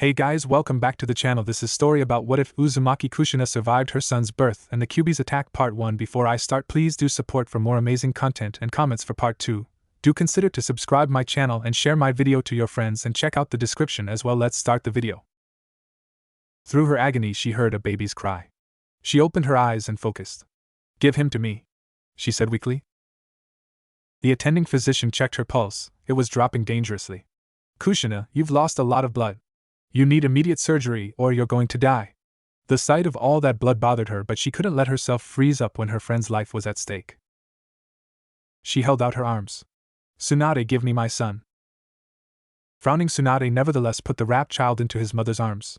Hey guys, welcome back to the channel. This is story about what if Uzumaki Kushina survived her son's birth and the Kyuubi's attack part 1. Before I start, please do support for more amazing content and comments for part 2. Do consider to subscribe my channel and share my video to your friends and check out the description as well. Let's start the video. Through her agony she heard a baby's cry. She opened her eyes and focused. "Give him to me," she said weakly. The attending physician checked her pulse. It was dropping dangerously. "Kushina, you've lost a lot of blood. You need immediate surgery or you're going to die." The sight of all that blood bothered her, but she couldn't let herself freeze up when her friend's life was at stake. She held out her arms. "Tsunade, give me my son." Frowning, Tsunade nevertheless put the wrapped child into his mother's arms.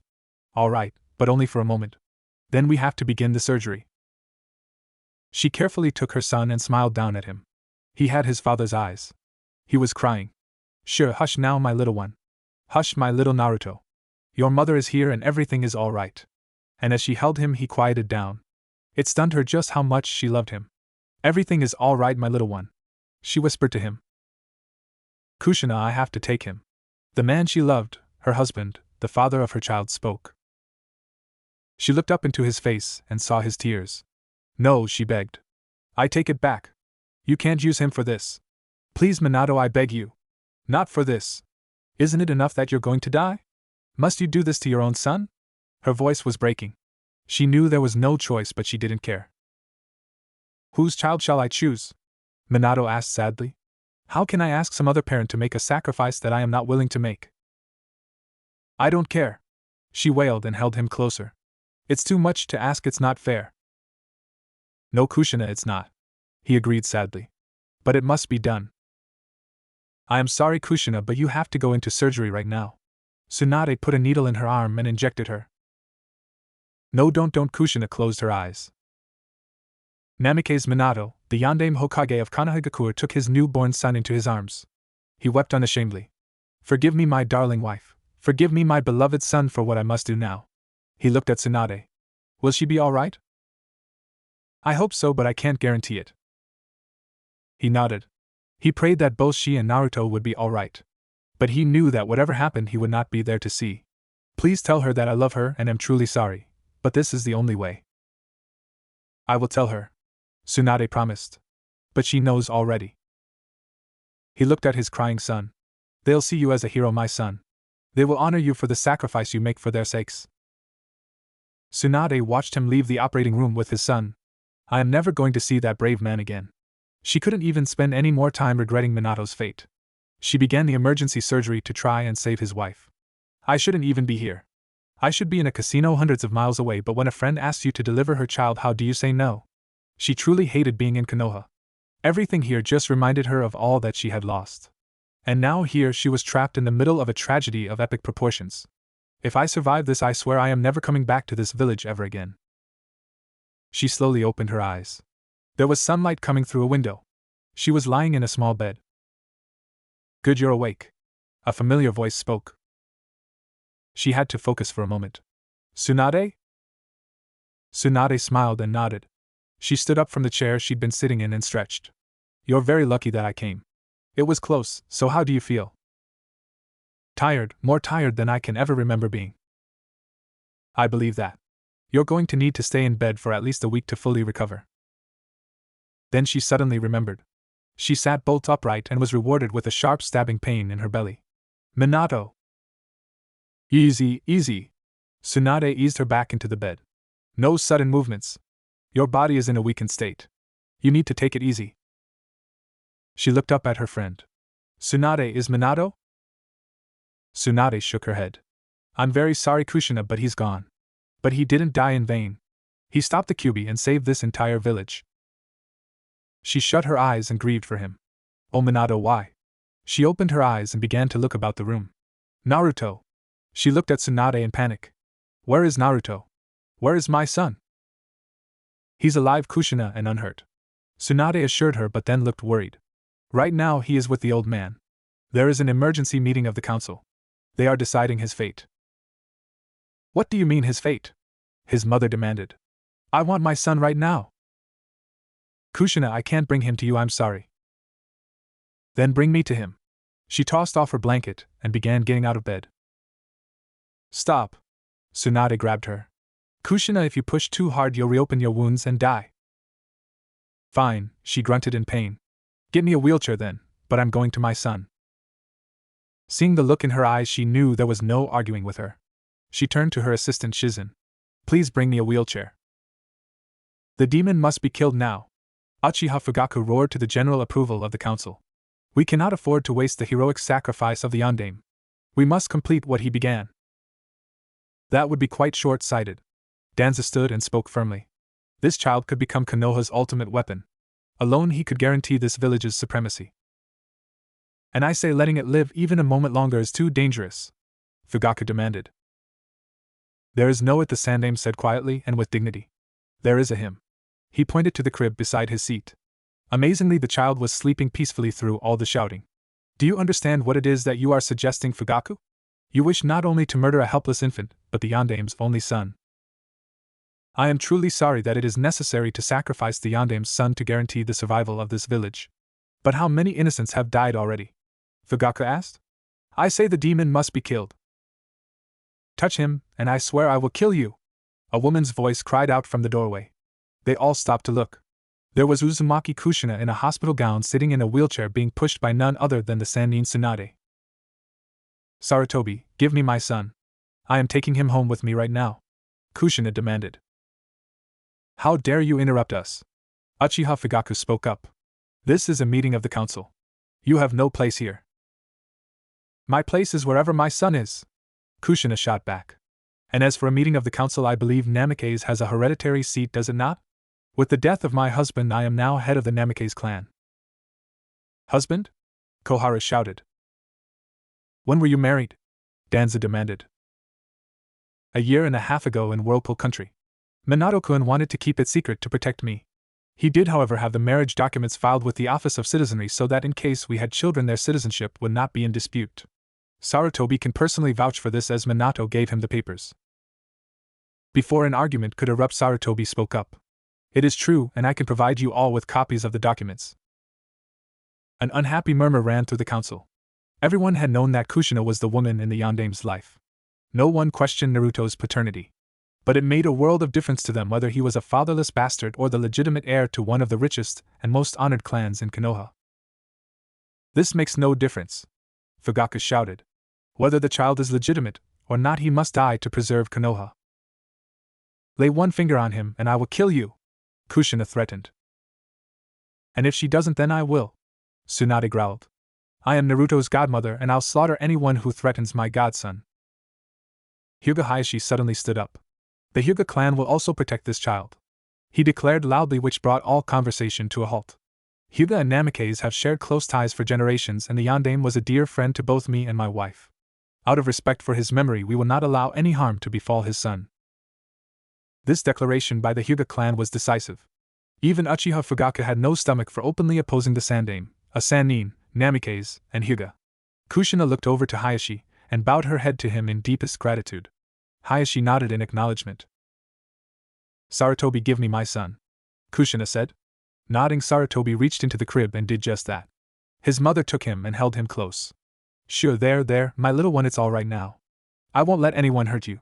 "All right, but only for a moment. Then we have to begin the surgery." She carefully took her son and smiled down at him. He had his father's eyes. He was crying. "Sure, hush now, my little one. Hush, my little Naruto. Your mother is here and everything is all right." And as she held him, he quieted down. It stunned her just how much she loved him. "Everything is all right, my little one," she whispered to him. "Kushina, I have to take him." The man she loved, her husband, the father of her child, spoke. She looked up into his face and saw his tears. "No," she begged. "I take it back. You can't use him for this. Please, Minato, I beg you. Not for this. Isn't it enough that you're going to die? Must you do this to your own son?" Her voice was breaking. She knew there was no choice, but she didn't care. "Whose child shall I choose?" Minato asked sadly. "How can I ask some other parent to make a sacrifice that I am not willing to make?" "I don't care," she wailed and held him closer. "It's too much to ask, it's not fair." "No, Kushina, it's not," he agreed sadly. "But it must be done." "I am sorry, Kushina, but you have to go into surgery right now." Tsunade put a needle in her arm and injected her. "No, don't," Kushina closed her eyes. Namikaze Minato, the Yandame Hokage of Konohagakure, took his newborn son into his arms. He wept unashamedly. "Forgive me, my darling wife. Forgive me, my beloved son, for what I must do now." He looked at Tsunade. "Will she be all right?" "I hope so, but I can't guarantee it." He nodded. He prayed that both she and Naruto would be all right. But he knew that whatever happened he would not be there to see. "Please tell her that I love her and am truly sorry, but this is the only way." "I will tell her," Tsunade promised. "But she knows already." He looked at his crying son. "They'll see you as a hero, my son. They will honor you for the sacrifice you make for their sakes." Tsunade watched him leave the operating room with his son. "I am never going to see that brave man again." She couldn't even spend any more time regretting Minato's fate. She began the emergency surgery to try and save his wife. "I shouldn't even be here. I should be in a casino hundreds of miles away, but when a friend asks you to deliver her child, how do you say no?" She truly hated being in Konoha. Everything here just reminded her of all that she had lost. And now here she was trapped in the middle of a tragedy of epic proportions. "If I survive this, I swear I am never coming back to this village ever again." She slowly opened her eyes. There was sunlight coming through a window. She was lying in a small bed. "Good, you're awake," a familiar voice spoke. She had to focus for a moment. "Tsunade?" Tsunade smiled and nodded. She stood up from the chair she'd been sitting in and stretched. "You're very lucky that I came. It was close, so how do you feel?" "Tired, more tired than I can ever remember being." "I believe that. You're going to need to stay in bed for at least a week to fully recover." Then she suddenly remembered. She sat bolt upright and was rewarded with a sharp stabbing pain in her belly. "Minato!" "Easy, easy." Tsunade eased her back into the bed. "No sudden movements. Your body is in a weakened state. You need to take it easy." She looked up at her friend. "Tsunade, is Minato?" Tsunade shook her head. "I'm very sorry, Kushina, but he's gone. But he didn't die in vain. He stopped the Kyuubi and saved this entire village." She shut her eyes and grieved for him. "Oh, Minato, why?" She opened her eyes and began to look about the room. "Naruto!" She looked at Tsunade in panic. "Where is Naruto? Where is my son?" "He's alive, Kushina, and unhurt," Tsunade assured her, but then looked worried. "Right now he is with the old man. There is an emergency meeting of the council. They are deciding his fate." "What do you mean, his fate?" his mother demanded. "I want my son right now." "Kushina, I can't bring him to you, I'm sorry." "Then bring me to him." She tossed off her blanket and began getting out of bed. Stop! Tsunade grabbed her. Kushina, if you push too hard you'll reopen your wounds and die. Fine, she grunted in pain. Get me a wheelchair then, but I'm going to my son. Seeing the look in her eyes, she knew there was no arguing with her. She turned to her assistant Shizen. Please bring me a wheelchair. The demon must be killed now. Uchiha Fugaku roared to the general approval of the council. We cannot afford to waste the heroic sacrifice of the Yondaime. We must complete what he began. That would be quite short-sighted. Danza stood and spoke firmly. This child could become Konoha's ultimate weapon. Alone he could guarantee this village's supremacy. And I say letting it live even a moment longer is too dangerous, Fugaku demanded. There is no it, the Sandaime said quietly and with dignity. There is a him. He pointed to the crib beside his seat. Amazingly, the child was sleeping peacefully through all the shouting. Do you understand what it is that you are suggesting, Fugaku? You wish not only to murder a helpless infant, but the Yondaime's only son. I am truly sorry that it is necessary to sacrifice the Yondaime's son to guarantee the survival of this village. But how many innocents have died already? Fugaku asked. I say the demon must be killed. Touch him, and I swear I will kill you! A woman's voice cried out from the doorway. They all stopped to look. There was Uzumaki Kushina in a hospital gown sitting in a wheelchair being pushed by none other than the Sannin Tsunade. Sarutobi, give me my son. I am taking him home with me right now, Kushina demanded. How dare you interrupt us? Uchiha Fugaku spoke up. This is a meeting of the council. You have no place here. My place is wherever my son is, Kushina shot back. And as for a meeting of the council, I believe Namikaze has a hereditary seat, does it not? With the death of my husband, I am now head of the Namikaze clan. Husband? Kohara shouted. When were you married? Danza demanded. A year and a half ago in Whirlpool Country. Minato-kun wanted to keep it secret to protect me. He did, however, have the marriage documents filed with the Office of Citizenry so that in case we had children their citizenship would not be in dispute. Sarutobi can personally vouch for this as Minato gave him the papers. Before an argument could erupt, Sarutobi spoke up. It is true, and I can provide you all with copies of the documents. An unhappy murmur ran through the council. Everyone had known that Kushina was the woman in the Yondaime's life. No one questioned Naruto's paternity. But it made a world of difference to them whether he was a fatherless bastard or the legitimate heir to one of the richest and most honored clans in Konoha. This makes no difference, Fugaku shouted. Whether the child is legitimate or not, he must die to preserve Konoha. Lay one finger on him and I will kill you, Kushina threatened. And if she doesn't, then I will, Tsunade growled. I am Naruto's godmother and I'll slaughter anyone who threatens my godson. Hyuga Hayashi suddenly stood up. The Hyuga clan will also protect this child, he declared loudly, which brought all conversation to a halt. Hyuga and Namikaze have shared close ties for generations, and the Yondaime was a dear friend to both me and my wife. Out of respect for his memory, we will not allow any harm to befall his son. This declaration by the Hyuga clan was decisive. Even Uchiha Fugaku had no stomach for openly opposing the Sandaime, a Sannin, Namikaze, and Hyuga. Kushina looked over to Hayashi and bowed her head to him in deepest gratitude. Hayashi nodded in acknowledgement. Sarutobi, give me my son, Kushina said. Nodding, Sarutobi reached into the crib and did just that. His mother took him and held him close. Sure, there, my little one, it's all right now. I won't let anyone hurt you.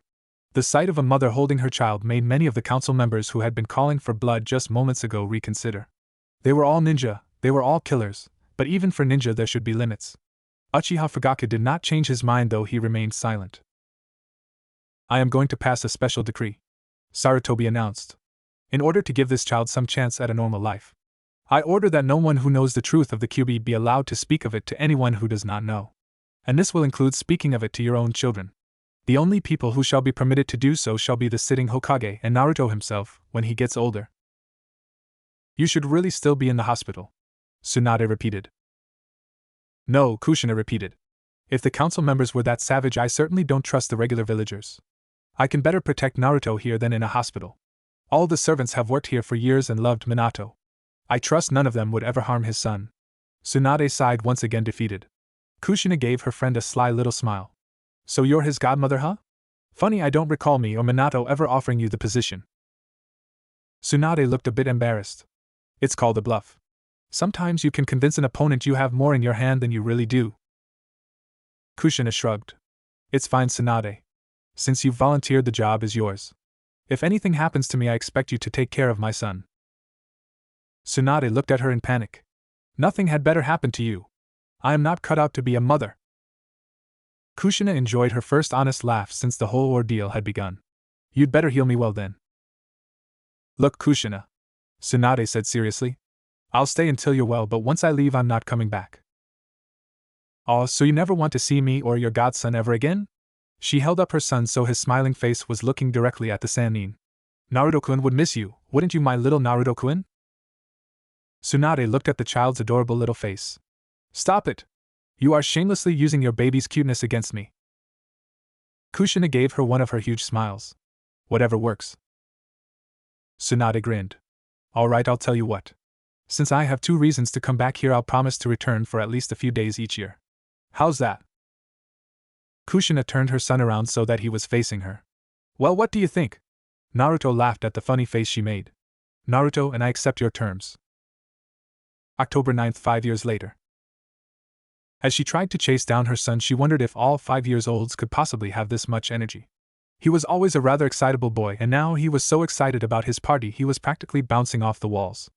The sight of a mother holding her child made many of the council members who had been calling for blood just moments ago reconsider. They were all ninja, they were all killers, but even for ninja there should be limits. Uchiha Fugaku did not change his mind, though he remained silent. I am going to pass a special decree, Sarutobi announced. In order to give this child some chance at a normal life, I order that no one who knows the truth of the Kyuubi be allowed to speak of it to anyone who does not know. And this will include speaking of it to your own children. The only people who shall be permitted to do so shall be the sitting Hokage and Naruto himself when he gets older. You should really still be in the hospital, Tsunade repeated. No, Kushina repeated. If the council members were that savage, I certainly don't trust the regular villagers. I can better protect Naruto here than in a hospital. All the servants have worked here for years and loved Minato. I trust none of them would ever harm his son. Tsunade sighed, once again defeated. Kushina gave her friend a sly little smile. So you're his godmother, huh? Funny, I don't recall me or Minato ever offering you the position. Tsunade looked a bit embarrassed. It's called a bluff. Sometimes you can convince an opponent you have more in your hand than you really do. Kushina shrugged. It's fine, Tsunade. Since you've volunteered, the job is yours. If anything happens to me, I expect you to take care of my son. Tsunade looked at her in panic. Nothing had better happen to you. I am not cut out to be a mother. Kushina enjoyed her first honest laugh since the whole ordeal had begun. You'd better heal me well then. Look, Kushina, Tsunade said seriously. I'll stay until you're well, but once I leave, I'm not coming back. Oh, so you never want to see me or your godson ever again? She held up her son so his smiling face was looking directly at the Sannin. Naruto-kun would miss you, wouldn't you, my little Naruto-kun? Tsunade looked at the child's adorable little face. Stop it! You are shamelessly using your baby's cuteness against me. Kushina gave her one of her huge smiles. Whatever works. Tsunade grinned. All right, I'll tell you what. Since I have 2 reasons to come back here, I'll promise to return for at least a few days each year. How's that? Kushina turned her son around so that he was facing her. Well, what do you think? Naruto laughed at the funny face she made. Naruto, and I accept your terms. October 9th, 5 years later. As she tried to chase down her son, she wondered if all 5-year-olds could possibly have this much energy. He was always a rather excitable boy, and now he was so excited about his party he was practically bouncing off the walls.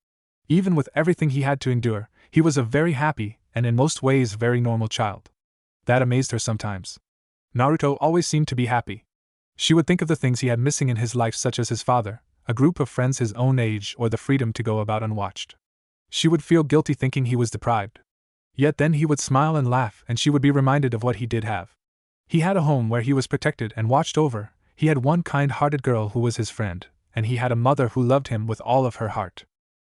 Even with everything he had to endure, he was a very happy, and in most ways very normal child. That amazed her sometimes. Naruto always seemed to be happy. She would think of the things he had missing in his life, such as his father, a group of friends his own age, or the freedom to go about unwatched. She would feel guilty thinking he was deprived. Yet then he would smile and laugh, and she would be reminded of what he did have. He had a home where he was protected and watched over, he had one kind-hearted girl who was his friend, and he had a mother who loved him with all of her heart.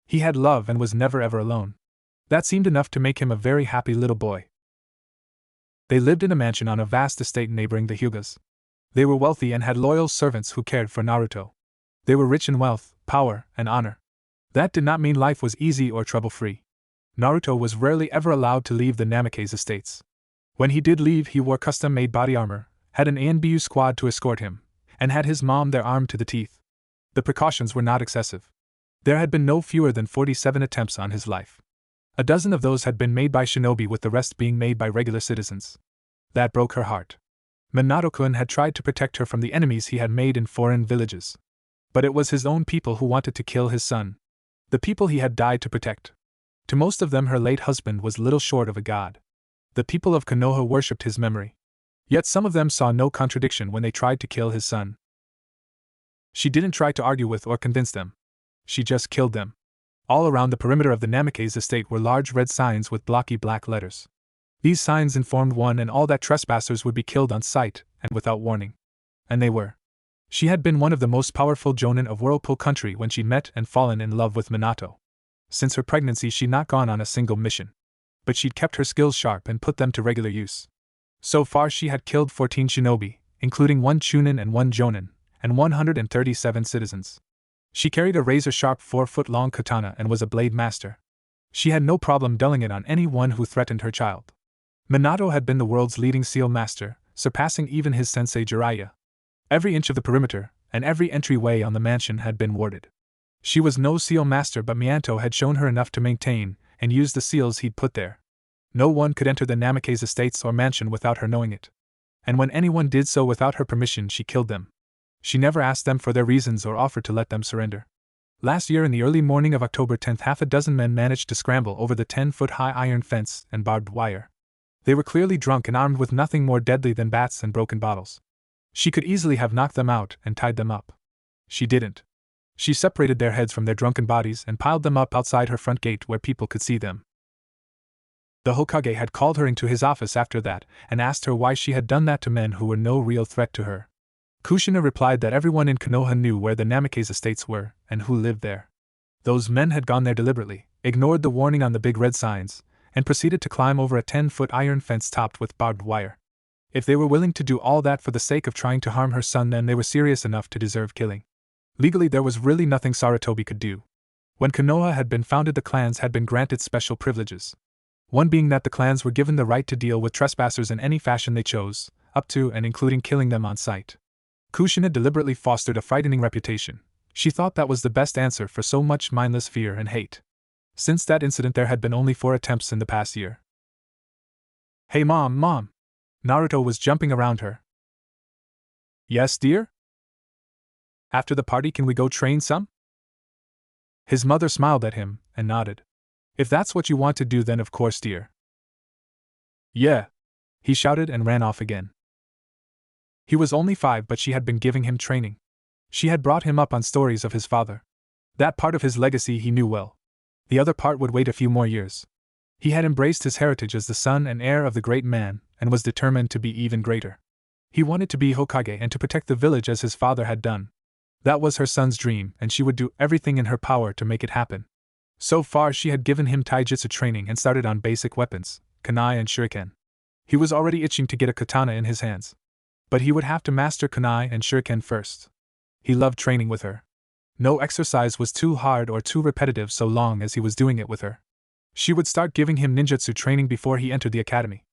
He had love and was never ever alone. That seemed enough to make him a very happy little boy. They lived in a mansion on a vast estate neighboring the Hyugas. They were wealthy and had loyal servants who cared for Naruto. They were rich in wealth, power, and honor. That did not mean life was easy or trouble-free. Naruto was rarely ever allowed to leave the Namake's estates. When he did leave, he wore custom-made body armor, had an ANBU squad to escort him, and had his mom there armed to the teeth. The precautions were not excessive. There had been no fewer than 47 attempts on his life. A dozen of those had been made by shinobi, with the rest being made by regular citizens. That broke her heart. Minato-kun had tried to protect her from the enemies he had made in foreign villages. But it was his own people who wanted to kill his son. The people he had died to protect. To most of them her late husband was little short of a god. The people of Konoha worshipped his memory. Yet some of them saw no contradiction when they tried to kill his son. She didn't try to argue with or convince them. She just killed them. All around the perimeter of the Namake's estate were large red signs with blocky black letters. These signs informed one and all that trespassers would be killed on sight, and without warning. And they were. She had been one of the most powerful jonin of Whirlpool Country when she'd met and fallen in love with Minato. Since her pregnancy she'd not gone on a single mission. But she'd kept her skills sharp and put them to regular use. So far she had killed 14 shinobi, including 1 chunin and 1 jonin, and 137 citizens. She carried a razor-sharp 4-foot-long katana and was a blade master. She had no problem dulling it on anyone who threatened her child. Minato had been the world's leading seal master, surpassing even his sensei Jiraiya. Every inch of the perimeter, and every entryway on the mansion had been warded. She was no seal master, but Minato had shown her enough to maintain and use the seals he'd put there. No one could enter the Namake's estates or mansion without her knowing it. And when anyone did so without her permission, she killed them. She never asked them for their reasons or offered to let them surrender. Last year in the early morning of October 10th, half a dozen men managed to scramble over the 10-foot-high iron fence and barbed wire. They were clearly drunk and armed with nothing more deadly than bats and broken bottles. She could easily have knocked them out and tied them up. She didn't. She separated their heads from their drunken bodies and piled them up outside her front gate where people could see them. The Hokage had called her into his office after that and asked her why she had done that to men who were no real threat to her. Kushina replied that everyone in Konoha knew where the Namake's estates were and who lived there. Those men had gone there deliberately, ignored the warning on the big red signs, and proceeded to climb over a 10-foot iron fence topped with barbed wire. If they were willing to do all that for the sake of trying to harm her son, then they were serious enough to deserve killing. Legally, there was really nothing Sarutobi could do. When Konoha had been founded, the clans had been granted special privileges. One being that the clans were given the right to deal with trespassers in any fashion they chose, up to and including killing them on sight. Kushina deliberately fostered a frightening reputation. She thought that was the best answer for so much mindless fear and hate. Since that incident, there had been only 4 attempts in the past year. Hey Mom! Naruto was jumping around her. Yes, dear? After the party, can we go train some? His mother smiled at him and nodded. If that's what you want to do, then of course, dear. Yeah! He shouted and ran off again. He was only 5, but she had been giving him training. She had brought him up on stories of his father. That part of his legacy he knew well. The other part would wait a few more years. He had embraced his heritage as the son and heir of the great man, and was determined to be even greater. He wanted to be Hokage and to protect the village as his father had done. That was her son's dream, and she would do everything in her power to make it happen. So far she had given him taijutsu training and started on basic weapons, kunai and shuriken. He was already itching to get a katana in his hands. But he would have to master kunai and shuriken first. He loved training with her. No exercise was too hard or too repetitive so long as he was doing it with her. She would start giving him ninjutsu training before he entered the academy.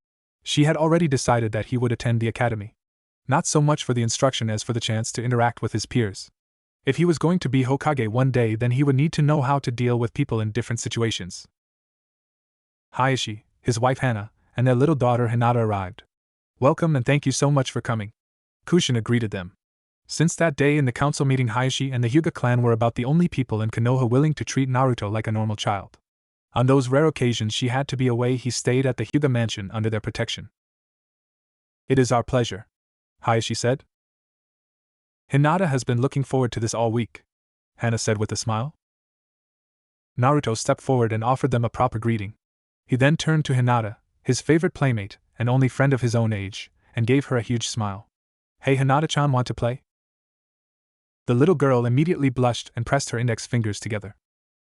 She had already decided that he would attend the academy. Not so much for the instruction as for the chance to interact with his peers. If he was going to be Hokage one day, then he would need to know how to deal with people in different situations. Hayashi, his wife Hana, and their little daughter Hinata arrived. Welcome and thank you so much for coming. Kushina greeted them. Since that day in the council meeting, Hayashi and the Hyuga clan were about the only people in Konoha willing to treat Naruto like a normal child. On those rare occasions she had to be away, he stayed at the Hyuga mansion under their protection. It is our pleasure, Hayashi said. Hinata has been looking forward to this all week, Hana said with a smile. Naruto stepped forward and offered them a proper greeting. He then turned to Hinata, his favorite playmate, and only friend of his own age, and gave her a huge smile. Hey Hinata-chan, want to play? The little girl immediately blushed and pressed her index fingers together.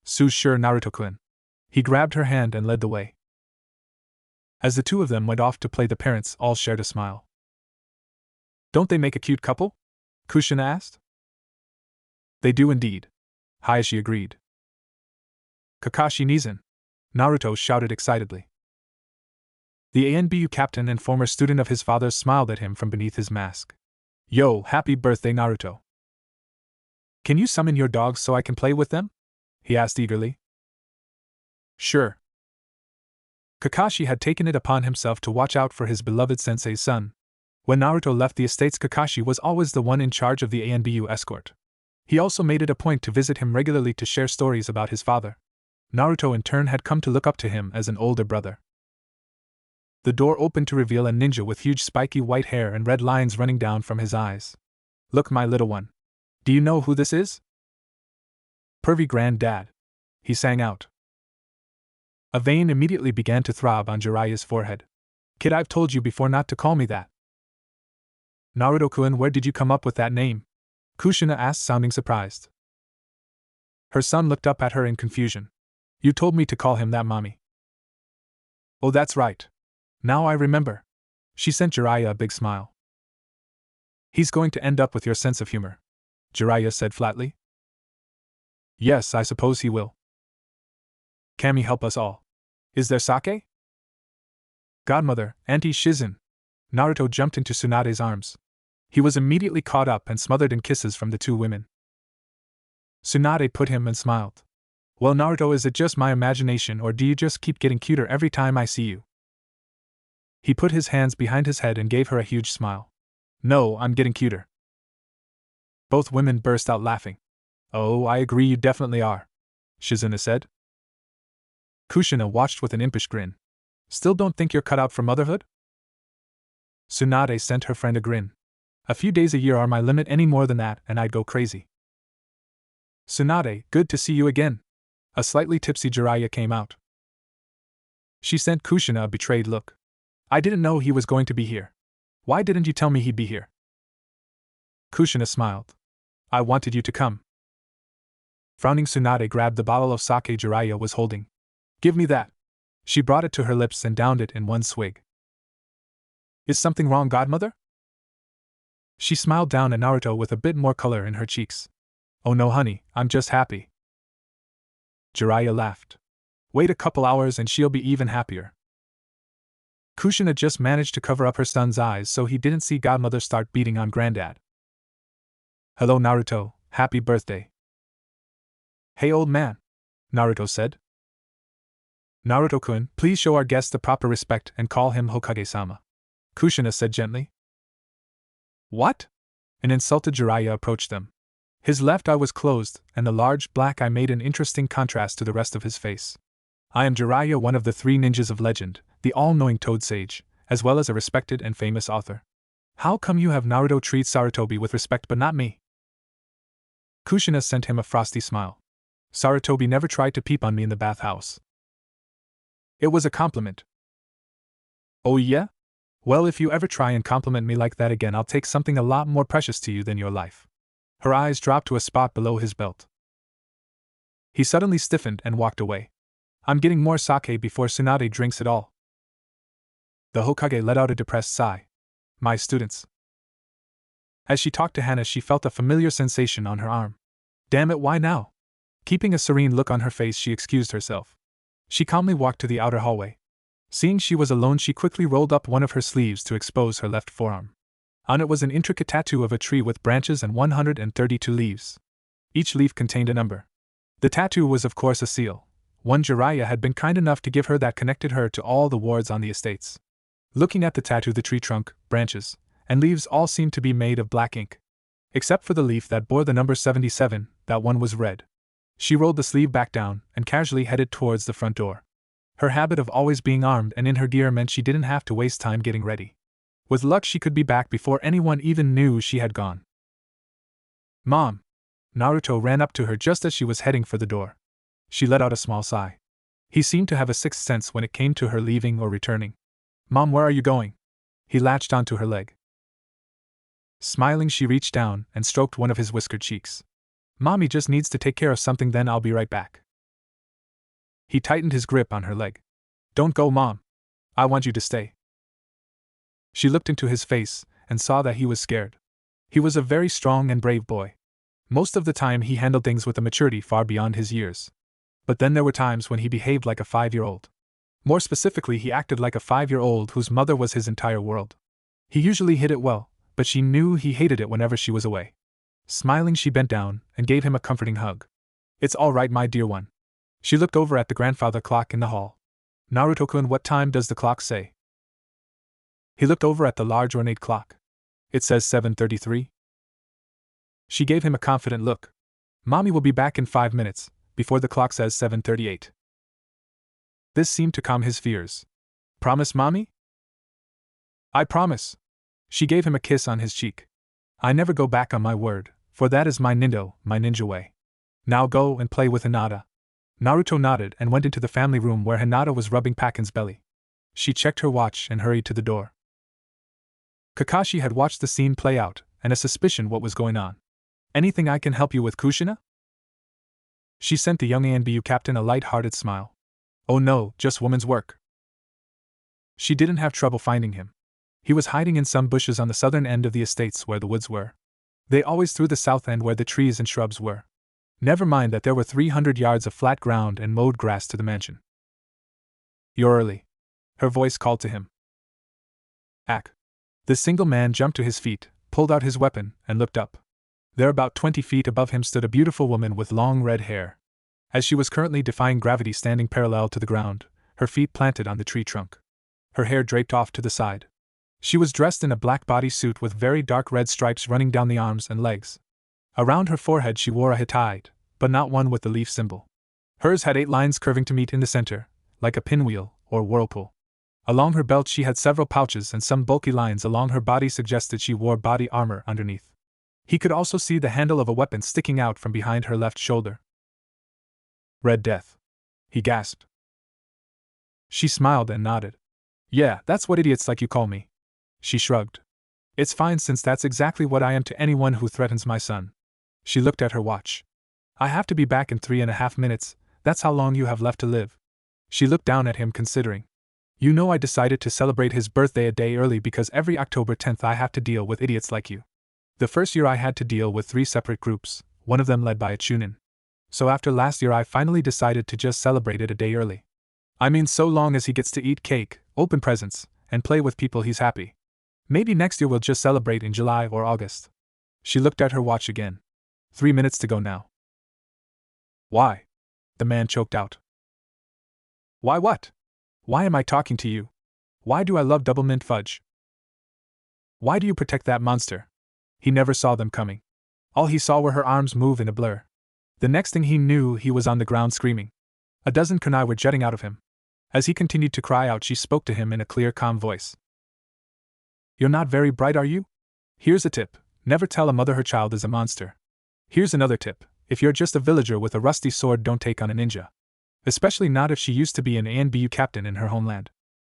Sure, Naruto-kun. He grabbed her hand and led the way. As the two of them went off to play, the parents all shared a smile. Don't they make a cute couple? Kushina asked. They do indeed, Hayashi agreed. Kakashi Nizan, Naruto shouted excitedly. The ANBU captain and former student of his father's smiled at him from beneath his mask. Yo, happy birthday, Naruto. Can you summon your dogs so I can play with them? He asked eagerly. Sure. Kakashi had taken it upon himself to watch out for his beloved sensei's son. When Naruto left the estates, Kakashi was always the one in charge of the ANBU escort. He also made it a point to visit him regularly to share stories about his father. Naruto in turn had come to look up to him as an older brother. The door opened to reveal a ninja with huge spiky white hair and red lines running down from his eyes. Look, my little one. Do you know who this is? Pervy granddad, he sang out. A vein immediately began to throb on Jiraiya's forehead. Kid, I've told you before not to call me that. Naruto-kun, where did you come up with that name? Kushina asked, sounding surprised. Her son looked up at her in confusion. You told me to call him that, mommy. Oh, that's right. Now I remember. She sent Jiraiya a big smile. He's going to end up with your sense of humor, Jiraiya said flatly. Yes, I suppose he will. Kami, help us all. Is there sake? Godmother, Auntie Shizen. Naruto jumped into Tsunade's arms. He was immediately caught up and smothered in kisses from the two women. Tsunade put him and smiled. Well, Naruto, is it just my imagination, or do you just keep getting cuter every time I see you? He put his hands behind his head and gave her a huge smile. No, I'm getting cuter. Both women burst out laughing. Oh, I agree, you definitely are, Shizuna said. Kushina watched with an impish grin. Still don't think you're cut out for motherhood? Tsunade sent her friend a grin. A few days a year are my limit, any more than that and I'd go crazy. Tsunade, good to see you again. A slightly tipsy Jiraiya came out. She sent Kushina a betrayed look. I didn't know he was going to be here. Why didn't you tell me he'd be here? Kushina smiled. I wanted you to come. Frowning, Tsunade grabbed the bottle of sake Jiraiya was holding. Give me that. She brought it to her lips and downed it in one swig. Is something wrong, godmother? She smiled down at Naruto with a bit more color in her cheeks. Oh no, honey, I'm just happy. Jiraiya laughed. Wait a couple hours and she'll be even happier. Kushina just managed to cover up her son's eyes so he didn't see godmother start beating on granddad. Hello, Naruto, happy birthday. Hey, old man, Naruto said. Naruto-kun, please show our guest the proper respect and call him Hokage-sama, Kushina said gently. What? An insulted Jiraiya approached them. His left eye was closed, and the large black eye made an interesting contrast to the rest of his face. I am Jiraiya, one of the 3 ninjas of legend, the all-knowing Toad Sage, as well as a respected and famous author. How come you have Naruto treat Sarutobi with respect but not me? Kushina sent him a frosty smile. Sarutobi never tried to peep on me in the bathhouse. It was a compliment. Oh yeah? Well, if you ever try and compliment me like that again, I'll take something a lot more precious to you than your life. Her eyes dropped to a spot below his belt. He suddenly stiffened and walked away. I'm getting more sake before Tsunade drinks it all. The Hokage let out a depressed sigh. My students. As she talked to Hana, she felt a familiar sensation on her arm. Damn it, why now? Keeping a serene look on her face, she excused herself. She calmly walked to the outer hallway. Seeing she was alone, she quickly rolled up one of her sleeves to expose her left forearm. On it was an intricate tattoo of a tree with branches and 132 leaves. Each leaf contained a number. The tattoo was of course a seal. One Jiraiya had been kind enough to give her that connected her to all the wards on the estates. Looking at the tattoo, the tree trunk, branches, and leaves all seemed to be made of black ink. Except for the leaf that bore the number 77, that one was red. She rolled the sleeve back down and casually headed towards the front door. Her habit of always being armed and in her gear meant she didn't have to waste time getting ready. With luck, she could be back before anyone even knew she had gone. Mom! Naruto ran up to her just as she was heading for the door. She let out a small sigh. He seemed to have a sixth sense when it came to her leaving or returning. Mom, where are you going? He latched onto her leg. Smiling, she reached down and stroked one of his whiskered cheeks. Mommy just needs to take care of something, then I'll be right back. He tightened his grip on her leg. Don't go, Mom. I want you to stay. She looked into his face and saw that he was scared. He was a very strong and brave boy. Most of the time he handled things with a maturity far beyond his years. But then there were times when he behaved like a 5-year-old. More specifically, he acted like a 5-year-old whose mother was his entire world. He usually hid it well, but she knew he hated it whenever she was away. Smiling, she bent down and gave him a comforting hug. It's all right, my dear one. She looked over at the grandfather clock in the hall. Naruto-kun, what time does the clock say? He looked over at the large ornate clock. It says 7:33. She gave him a confident look. Mommy will be back in 5 minutes, before the clock says 7:38. This seemed to calm his fears. Promise, Mommy? I promise. She gave him a kiss on his cheek. I never go back on my word, for that is my ninja way. Now go and play with Hinata. Naruto nodded and went into the family room where Hinata was rubbing Pakin's belly. She checked her watch and hurried to the door. Kakashi had watched the scene play out, and a suspicion what was going on. Anything I can help you with, Kushina? She sent the young ANBU captain a light-hearted smile. Oh no, just woman's work. She didn't have trouble finding him. He was hiding in some bushes on the southern end of the estates where the woods were. They always through the south end where the trees and shrubs were. Never mind that there were 300 yards of flat ground and mowed grass to the mansion. You're early. Her voice called to him. Ack. The single man jumped to his feet, pulled out his weapon, and looked up. There, about 20 feet above him, stood a beautiful woman with long red hair. As she was currently defying gravity, standing parallel to the ground, her feet planted on the tree trunk. Her hair draped off to the side. She was dressed in a black bodysuit with very dark red stripes running down the arms and legs. Around her forehead she wore a Hittite, but not one with the leaf symbol. Hers had 8 lines curving to meet in the center, like a pinwheel or whirlpool. Along her belt she had several pouches, and some bulky lines along her body suggested she wore body armor underneath. He could also see the handle of a weapon sticking out from behind her left shoulder. Red Death. He gasped. She smiled and nodded. Yeah, that's what idiots like you call me. She shrugged. It's fine, since that's exactly what I am to anyone who threatens my son. She looked at her watch. I have to be back in 3.5 minutes, that's how long you have left to live. She looked down at him, considering. You know, I decided to celebrate his birthday a day early because every October 10th I have to deal with idiots like you. The first year I had to deal with 3 separate groups, one of them led by a chunin. So after last year I finally decided to just celebrate it a day early. I mean, so long as he gets to eat cake, open presents, and play with people, he's happy. Maybe next year we'll just celebrate in July or August. She looked at her watch again. 3 minutes to go now. Why? The man choked out. Why what? Why am I talking to you? Why do I love double mint fudge? Why do you protect that monster? He never saw them coming. All he saw were her arms move in a blur. The next thing he knew, he was on the ground screaming. A dozen kunai were jetting out of him. As he continued to cry out, she spoke to him in a clear, calm voice. You're not very bright, are you? Here's a tip. Never tell a mother her child is a monster. Here's another tip. If you're just a villager with a rusty sword, don't take on a ninja. Especially not if she used to be an ANBU captain in her homeland.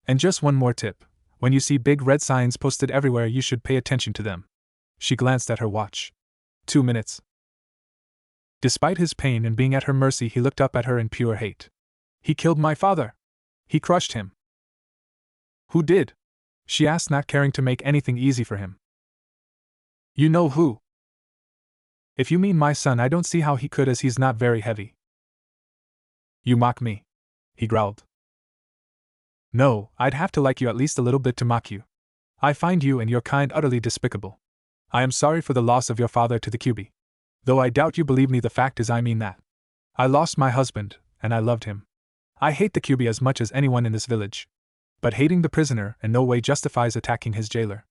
And just one more tip. When you see big red signs posted everywhere, you should pay attention to them. She glanced at her watch. 2 minutes. Despite his pain and being at her mercy, he looked up at her in pure hate. He killed my father. He crushed him. Who did? She asked, not caring to make anything easy for him. You know who. If you mean my son, I don't see how he could, as he's not very heavy. You mock me, he growled. No, I'd have to like you at least a little bit to mock you. I find you and your kind utterly despicable. I am sorry for the loss of your father to the Kyuubi. Though I doubt you believe me, the fact is I mean that. I lost my husband, and I loved him. I hate the Kyuubi as much as anyone in this village. But hating the prisoner in no way justifies attacking his jailer.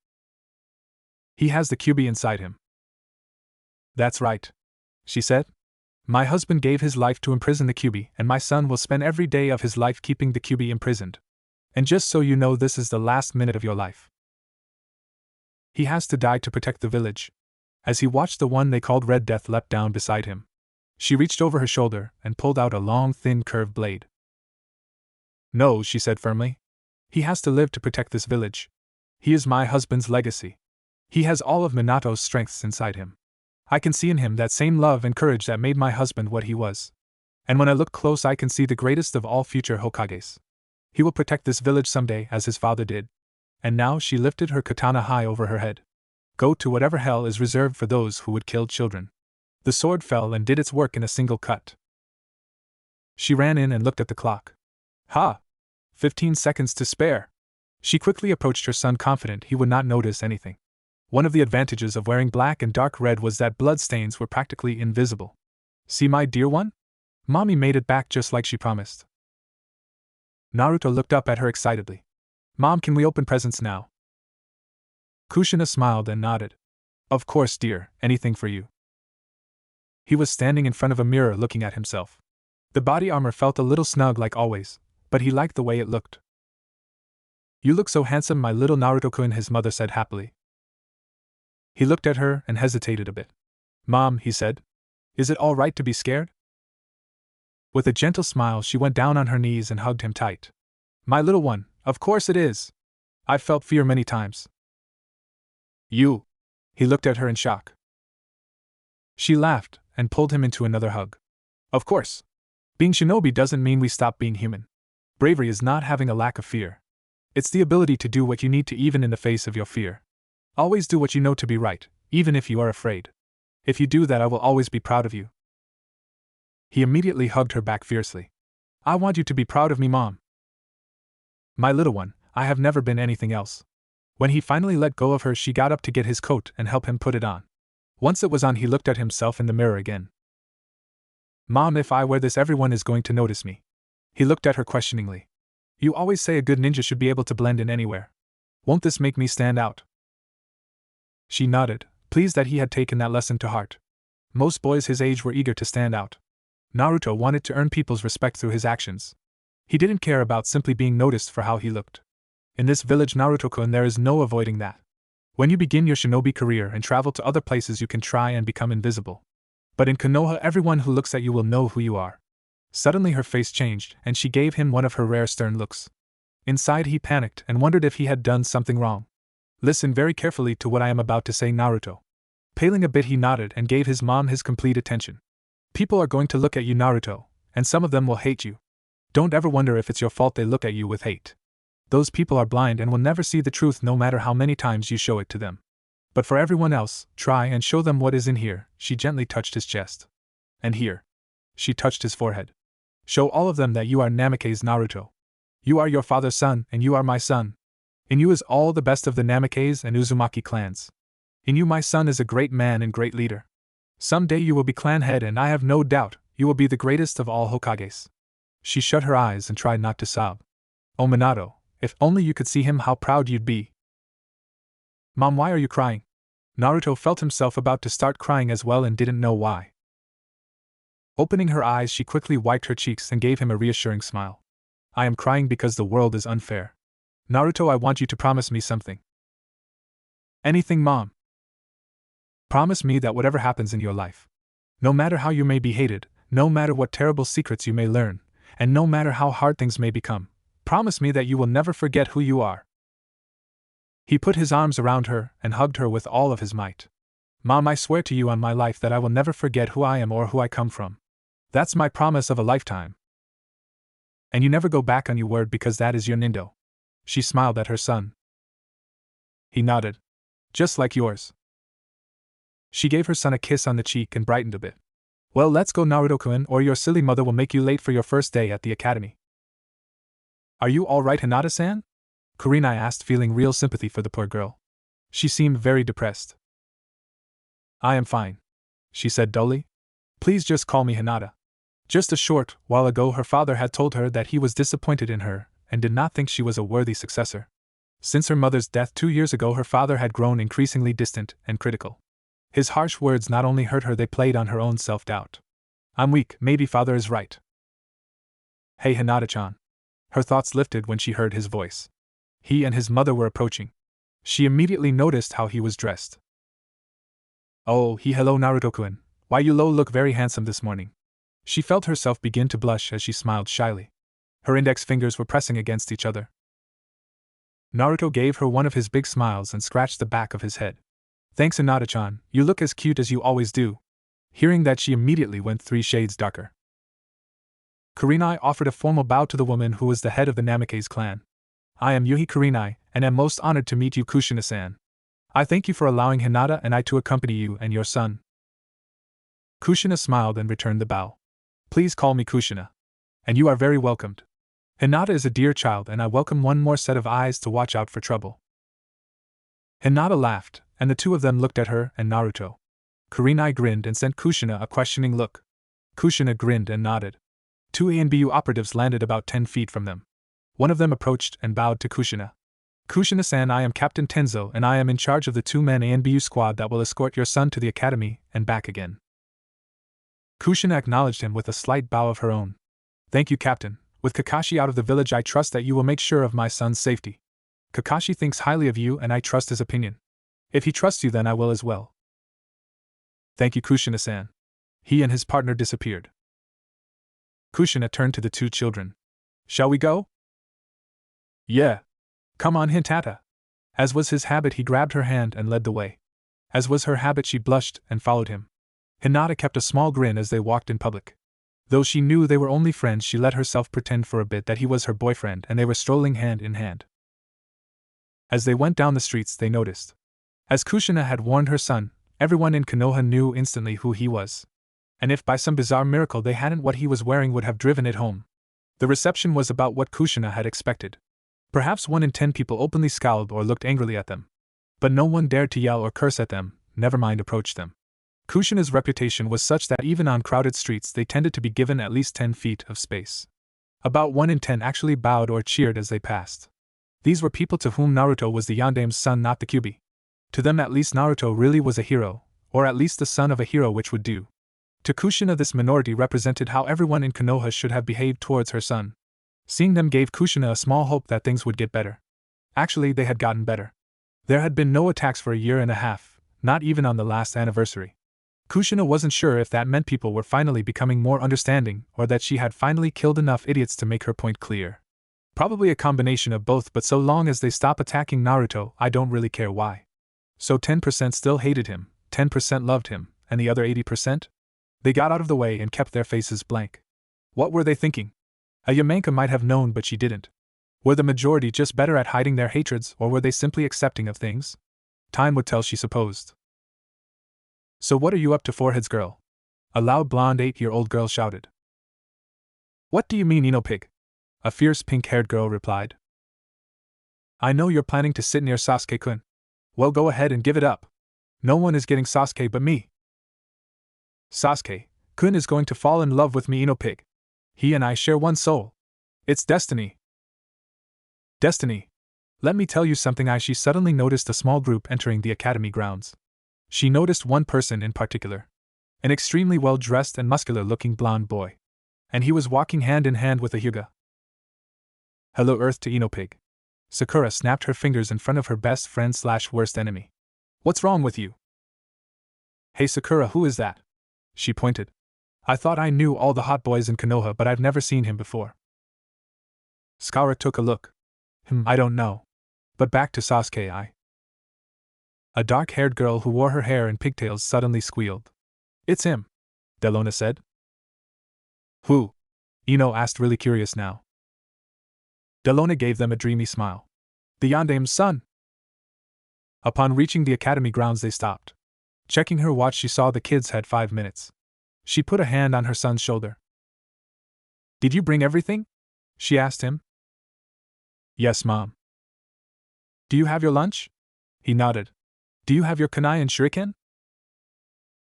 He has the Kyuubi inside him. That's right, she said. My husband gave his life to imprison the Kyuubi, and my son will spend every day of his life keeping the Kyuubi imprisoned. And just so you know, this is the last minute of your life. He has to die to protect the village. As he watched the one they called Red Death leapt down beside him, she reached over her shoulder and pulled out a long, thin, curved blade. No, she said firmly. He has to live to protect this village. He is my husband's legacy. He has all of Minato's strengths inside him. I can see in him that same love and courage that made my husband what he was. And when I look close, I can see the greatest of all future Hokages. He will protect this village someday, as his father did. And now she lifted her katana high over her head. Go to whatever hell is reserved for those who would kill children. The sword fell and did its work in a single cut. She ran in and looked at the clock. 15 seconds to spare. She quickly approached her son, confident he would not notice anything. One of the advantages of wearing black and dark red was that bloodstains were practically invisible. See, my dear one? Mommy made it back just like she promised. Naruto looked up at her excitedly. Mom, can we open presents now? Kushina smiled and nodded. Of course, dear, anything for you. He was standing in front of a mirror looking at himself. The body armor felt a little snug like always, but he liked the way it looked. You look so handsome, my little Naruto-kun, his mother said happily. He looked at her and hesitated a bit. Mom, he said, is it all right to be scared? With a gentle smile, she went down on her knees and hugged him tight. My little one, of course it is. I've felt fear many times. You. He looked at her in shock. She laughed and pulled him into another hug. Of course. Being shinobi doesn't mean we stop being human. Bravery is not having a lack of fear. It's the ability to do what you need to, even in the face of your fear. Always do what you know to be right, even if you are afraid. If you do that, I will always be proud of you. He immediately hugged her back fiercely. I want you to be proud of me, Mom. My little one, I have never been anything else. When he finally let go of her, she got up to get his coat and help him put it on. Once it was on, he looked at himself in the mirror again. Mom, if I wear this, everyone is going to notice me. He looked at her questioningly. You always say a good ninja should be able to blend in anywhere. Won't this make me stand out? She nodded, pleased that he had taken that lesson to heart. Most boys his age were eager to stand out. Naruto wanted to earn people's respect through his actions. He didn't care about simply being noticed for how he looked. In this village, Naruto-kun, there is no avoiding that. When you begin your shinobi career and travel to other places, you can try and become invisible. But in Konoha, everyone who looks at you will know who you are. Suddenly her face changed, and she gave him one of her rare stern looks. Inside he panicked and wondered if he had done something wrong. Listen very carefully to what I am about to say, Naruto. Paling a bit, he nodded and gave his mom his complete attention. People are going to look at you, Naruto, and some of them will hate you. Don't ever wonder if it's your fault they look at you with hate. Those people are blind and will never see the truth, no matter how many times you show it to them. But for everyone else, try and show them what is in here. She gently touched his chest. And here. She touched his forehead. Show all of them that you are Namake's Naruto. You are your father's son, and you are my son. In you is all the best of the Namake's and Uzumaki clans. In you, my son is a great man and great leader. Someday you will be clan head, and I have no doubt you will be the greatest of all Hokages. She shut her eyes and tried not to sob. Oh, Minato, if only you could see him, how proud you'd be. Mom, why are you crying? Naruto felt himself about to start crying as well and didn't know why. Opening her eyes, she quickly wiped her cheeks and gave him a reassuring smile. I am crying because the world is unfair. Naruto, I want you to promise me something. Anything, Mom. Promise me that whatever happens in your life, no matter how you may be hated, no matter what terrible secrets you may learn, and no matter how hard things may become, promise me that you will never forget who you are. He put his arms around her and hugged her with all of his might. Mom, I swear to you on my life that I will never forget who I am or who I come from. That's my promise of a lifetime. And you never go back on your word because that is your nindo. She smiled at her son. He nodded. Just like yours. She gave her son a kiss on the cheek and brightened a bit. Well, let's go, Naruto-kun, or your silly mother will make you late for your first day at the academy. Are you all right, Hinata-san? Kurinai asked, feeling real sympathy for the poor girl. She seemed very depressed. I am fine, she said dully. Please just call me Hinata. Just a short while ago her father had told her that he was disappointed in her and did not think she was a worthy successor. Since her mother's death 2 years ago, her father had grown increasingly distant and critical. His harsh words not only hurt her, they played on her own self-doubt. I'm weak, maybe father is right. Hey, Hinata-chan. Her thoughts lifted when she heard his voice. He and his mother were approaching. She immediately noticed how he was dressed. Oh, hello Naruto-kun. Why you look very handsome this morning. She felt herself begin to blush as she smiled shyly. Her index fingers were pressing against each other. Naruto gave her one of his big smiles and scratched the back of his head. Thanks, Hinata-chan, you look as cute as you always do. Hearing that, she immediately went 3 shades darker. Kurinai offered a formal bow to the woman who was the head of the Namikaze clan. I am Yuhi Kurinai, and am most honored to meet you, Kushina-san. I thank you for allowing Hinata and I to accompany you and your son. Kushina smiled and returned the bow. Please call me Kushina. And you are very welcomed. Hinata is a dear child, and I welcome one more set of eyes to watch out for trouble. Hinata laughed, and the two of them looked at her and Naruto. Kurinai grinned and sent Kushina a questioning look. Kushina grinned and nodded. 2 ANBU operatives landed about 10 feet from them. One of them approached and bowed to Kushina. Kushina-san, I am Captain Tenzo, and I am in charge of the 2-man ANBU squad that will escort your son to the academy and back again. Kushina acknowledged him with a slight bow of her own. Thank you, Captain. With Kakashi out of the village, I trust that you will make sure of my son's safety. Kakashi thinks highly of you and I trust his opinion. If he trusts you, then I will as well. Thank you, Kushina-san. He and his partner disappeared. Kushina turned to the 2 children. Shall we go? Yeah. Come on, Hinata. As was his habit, he grabbed her hand and led the way. As was her habit, she blushed and followed him. Hinata kept a small grin as they walked in public. Though she knew they were only friends, she let herself pretend for a bit that he was her boyfriend, and they were strolling hand in hand. As they went down the streets, they noticed. As Kushina had warned her son, everyone in Konoha knew instantly who he was. And if by some bizarre miracle they hadn't, what he was wearing would have driven it home. The reception was about what Kushina had expected. Perhaps 1 in 10 people openly scowled or looked angrily at them. But no one dared to yell or curse at them, never mind approach them. Kushina's reputation was such that even on crowded streets they tended to be given at least 10 feet of space. About 1 in 10 actually bowed or cheered as they passed. These were people to whom Naruto was the Yandame's son, not the Kyuubi. To them at least Naruto really was a hero, or at least the son of a hero, which would do. To Kushina, this minority represented how everyone in Konoha should have behaved towards her son. Seeing them gave Kushina a small hope that things would get better. Actually, they had gotten better. There had been no attacks for a year and a half, not even on the last anniversary. Kushina wasn't sure if that meant people were finally becoming more understanding, or that she had finally killed enough idiots to make her point clear. Probably a combination of both, but so long as they stop attacking Naruto, I don't really care why. So 10% still hated him, 10% loved him, and the other 80%? They got out of the way and kept their faces blank. What were they thinking? A Yamanka might have known, but she didn't. Were the majority just better at hiding their hatreds, or were they simply accepting of things? Time would tell, she supposed. So what are you up to, foreheads girl? A loud blonde 8-year-old girl shouted. What do you mean, Ino pig? A fierce pink-haired girl replied. I know you're planning to sit near Sasuke-kun. Well, go ahead and give it up. No one is getting Sasuke but me. Sasuke-kun is going to fall in love with me, Ino pig. He and I share one soul. It's destiny. Destiny. Let me tell you something. She suddenly noticed a small group entering the academy grounds. She noticed one person in particular. An extremely well-dressed and muscular-looking blonde boy. And he was walking hand in hand with a Hyuga. Hello Earth to Pig. Sakura snapped her fingers in front of her best friend/worst enemy. What's wrong with you? Hey Sakura, who is that? She pointed. I thought I knew all the hot boys in Konoha, but I've never seen him before. Sakura took a look. I don't know. But back to Sasuke. A dark-haired girl who wore her hair in pigtails suddenly squealed. It's him, Delona said. Who? Ino asked, really curious now. Delona gave them a dreamy smile. The Yandame's son. Upon reaching the academy grounds they stopped. Checking her watch, she saw the kids had 5 minutes. She put a hand on her son's shoulder. Did you bring everything? She asked him. Yes, Mom. Do you have your lunch? He nodded. Do you have your kunai and shuriken?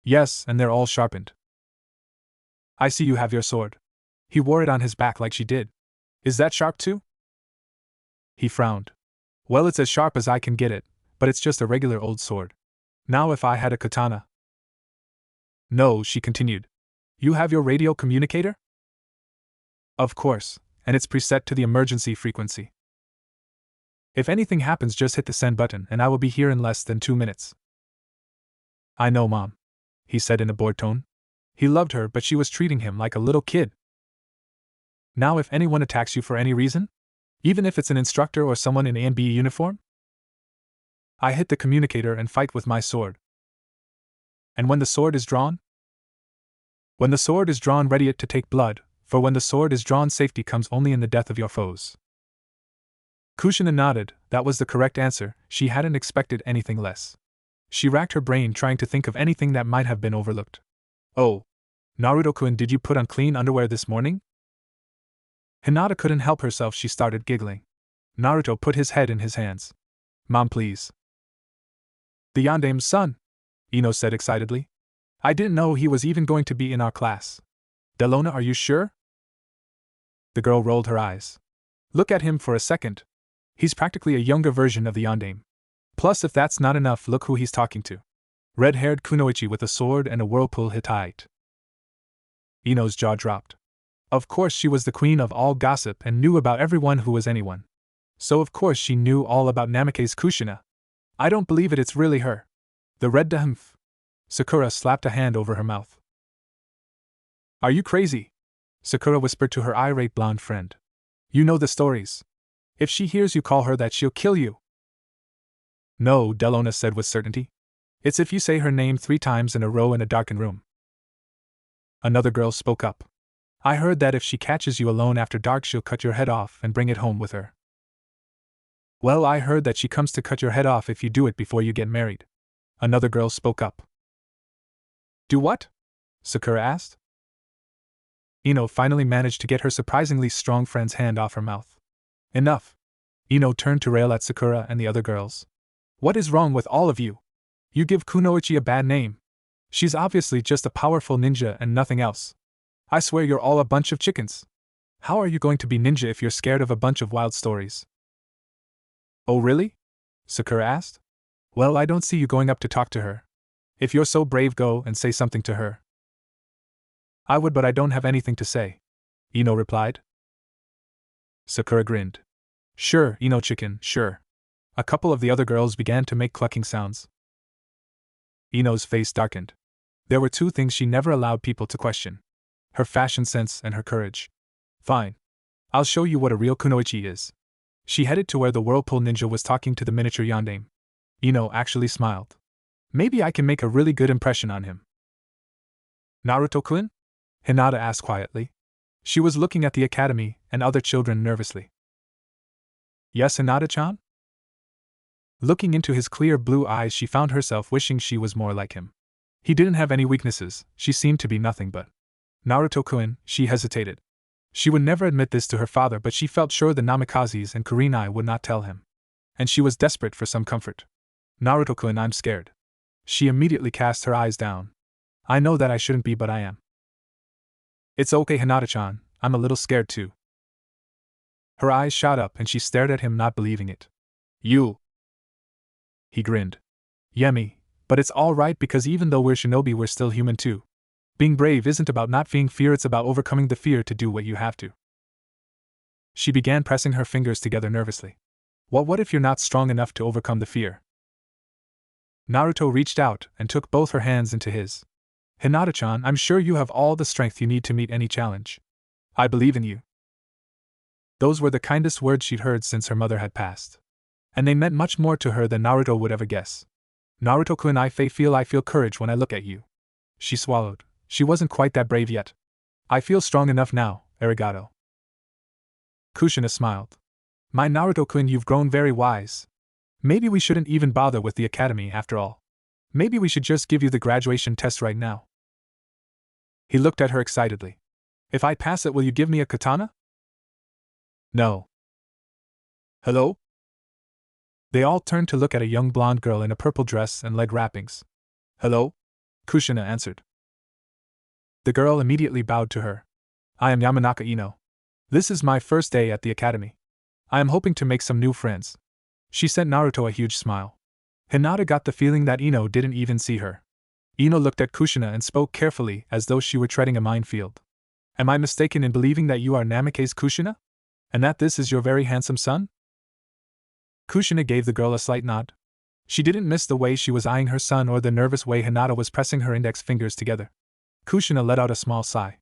Yes, and they're all sharpened. I see you have your sword. He wore it on his back like she did. Is that sharp too? He frowned. Well, it's as sharp as I can get it, but it's just a regular old sword. Now if I had a katana. No, she continued. You have your radio communicator? Of course, and it's preset to the emergency frequency. If anything happens, just hit the send button and I will be here in less than 2 minutes. I know, Mom, he said in a bored tone. He loved her, but she was treating him like a little kid. Now if anyone attacks you for any reason, even if it's an instructor or someone in A and B uniform, I hit the communicator and fight with my sword. And when the sword is drawn? When the sword is drawn, ready it to take blood, for when the sword is drawn, safety comes only in the death of your foes. Kushina nodded. That was the correct answer. She hadn't expected anything less. She racked her brain trying to think of anything that might have been overlooked. Oh, Naruto-kun, did you put on clean underwear this morning? Hinata couldn't help herself. She started giggling. Naruto put his head in his hands. Mom, please. The Yandame's son, Ino said excitedly. I didn't know he was even going to be in our class. Delona, are you sure? The girl rolled her eyes. Look at him for a second. He's practically a younger version of the Yandame. Plus, if that's not enough, look who he's talking to. Red-haired Kunoichi with a sword and a whirlpool Hittite. Ino's jaw dropped. Of course she was the queen of all gossip and knew about everyone who was anyone. So of course she knew all about Namikaze's Kushina. I don't believe it, it's really her. The red damph. Sakura slapped a hand over her mouth. Are you crazy? Sakura whispered to her irate blonde friend. You know the stories. If she hears you call her that, she'll kill you. No, Delona said with certainty. It's if you say her name 3 times in a row in a darkened room. Another girl spoke up. I heard that if she catches you alone after dark, she'll cut your head off and bring it home with her. Well, I heard that she comes to cut your head off if you do it before you get married. Another girl spoke up. Do what? Sakura asked. Ino finally managed to get her surprisingly strong friend's hand off her mouth. Enough. Ino turned to rail at Sakura and the other girls. What is wrong with all of you? You give Kunoichi a bad name. She's obviously just a powerful ninja and nothing else. I swear you're all a bunch of chickens. How are you going to be ninja if you're scared of a bunch of wild stories? Oh really? Sakura asked. Well, I don't see you going up to talk to her. If you're so brave, go and say something to her. I would, but I don't have anything to say, Ino replied. Sakura grinned. Sure, Ino chicken, sure. A couple of the other girls began to make clucking sounds. Ino's face darkened. There were 2 things she never allowed people to question. Her fashion sense and her courage. Fine. I'll show you what a real kunoichi is. She headed to where the whirlpool ninja was talking to the miniature yandame. Ino actually smiled. Maybe I can make a really good impression on him. Naruto-kun? Hinata asked quietly. She was looking at the academy and other children nervously. Yes, Hinata-chan? Looking into his clear blue eyes, she found herself wishing she was more like him. He didn't have any weaknesses, she seemed to be nothing but. Naruto-kun, she hesitated. She would never admit this to her father, but she felt sure the Namikazes and Kurenai would not tell him. And she was desperate for some comfort. Naruto-kun, I'm scared. She immediately cast her eyes down. I know that I shouldn't be, but I am. It's okay, Hinata-chan, I'm a little scared too. Her eyes shot up and she stared at him, not believing it. You. He grinned. Yemi, But it's alright because even though we're shinobi, we're still human too. Being brave isn't about not feeling fear, it's about overcoming the fear to do what you have to. She began pressing her fingers together nervously. What if you're not strong enough to overcome the fear? Naruto reached out and took both her hands into his. Hinata-chan, I'm sure you have all the strength you need to meet any challenge. I believe in you. Those were the kindest words she'd heard since her mother had passed. And they meant much more to her than Naruto would ever guess. Naruto-kun, I feel courage when I look at you. She swallowed. She wasn't quite that brave yet. I feel strong enough now, arigato. Kushina smiled. My Naruto-kun, you've grown very wise. Maybe we shouldn't even bother with the academy after all. Maybe we should just give you the graduation test right now. He looked at her excitedly. If I pass it, will you give me a katana? No. Hello? They all turned to look at a young blonde girl in a purple dress and leg wrappings. Hello? Kushina answered. The girl immediately bowed to her. I am Yamanaka Ino. This is my first day at the academy. I am hoping to make some new friends. She sent Naruto a huge smile. Hinata got the feeling that Ino didn't even see her. Ino looked at Kushina and spoke carefully as though she were treading a minefield. Am I mistaken in believing that you are Namake's Kushina? And that this is your very handsome son? Kushina gave the girl a slight nod. She didn't miss the way she was eyeing her son or the nervous way Hinata was pressing her index fingers together. Kushina let out a small sigh.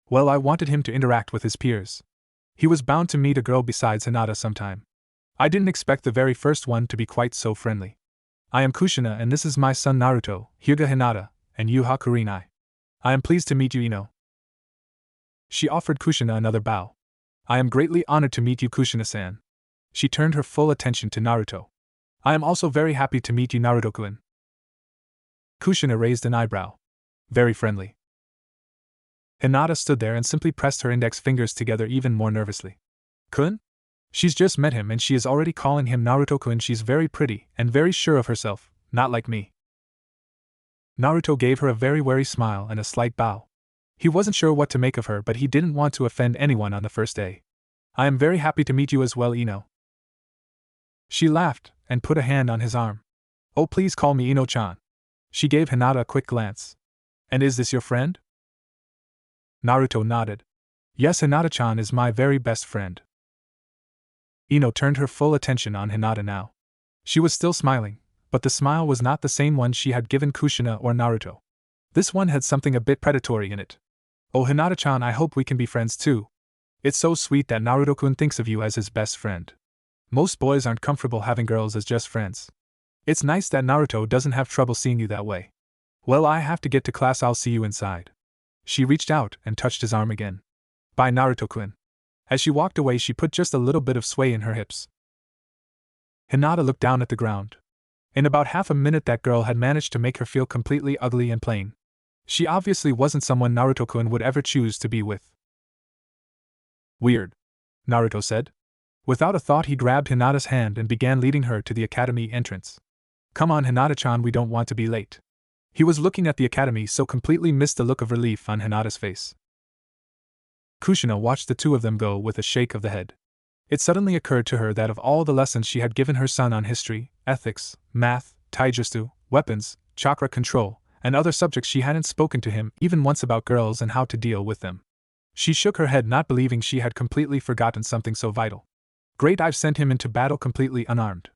Well, I wanted him to interact with his peers. He was bound to meet a girl besides Hinata sometime. I didn't expect the very first one to be quite so friendly. I am Kushina and this is my son Naruto, Hyuga Hinata, and Yuha Kurinai. I am pleased to meet you, Ino. She offered Kushina another bow. I am greatly honored to meet you, Kushina-san. She turned her full attention to Naruto. I am also very happy to meet you, Naruto-kun. Kushina raised an eyebrow. Very friendly. Hinata stood there and simply pressed her index fingers together even more nervously. Kun? She's just met him and she is already calling him Naruto-kun. She's very pretty and very sure of herself, not like me. Naruto gave her a very wary smile and a slight bow. He wasn't sure what to make of her, but he didn't want to offend anyone on the first day. I am very happy to meet you as well, Ino. She laughed and put a hand on his arm. Oh, please call me Ino-chan. She gave Hinata a quick glance. And is this your friend? Naruto nodded. Yes, Hinata-chan is my very best friend. Ino turned her full attention on Hinata now. She was still smiling, but the smile was not the same one she had given Kushina or Naruto. This one had something a bit predatory in it. Oh, Hinata-chan, I hope we can be friends too. It's so sweet that Naruto-kun thinks of you as his best friend. Most boys aren't comfortable having girls as just friends. It's nice that Naruto doesn't have trouble seeing you that way. Well, I have to get to class, I'll see you inside. She reached out and touched his arm again. Bye, Naruto-kun. As she walked away, she put just a little bit of sway in her hips. Hinata looked down at the ground. In about half a minute, that girl had managed to make her feel completely ugly and plain. She obviously wasn't someone Naruto-kun would ever choose to be with. Weird, Naruto said. Without a thought, he grabbed Hinata's hand and began leading her to the academy entrance. Come on, Hinata-chan, we don't want to be late. He was looking at the academy, so completely missed the look of relief on Hinata's face. Kushina watched the two of them go with a shake of the head. It suddenly occurred to her that of all the lessons she had given her son on history, ethics, math, taijutsu, weapons, chakra control, and other subjects, she hadn't spoken to him even once about girls and how to deal with them. She shook her head, not believing she had completely forgotten something so vital. Great, I've sent him into battle completely unarmed.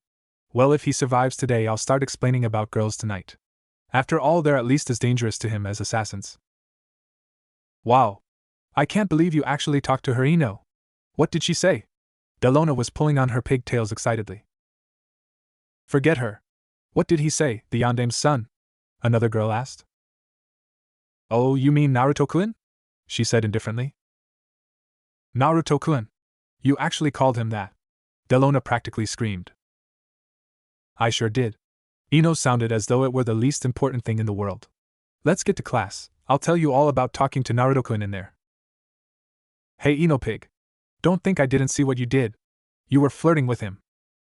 Well, if he survives today, I'll start explaining about girls tonight. After all, they're at least as dangerous to him as assassins. Wow. I can't believe you actually talked to her, Ino. What did she say? Delona was pulling on her pigtails excitedly. Forget her. What did he say, the Yandame's son? Another girl asked. Oh, you mean Naruto-kun? She said indifferently. Naruto-kun. You actually called him that? Delona practically screamed. I sure did. Ino sounded as though it were the least important thing in the world. Let's get to class. I'll tell you all about talking to Naruto-kun in there. Hey, Ino pig. Don't think I didn't see what you did. You were flirting with him.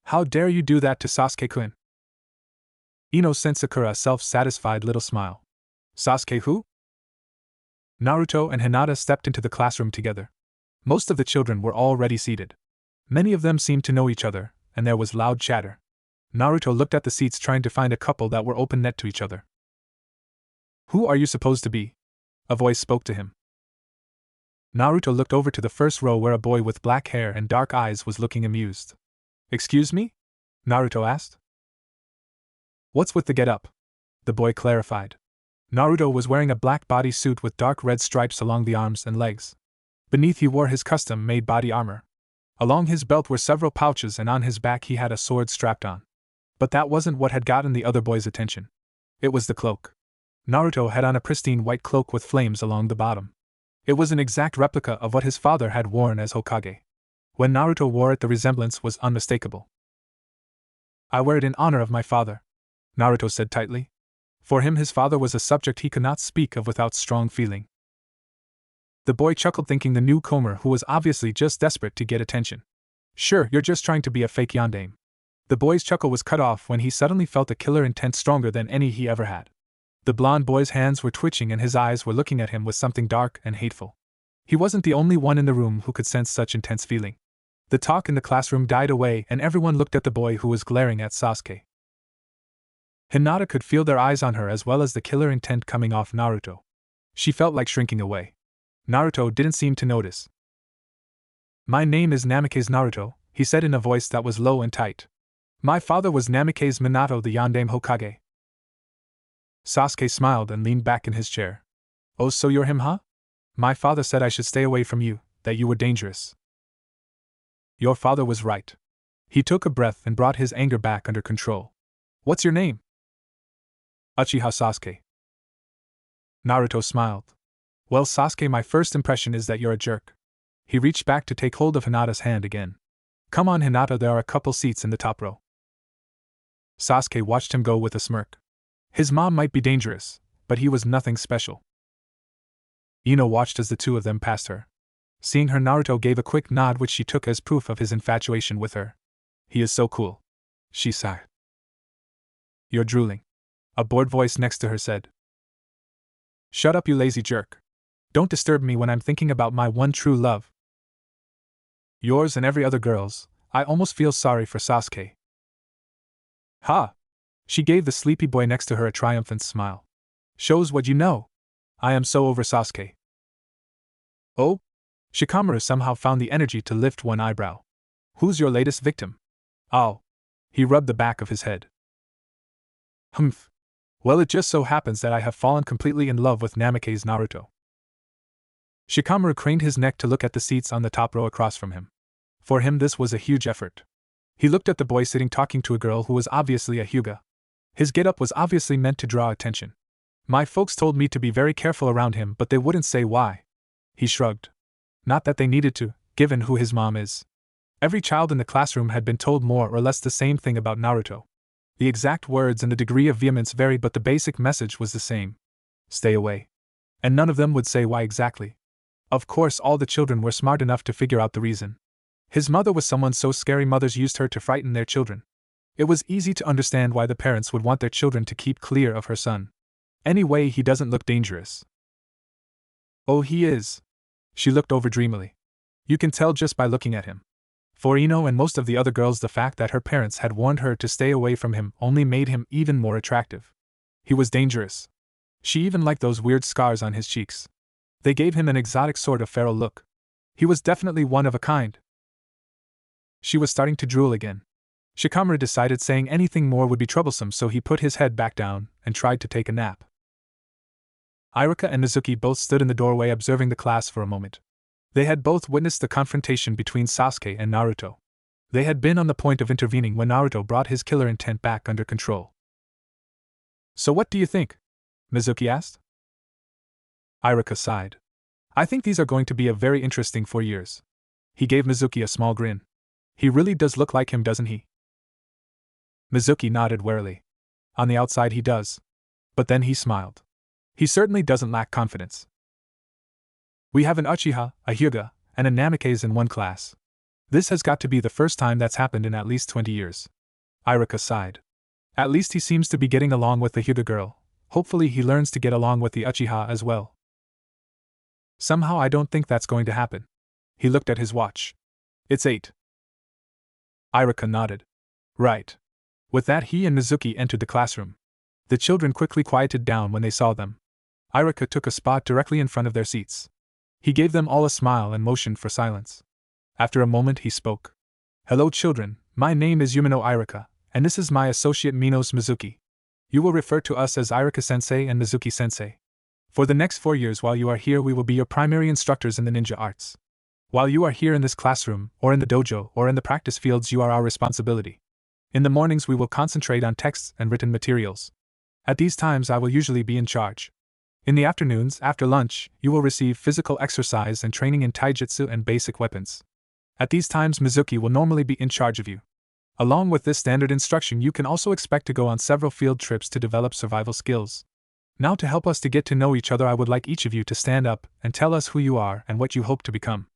How dare you do that to Sasuke-kun? Ino sent Sakura a self-satisfied little smile. Sasuke who? Naruto and Hinata stepped into the classroom together. Most of the children were already seated. Many of them seemed to know each other, and there was loud chatter. Naruto looked at the seats trying to find a couple that were open net to each other. Who are you supposed to be? A voice spoke to him. Naruto looked over to the first row where a boy with black hair and dark eyes was looking amused. Excuse me? Naruto asked. What's with the get-up? The boy clarified. Naruto was wearing a black bodysuit with dark red stripes along the arms and legs. Beneath he wore his custom-made body armor. Along his belt were several pouches and on his back he had a sword strapped on. But that wasn't what had gotten the other boy's attention. It was the cloak. Naruto had on a pristine white cloak with flames along the bottom. It was an exact replica of what his father had worn as Hokage. When Naruto wore it, the resemblance was unmistakable. I wear it in honor of my father, Naruto said tightly. For him, his father was a subject he could not speak of without strong feeling. The boy chuckled, thinking the newcomer who was obviously just desperate to get attention. Sure, you're just trying to be a fake yandere. The boy's chuckle was cut off when he suddenly felt a killer intent stronger than any he ever had. The blonde boy's hands were twitching and his eyes were looking at him with something dark and hateful. He wasn't the only one in the room who could sense such intense feeling. The talk in the classroom died away and everyone looked at the boy who was glaring at Sasuke. Hinata could feel their eyes on her as well as the killer intent coming off Naruto. She felt like shrinking away. Naruto didn't seem to notice. My name is Namikaze Naruto, he said in a voice that was low and tight. My father was Namikaze Minato, the Yandere Hokage. Sasuke smiled and leaned back in his chair. Oh, so you're him, huh? My father said I should stay away from you, that you were dangerous. Your father was right. He took a breath and brought his anger back under control. What's your name? Uchiha Sasuke. Naruto smiled. Well, Sasuke, my first impression is that you're a jerk. He reached back to take hold of Hinata's hand again. Come on, Hinata, there are a couple seats in the top row. Sasuke watched him go with a smirk. His mom might be dangerous, but he was nothing special. Ino watched as the two of them passed her. Seeing her, Naruto gave a quick nod which she took as proof of his infatuation with her. He is so cool. She sighed. You're drooling. A bored voice next to her said. Shut up, you lazy jerk. Don't disturb me when I'm thinking about my one true love. Yours and every other girl's. I almost feel sorry for Sasuke. Ha! She gave the sleepy boy next to her a triumphant smile. Shows what you know. I am so over Sasuke. Oh? Shikamaru somehow found the energy to lift one eyebrow. Who's your latest victim? Oh. He rubbed the back of his head. Humph. Well, it just so happens that I have fallen completely in love with Namikaze Naruto. Shikamaru craned his neck to look at the seats on the top row across from him. For him, this was a huge effort. He looked at the boy sitting talking to a girl who was obviously a Hyuga. His get-up was obviously meant to draw attention. My folks told me to be very careful around him, but they wouldn't say why. He shrugged. Not that they needed to, given who his mom is. Every child in the classroom had been told more or less the same thing about Naruto. The exact words and the degree of vehemence varied, but the basic message was the same. Stay away. And none of them would say why exactly. Of course, all the children were smart enough to figure out the reason. His mother was someone so scary mothers used her to frighten their children. It was easy to understand why the parents would want their children to keep clear of her son. Anyway, he doesn't look dangerous. Oh, he is. She looked over dreamily. You can tell just by looking at him. For Ino and most of the other girls, the fact that her parents had warned her to stay away from him only made him even more attractive. He was dangerous. She even liked those weird scars on his cheeks. They gave him an exotic sort of feral look. He was definitely one of a kind. She was starting to drool again. Shikamaru decided saying anything more would be troublesome, so he put his head back down and tried to take a nap. Iruka and Mizuki both stood in the doorway observing the class for a moment. They had both witnessed the confrontation between Sasuke and Naruto. They had been on the point of intervening when Naruto brought his killer intent back under control. So what do you think? Mizuki asked. Iruka sighed. I think these are going to be a very interesting 4 years. He gave Mizuki a small grin. He really does look like him, doesn't he? Mizuki nodded warily. On the outside he does. But then he smiled. He certainly doesn't lack confidence. We have an Uchiha, a Hyuga, and a Namikaze in one class. This has got to be the first time that's happened in at least 20 years. Iruka sighed. At least he seems to be getting along with the Hyuga girl. Hopefully he learns to get along with the Uchiha as well. Somehow I don't think that's going to happen. He looked at his watch. It's 8. Iruka nodded. Right. With that, he and Mizuki entered the classroom. The children quickly quieted down when they saw them. Irika took a spot directly in front of their seats. He gave them all a smile and motioned for silence. After a moment, he spoke. Hello, children, my name is Yumino Irika, and this is my associate Minos Mizuki. You will refer to us as Irika-sensei and Mizuki-sensei. For the next 4 years while you are here, we will be your primary instructors in the ninja arts. While you are here in this classroom, or in the dojo, or in the practice fields, you are our responsibility. In the mornings we will concentrate on texts and written materials. At these times I will usually be in charge. In the afternoons, after lunch, you will receive physical exercise and training in taijutsu and basic weapons. At these times Mizuki will normally be in charge of you. Along with this standard instruction, you can also expect to go on several field trips to develop survival skills. Now, to help us to get to know each other, I would like each of you to stand up and tell us who you are and what you hope to become.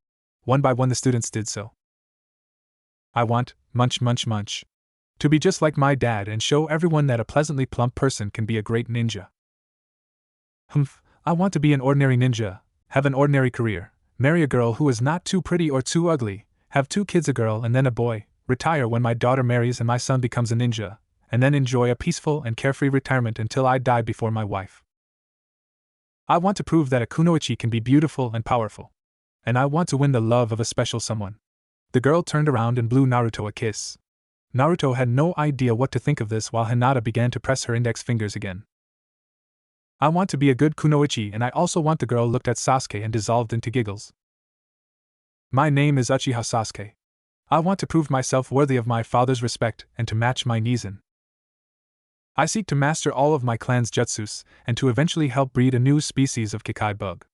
One by one the students did so. I want, munch, to be just like my dad and show everyone that a pleasantly plump person can be a great ninja. I want to be an ordinary ninja, have an ordinary career, marry a girl who is not too pretty or too ugly, have 2 kids, a girl and then a boy, retire when my daughter marries and my son becomes a ninja, and then enjoy a peaceful and carefree retirement until I die before my wife. I want to prove that a kunoichi can be beautiful and powerful. And I want to win the love of a special someone. The girl turned around and blew Naruto a kiss. Naruto had no idea what to think of this while Hinata began to press her index fingers again. I want to be a good kunoichi, and I also want. The girl looked at Sasuke and dissolved into giggles. My name is Uchiha Sasuke. I want to prove myself worthy of my father's respect and to match my Nizan. I seek to master all of my clan's jutsus and to eventually help breed a new species of Kikai bug.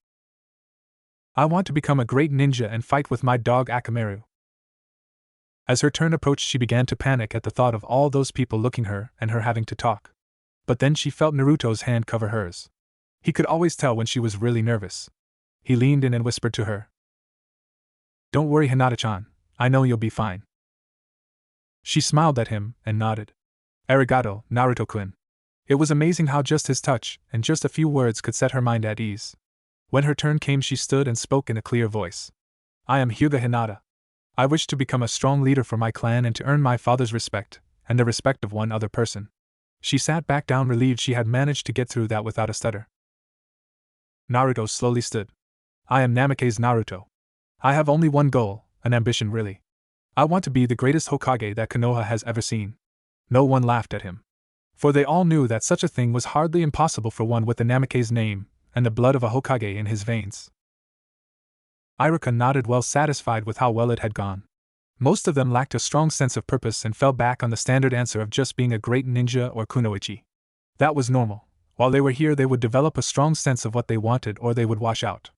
I want to become a great ninja and fight with my dog Akamaru. As her turn approached, she began to panic at the thought of all those people looking her and her having to talk. But then she felt Naruto's hand cover hers. He could always tell when she was really nervous. He leaned in and whispered to her. Don't worry, Hinata-chan, I know you'll be fine. She smiled at him and nodded. Arigato, Naruto-kun. It was amazing how just his touch and just a few words could set her mind at ease. When her turn came, she stood and spoke in a clear voice. I am Hyuga Hinata. I wish to become a strong leader for my clan and to earn my father's respect, and the respect of one other person. She sat back down, relieved she had managed to get through that without a stutter. Naruto slowly stood. I am Namake's Naruto. I have only one goal, an ambition really. I want to be the greatest Hokage that Konoha has ever seen. No one laughed at him. For they all knew that such a thing was hardly impossible for one with the Namake's name and the blood of a Hokage in his veins. Irika nodded, well satisfied with how well it had gone. Most of them lacked a strong sense of purpose and fell back on the standard answer of just being a great ninja or kunoichi. That was normal. While they were here, they would develop a strong sense of what they wanted or they would wash out.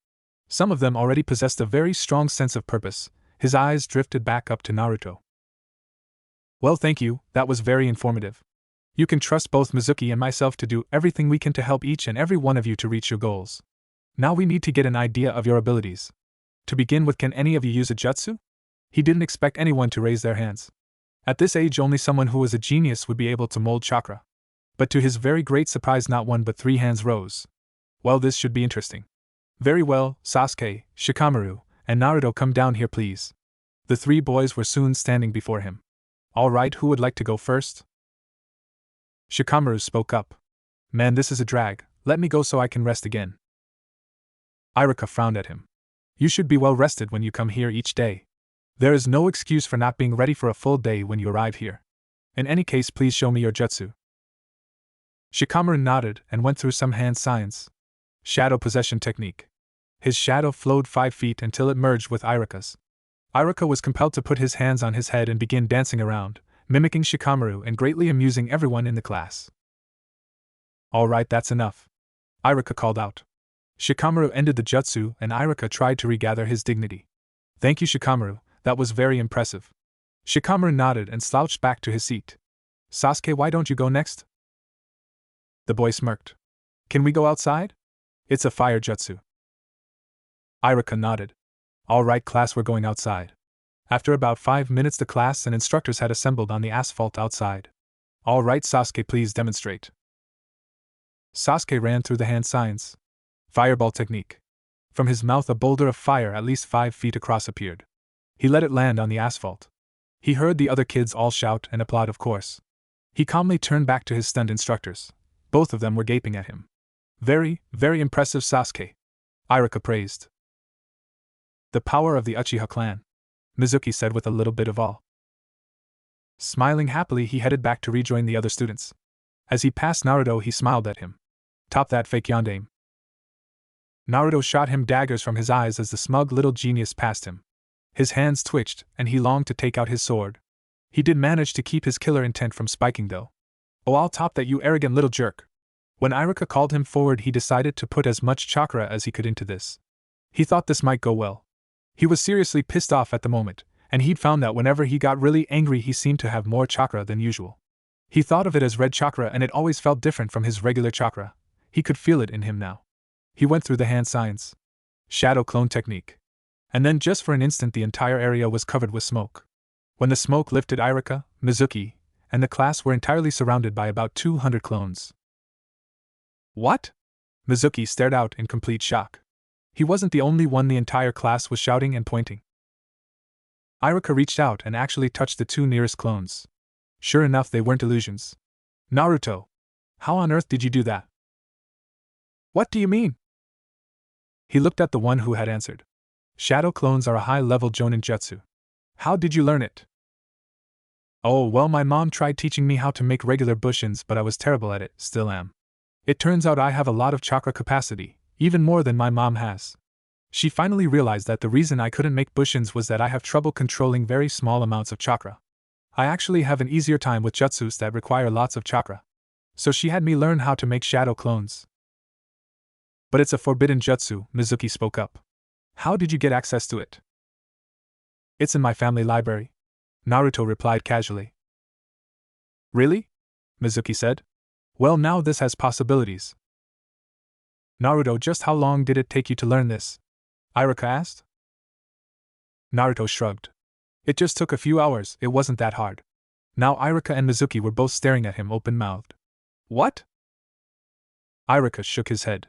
Some of them already possessed a very strong sense of purpose. His eyes drifted back up to Naruto. Well, thank you, that was very informative. You can trust both Mizuki and myself to do everything we can to help each and every one of you to reach your goals. Now we need to get an idea of your abilities. To begin with, can any of you use a jutsu? He didn't expect anyone to raise their hands. At this age, only someone who was a genius would be able to mold chakra. But to his very great surprise, not one but 3 hands rose. Well, this should be interesting. Very well, Sasuke, Shikamaru, and Naruto, come down here please. The 3 boys were soon standing before him. All right, who would like to go first? Shikamaru spoke up. Man, this is a drag, let me go so I can rest again. Irika frowned at him. You should be well rested when you come here each day. There is no excuse for not being ready for a full day when you arrive here. In any case, please show me your jutsu. Shikamaru nodded and went through some hand signs. Shadow possession technique. His shadow flowed 5 feet until it merged with Irika's. Irika was compelled to put his hands on his head and begin dancing around, mimicking Shikamaru and greatly amusing everyone in the class. All right, that's enough. Irika called out. Shikamaru ended the jutsu and Irika tried to regather his dignity. Thank you, Shikamaru, that was very impressive. Shikamaru nodded and slouched back to his seat. Sasuke, why don't you go next? The boy smirked. Can we go outside? It's a fire jutsu. Irika nodded. All right, class, we're going outside. After about 5 minutes, the class and instructors had assembled on the asphalt outside. All right, Sasuke, please demonstrate. Sasuke ran through the hand signs. Fireball technique. From his mouth, a boulder of fire at least 5 feet across appeared. He let it land on the asphalt. He heard the other kids all shout and applaud, of course. He calmly turned back to his stunned instructors. Both of them were gaping at him. Very, very impressive, Sasuke. Iruka praised. The power of the Uchiha clan, Mizuki said with a little bit of awe. Smiling happily, he headed back to rejoin the other students. As he passed Naruto, he smiled at him. Top that fake yondaime. Naruto shot him daggers from his eyes as the smug little genius passed him. His hands twitched, and he longed to take out his sword. He did manage to keep his killer intent from spiking though. Oh, I'll top that, you arrogant little jerk. When Iruka called him forward, he decided to put as much chakra as he could into this. He thought this might go well. He was seriously pissed off at the moment, and he'd found that whenever he got really angry he seemed to have more chakra than usual. He thought of it as red chakra and it always felt different from his regular chakra. He could feel it in him now. He went through the hand signs. Shadow clone technique. And then just for an instant the entire area was covered with smoke. When the smoke lifted, Iruka, Mizuki, and the class were entirely surrounded by about 200 clones. What? Mizuki stared out in complete shock. He wasn't the only one, the entire class was shouting and pointing. Iruka reached out and actually touched the two nearest clones. Sure enough, they weren't illusions. Naruto, how on earth did you do that? What do you mean? He looked at the one who had answered. Shadow clones are a high-level Jonin jutsu. How did you learn it? Oh, well, my mom tried teaching me how to make regular bushins, but I was terrible at it, still am. It turns out I have a lot of chakra capacity, even more than my mom has. She finally realized that the reason I couldn't make bushins was that I have trouble controlling very small amounts of chakra. I actually have an easier time with jutsus that require lots of chakra. So she had me learn how to make shadow clones. But it's a forbidden jutsu, Mizuki spoke up. How did you get access to it? It's in my family library, Naruto replied casually. Really? Mizuki said. Well, now this has possibilities. Naruto, just how long did it take you to learn this? Iruka asked. Naruto shrugged. It just took a few hours, it wasn't that hard. Now Iruka and Mizuki were both staring at him open-mouthed. What? Iruka shook his head.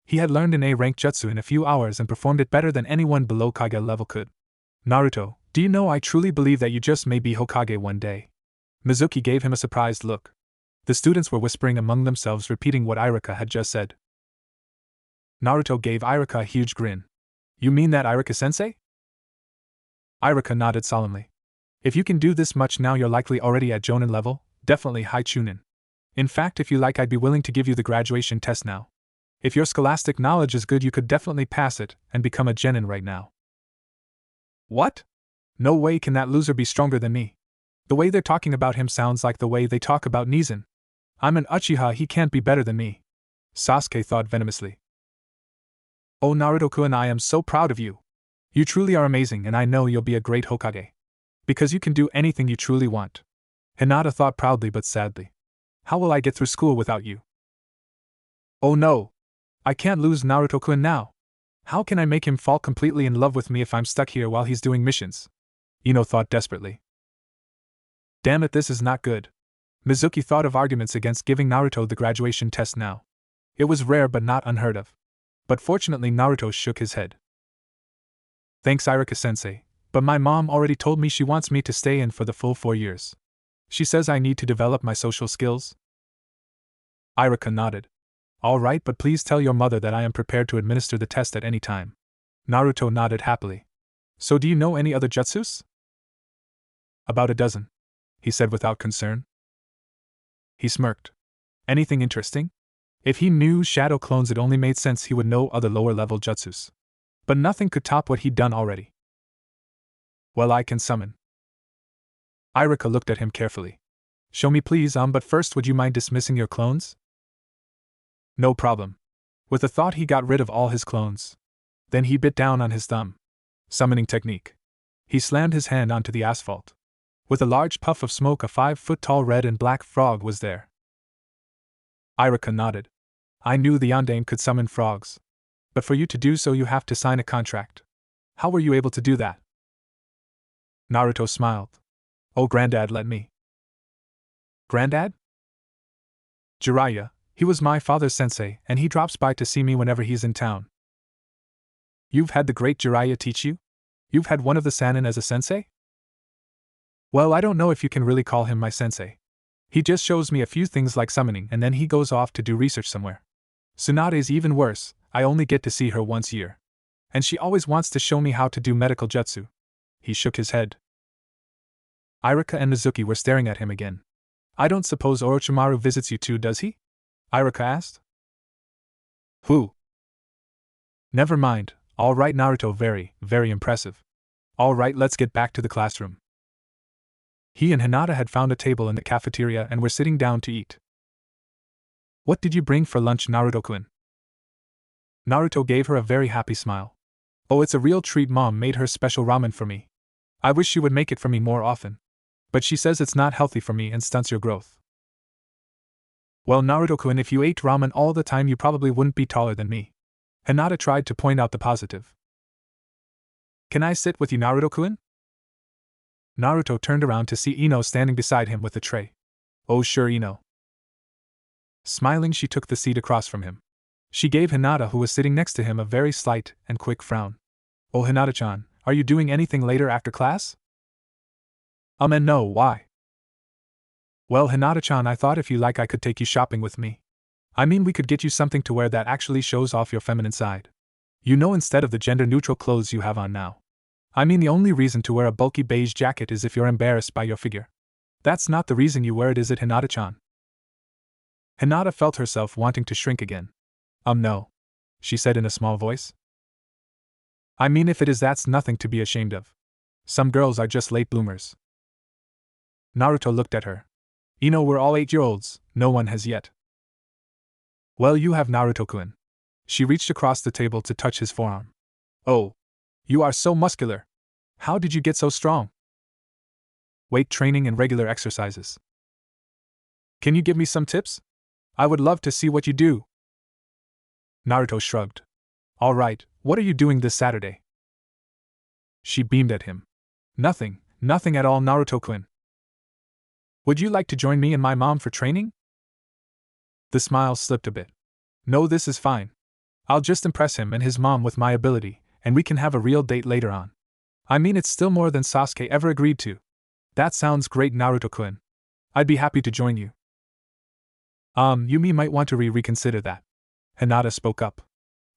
He had learned an A-rank jutsu in a few hours and performed it better than anyone below Kage level could. Naruto, do you know I truly believe that you just may be Hokage one day? Mizuki gave him a surprised look. The students were whispering among themselves, repeating what Iruka had just said. Naruto gave Iruka a huge grin. You mean that, Iruka-sensei? Iruka nodded solemnly. If you can do this much now, you're likely already at Jonin level, definitely high Chunin. In fact, if you like, I'd be willing to give you the graduation test now. If your scholastic knowledge is good, you could definitely pass it and become a genin right now. What? No way can that loser be stronger than me. The way they're talking about him sounds like the way they talk about Nizan. I'm an Uchiha, he can't be better than me. Sasuke thought venomously. Oh, Naruto-kun, I am so proud of you. You truly are amazing, and I know you'll be a great Hokage. Because you can do anything you truly want. Hinata thought proudly but sadly. How will I get through school without you? Oh no! I can't lose Naruto-kun now. How can I make him fall completely in love with me if I'm stuck here while he's doing missions? Ino thought desperately. Damn it, this is not good. Mizuki thought of arguments against giving Naruto the graduation test now. It was rare but not unheard of. But fortunately Naruto shook his head. Thanks, Iruka-sensei, but my mom already told me she wants me to stay in for the full 4 years. She says I need to develop my social skills. Iruka nodded. All right, but please tell your mother that I am prepared to administer the test at any time. Naruto nodded happily. So do you know any other jutsus? About a dozen, he said without concern. He smirked. Anything interesting? If he knew shadow clones, it only made sense he would know other lower-level jutsus. But nothing could top what he'd done already. Well, I can summon. Iruka looked at him carefully. Show me please, but first would you mind dismissing your clones? No problem. With a thought he got rid of all his clones. Then he bit down on his thumb. Summoning technique. He slammed his hand onto the asphalt. With a large puff of smoke, a 5-foot-tall red and black frog was there. Iruka nodded. I knew the yondaime could summon frogs. But for you to do so you have to sign a contract. How were you able to do that? Naruto smiled. Oh, Granddad let me. Granddad? Jiraiya, he was my father's sensei, and he drops by to see me whenever he's in town. You've had the great Jiraiya teach you? You've had one of the Sannin as a sensei? Well, I don't know if you can really call him my sensei. He just shows me a few things like summoning and then he goes off to do research somewhere. Tsunade's even worse, I only get to see her once a year. And she always wants to show me how to do medical jutsu. He shook his head. Irika and Mizuki were staring at him again. I don't suppose Orochimaru visits you too, does he? Irika asked. Who? Never mind, all right Naruto, very, very impressive. All right, let's get back to the classroom. He and Hinata had found a table in the cafeteria and were sitting down to eat. What did you bring for lunch, Naruto-kun? Naruto gave her a very happy smile. Oh, it's a real treat, Mom made her special ramen for me. I wish she would make it for me more often. But she says it's not healthy for me and stunts your growth. Well, Naruto-kun, if you ate ramen all the time you probably wouldn't be taller than me. Hinata tried to point out the positive. Can I sit with you, Naruto-kun? Naruto turned around to see Ino standing beside him with a tray. Oh sure, Ino. Smiling, she took the seat across from him. She gave Hinata, who was sitting next to him, a very slight and quick frown. Oh Hinata-chan, are you doing anything later after class? And no, why? Well, Hinata-chan, I thought if you like I could take you shopping with me. I mean, we could get you something to wear that actually shows off your feminine side. You know, instead of the gender-neutral clothes you have on now. I mean, the only reason to wear a bulky beige jacket is if you're embarrassed by your figure. That's not the reason you wear it, is it, Hinata-chan? Hinata felt herself wanting to shrink again. No, she said in a small voice. I mean, if it is, that's nothing to be ashamed of. Some girls are just late bloomers. Naruto looked at her. Ino, we're all 8-year-olds, no one has yet. Well, you have, Naruto-kun. She reached across the table to touch his forearm. Oh, you are so muscular. How did you get so strong? Weight training and regular exercises. Can you give me some tips? I would love to see what you do. Naruto shrugged. All right, what are you doing this Saturday? She beamed at him. Nothing at all, Naruto-kun. Would you like to join me and my mom for training? The smile slipped a bit. No, this is fine. I'll just impress him and his mom with my ability, and we can have a real date later on. I mean, it's still more than Sasuke ever agreed to. That sounds great, Naruto-kun. I'd be happy to join you. You might want to reconsider that. Hinata spoke up.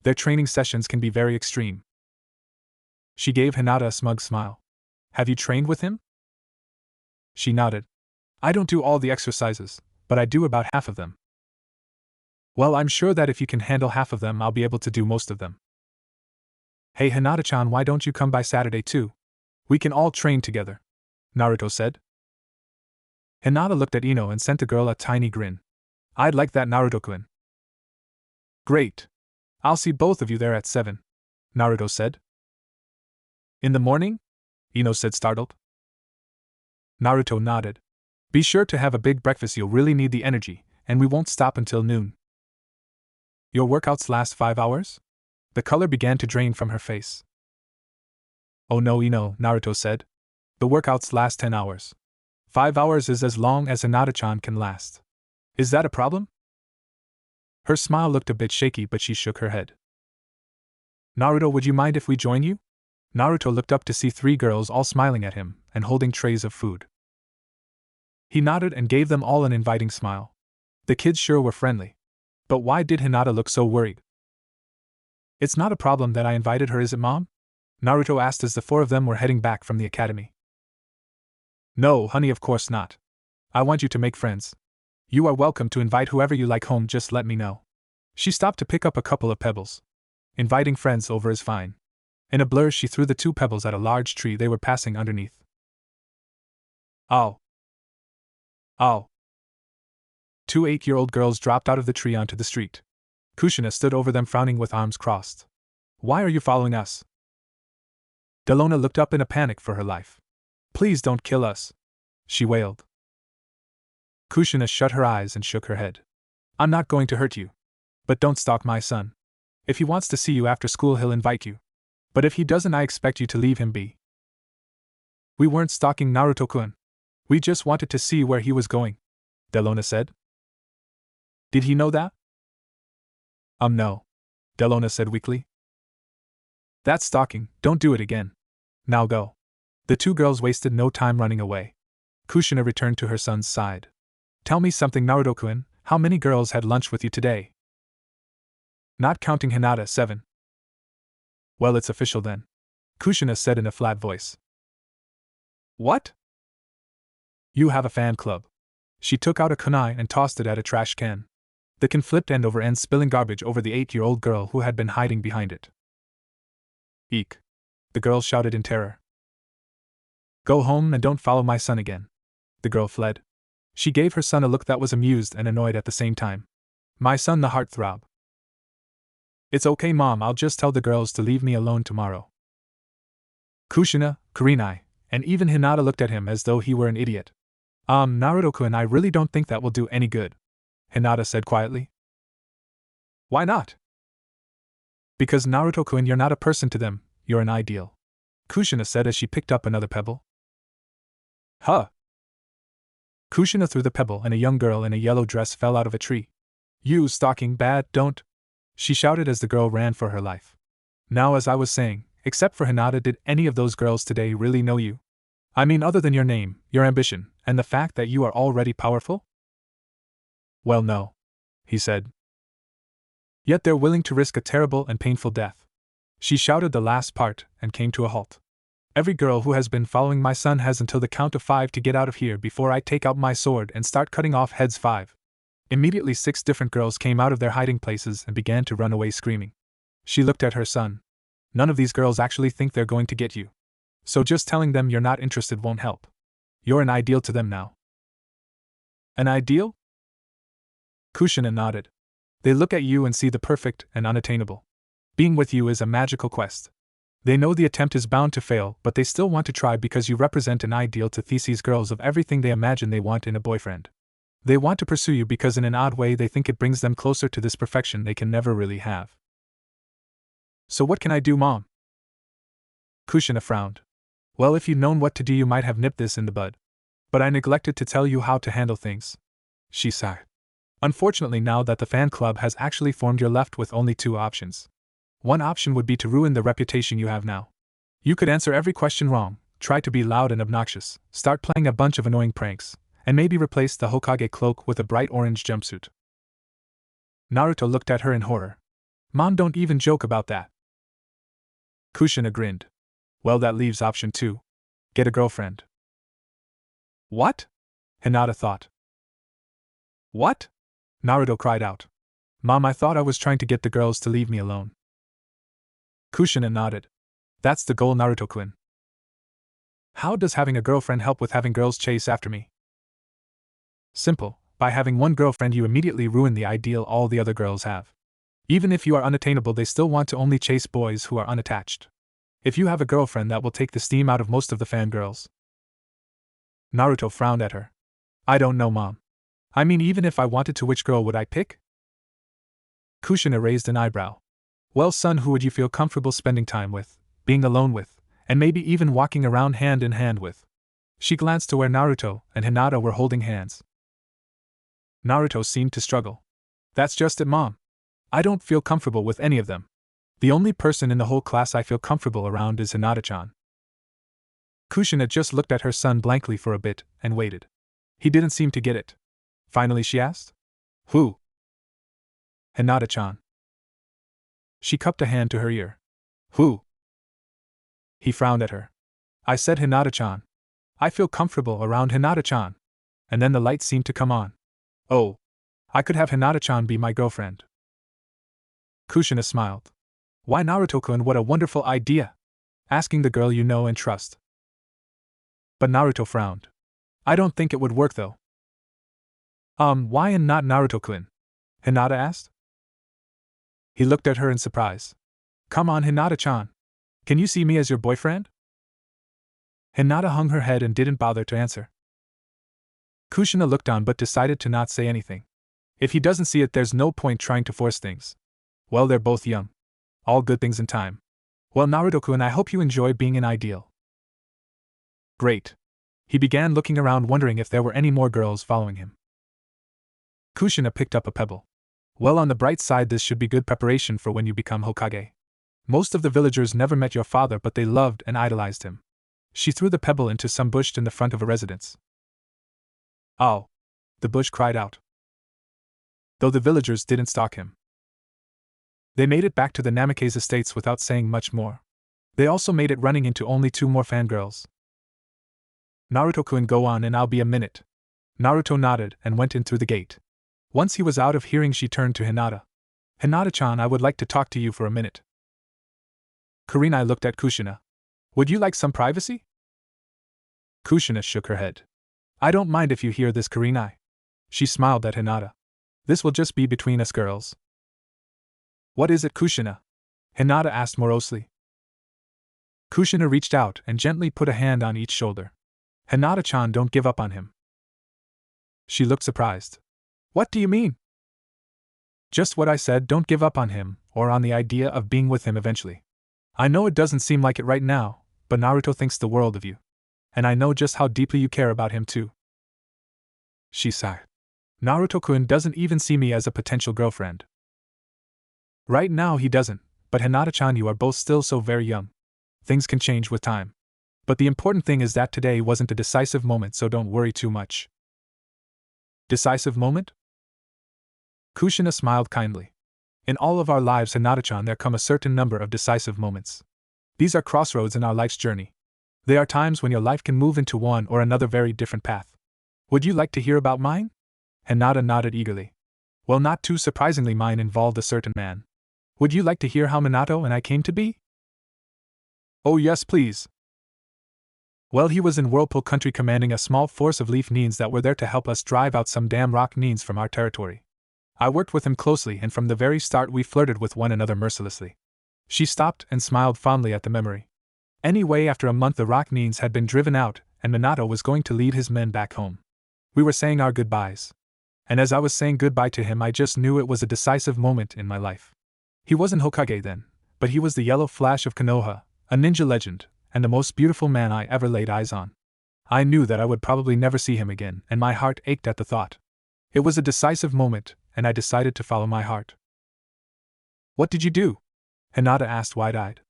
Their training sessions can be very extreme. She gave Hinata a smug smile. Have you trained with him? She nodded. I don't do all the exercises, but I do about half of them. Well, I'm sure that if you can handle half of them, I'll be able to do most of them. Hey Hinata-chan, why don't you come by Saturday too? We can all train together, Naruto said. Hinata looked at Ino and sent the girl a tiny grin. I'd like that, Naruto-kun. Great. I'll see both of you there at 7, Naruto said. In the morning? Ino said, startled. Naruto nodded. Be sure to have a big breakfast, you'll really need the energy, and we won't stop until noon. Your workouts last 5 hours? The color began to drain from her face. Oh no, Ino, Naruto said. The workouts last 10 hours. 5 hours is as long as Hinata-chan can last. Is that a problem? Her smile looked a bit shaky, but she shook her head. Naruto, would you mind if we join you? Naruto looked up to see 3 girls all smiling at him and holding trays of food. He nodded and gave them all an inviting smile. The kids sure were friendly. But why did Hinata look so worried? It's not a problem that I invited her, is it, Mom? Naruto asked as the 4 of them were heading back from the academy. No, honey, of course not. I want you to make friends. You are welcome to invite whoever you like home, just let me know. She stopped to pick up a couple of pebbles. Inviting friends over is fine. In a blur, she threw the 2 pebbles at a large tree they were passing underneath. Ow. Ow. 2 8-year-old girls dropped out of the tree onto the street. Kushina stood over them, frowning with arms crossed. Why are you following us? Delona looked up in a panic for her life. Please don't kill us, she wailed. Kushina shut her eyes and shook her head. I'm not going to hurt you. But don't stalk my son. If he wants to see you after school, he'll invite you. But if he doesn't, I expect you to leave him be. We weren't stalking Naruto-kun. We just wanted to see where he was going, Delona said. Did he know that? No, Delona said weakly. That's stalking, don't do it again. Now go. The 2 girls wasted no time running away. Kushina returned to her son's side. Tell me something, Naruto-kun, how many girls had lunch with you today? Not counting Hinata, 7. Well, it's official then, Kushina said in a flat voice. What? You have a fan club. She took out a kunai and tossed it at a trash can. The can flipped end over end, spilling garbage over the 8-year-old girl who had been hiding behind it. Eek! The girl shouted in terror. Go home and don't follow my son again. The girl fled. She gave her son a look that was amused and annoyed at the same time. My son, the heartthrob. It's okay, Mom, I'll just tell the girls to leave me alone tomorrow. Kushina, Kurinai, and even Hinata looked at him as though he were an idiot. Naruto-kun, I really don't think that will do any good, Hinata said quietly. Why not? Because Naruto-kun, you're not a person to them, you're an ideal, Kushina said as she picked up another pebble. Huh? Kushina threw the pebble and a young girl in a yellow dress fell out of a tree. You stalking bad, don't! She shouted as the girl ran for her life. Now, as I was saying, except for Hinata, did any of those girls today really know you? I mean, other than your name, your ambition, and the fact that you are already powerful? Well, no, he said. Yet they're willing to risk a terrible and painful death. She shouted the last part and came to a halt. Every girl who has been following my son has until the count of 5 to get out of here before I take out my sword and start cutting off heads. 5. Immediately 6 different girls came out of their hiding places and began to run away screaming. She looked at her son. None of these girls actually think they're going to get you. So just telling them you're not interested won't help. You're an ideal to them now. An ideal? Kushina nodded. They look at you and see the perfect and unattainable. Being with you is a magical quest. They know the attempt is bound to fail, but they still want to try because you represent an ideal to these girls of everything they imagine they want in a boyfriend. They want to pursue you because in an odd way they think it brings them closer to this perfection they can never really have. So what can I do, Mom? Kushina frowned. Well, if you'd known what to do you might have nipped this in the bud. But I neglected to tell you how to handle things. She sighed. Unfortunately, now that the fan club has actually formed, you're left with only 2 options. One option would be to ruin the reputation you have now. You could answer every question wrong, try to be loud and obnoxious, start playing a bunch of annoying pranks, and maybe replace the Hokage cloak with a bright orange jumpsuit. Naruto looked at her in horror. Mom, don't even joke about that. Kushina grinned. Well, that leaves option 2. Get a girlfriend. What? Hinata thought. What? Naruto cried out. Mom, I thought I was trying to get the girls to leave me alone. Kushina nodded. That's the goal, Naruto-kun. How does having a girlfriend help with having girls chase after me? Simple. By having one girlfriend you immediately ruin the ideal all the other girls have. Even if you are unattainable, they still want to only chase boys who are unattached. If you have a girlfriend, that will take the steam out of most of the fangirls. Naruto frowned at her. I don't know, Mom. I mean, even if I wanted to, which girl would I pick? Kushina raised an eyebrow. Well, son, who would you feel comfortable spending time with, being alone with, and maybe even walking around hand in hand with? She glanced to where Naruto and Hinata were holding hands. Naruto seemed to struggle. That's just it, Mom. I don't feel comfortable with any of them. The only person in the whole class I feel comfortable around is Hinata-chan. Kushina just looked at her son blankly for a bit and waited. He didn't seem to get it. Finally she asked, Who? Hinata-chan. She cupped a hand to her ear. Who? He frowned at her. I said Hinata-chan. I feel comfortable around Hinata-chan. And then the light seemed to come on. Oh. I could have Hinata-chan be my girlfriend. Kushina smiled. Why, Naruto-kun, what a wonderful idea! Asking the girl you know and trust. But Naruto frowned. I don't think it would work though. Why and not Naruto-kun? Hinata asked. He looked at her in surprise. Come on, Hinata-chan. Can you see me as your boyfriend? Hinata hung her head and didn't bother to answer. Kushina looked on but decided to not say anything. If he doesn't see it, there's no point trying to force things. Well, they're both young. All good things in time. Well, Naruto-kun, I hope you enjoy being an ideal. Great. He began looking around, wondering if there were any more girls following him. Kushina picked up a pebble. Well, on the bright side, this should be good preparation for when you become Hokage. Most of the villagers never met your father, but they loved and idolized him. She threw the pebble into some bush in the front of a residence. Oh. the bush cried out. Though the villagers didn't stalk him. They made it back to the Namikaze estates without saying much more. They also made it running into only 2 more fangirls. Naruto-kun, go on and I'll be a minute. Naruto nodded and went in through the gate. Once he was out of hearing, she turned to Hinata. Hinata-chan, I would like to talk to you for a minute. Kurinai looked at Kushina. Would you like some privacy? Kushina shook her head. I don't mind if you hear this, Kurinai. She smiled at Hinata. This will just be between us girls. What is it, Kushina? Hinata asked morosely. Kushina reached out and gently put a hand on each shoulder. Hinata-chan, don't give up on him. She looked surprised. What do you mean? Just what I said, don't give up on him, or on the idea of being with him eventually. I know it doesn't seem like it right now, but Naruto thinks the world of you. And I know just how deeply you care about him too. She sighed. Naruto-kun doesn't even see me as a potential girlfriend. Right now he doesn't, but Hinata-chan, you are both still so very young. Things can change with time. But the important thing is that today wasn't a decisive moment, so don't worry too much. Decisive moment? Kushina smiled kindly. In all of our lives, Hinata-chan, there come a certain number of decisive moments. These are crossroads in our life's journey. They are times when your life can move into one or another very different path. Would you like to hear about mine? Hinata nodded eagerly. Well, not too surprisingly, mine involved a certain man. Would you like to hear how Minato and I came to be? Oh yes, please. Well, he was in Whirlpool Country commanding a small force of leaf Nins that were there to help us drive out some damn rock Nins from our territory. I worked with him closely, and from the very start we flirted with one another mercilessly. She stopped and smiled fondly at the memory. Anyway, after a month the rock Nins had been driven out, and Minato was going to lead his men back home. We were saying our goodbyes. And as I was saying goodbye to him, I just knew it was a decisive moment in my life. He wasn't Hokage then, but he was the Yellow Flash of Konoha, a ninja legend, and the most beautiful man I ever laid eyes on. I knew that I would probably never see him again, and my heart ached at the thought. It was a decisive moment, and I decided to follow my heart. What did you do? Hinata asked wide-eyed.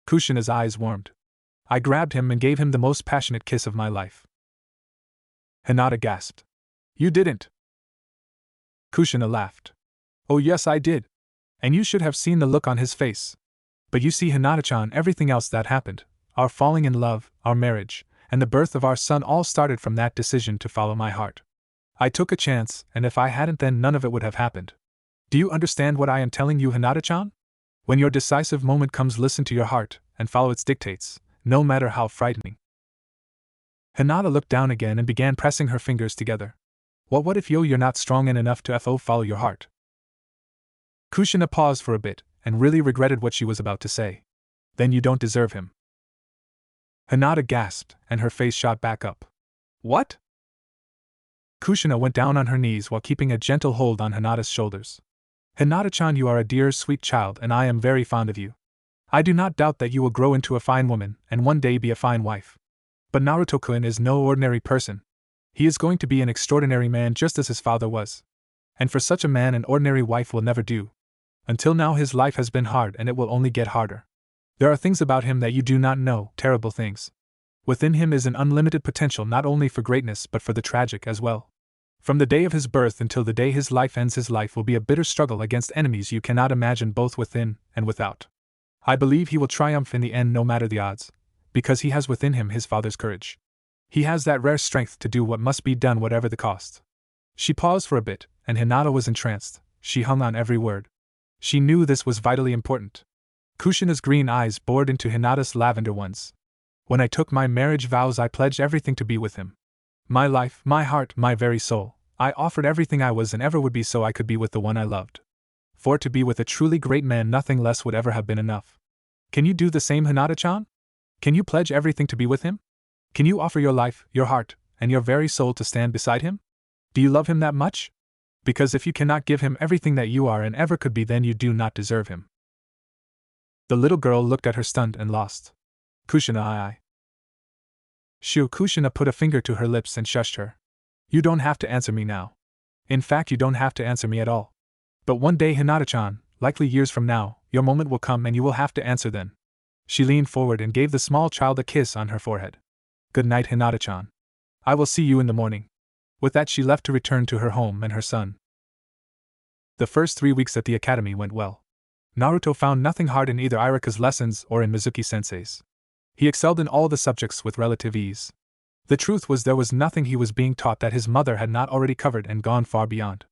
Kushina's eyes warmed. I grabbed him and gave him the most passionate kiss of my life. Hinata gasped. You didn't. Kushina laughed. Oh yes, I did. And you should have seen the look on his face. But you see, Hinata-chan, everything else that happened, our falling in love, our marriage, and the birth of our son all started from that decision to follow my heart. I took a chance, and if I hadn't, then none of it would have happened. Do you understand what I am telling you, Hinata-chan? When your decisive moment comes, listen to your heart, and follow its dictates, no matter how frightening. Hinata looked down again and began pressing her fingers together. What if you're not strong enough to follow your heart? Kushina paused for a bit, and really regretted what she was about to say. Then you don't deserve him. Hinata gasped, and her face shot back up. What? Kushina went down on her knees while keeping a gentle hold on Hinata's shoulders. Hinata-chan, you are a dear, sweet child, and I am very fond of you. I do not doubt that you will grow into a fine woman, and one day be a fine wife. But Naruto-kun is no ordinary person. He is going to be an extraordinary man, just as his father was. And for such a man, an ordinary wife will never do. Until now his life has been hard, and it will only get harder. There are things about him that you do not know, terrible things. Within him is an unlimited potential, not only for greatness but for the tragic as well. From the day of his birth until the day his life ends, his life will be a bitter struggle against enemies you cannot imagine, both within and without. I believe he will triumph in the end no matter the odds, because he has within him his father's courage. He has that rare strength to do what must be done, whatever the cost. She paused for a bit, and Hinata was entranced. She hung on every word. She knew this was vitally important. Kushina's green eyes bored into Hinata's lavender ones. When I took my marriage vows, I pledged everything to be with him. My life, my heart, my very soul. I offered everything I was and ever would be so I could be with the one I loved. For to be with a truly great man, nothing less would ever have been enough. Can you do the same, Hinata-chan? Can you pledge everything to be with him? Can you offer your life, your heart, and your very soul to stand beside him? Do you love him that much? Because if you cannot give him everything that you are and ever could be, then you do not deserve him. The little girl looked at her, stunned and lost. Kushina, I. Shoo. Kushina put a finger to her lips and shushed her. You don't have to answer me now. In fact, you don't have to answer me at all. But one day, Hinata-chan, likely years from now, your moment will come and you will have to answer then. She leaned forward and gave the small child a kiss on her forehead. Good night, Hinata-chan. I will see you in the morning. With that, she left to return to her home and her son. The first 3 weeks at the academy went well. Naruto found nothing hard in either Irika's lessons or in Mizuki-sensei's. He excelled in all the subjects with relative ease. The truth was, there was nothing he was being taught that his mother had not already covered and gone far beyond.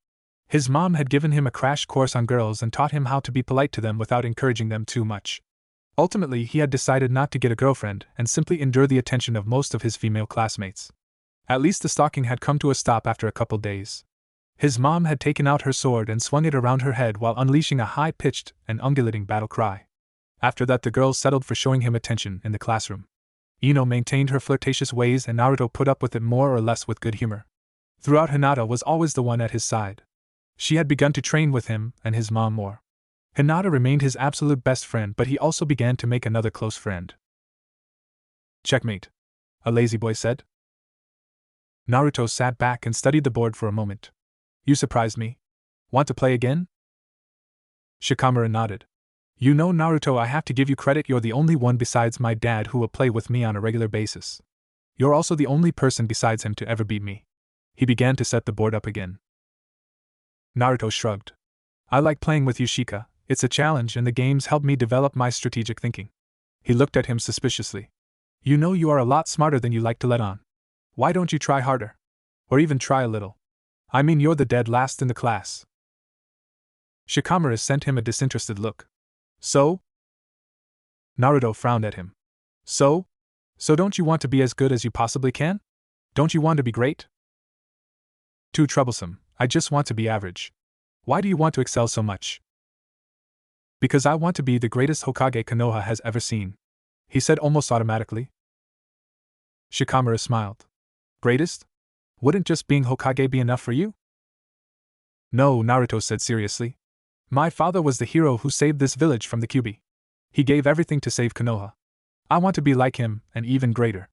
His mom had given him a crash course on girls and taught him how to be polite to them without encouraging them too much. Ultimately, he had decided not to get a girlfriend and simply endure the attention of most of his female classmates. At least the stalking had come to a stop after a couple days. His mom had taken out her sword and swung it around her head while unleashing a high-pitched and undulating battle cry. After that, the girls settled for showing him attention in the classroom. Ino maintained her flirtatious ways and Naruto put up with it more or less with good humor. Throughout, Hinata was always the one at his side. She had begun to train with him and his mom more. Hinata remained his absolute best friend, but he also began to make another close friend. "Checkmate," a lazy boy said. Naruto sat back and studied the board for a moment. "You surprised me. Want to play again?" Shikamaru nodded. "You know, Naruto, I have to give you credit. You're the only one besides my dad who will play with me on a regular basis. You're also the only person besides him to ever beat me." He began to set the board up again. Naruto shrugged. "I like playing with you, Shika. It's a challenge and the games help me develop my strategic thinking." He looked at him suspiciously. "You know, you are a lot smarter than you like to let on. Why don't you try harder? Or even try a little? I mean, you're the dead last in the class." Shikamaru sent him a disinterested look. "So?" Naruto frowned at him. So? So don't you want to be as good as you possibly can? Don't you want to be great?" "Too troublesome, I just want to be average." "Why do you want to excel so much?" "Because I want to be the greatest Hokage Konoha has ever seen," he said almost automatically. Shikamaru smiled. "Greatest? Wouldn't just being Hokage be enough for you?" "No," Naruto said seriously. "My father was the hero who saved this village from the Kyuubi. He gave everything to save Konoha. I want to be like him, and even greater.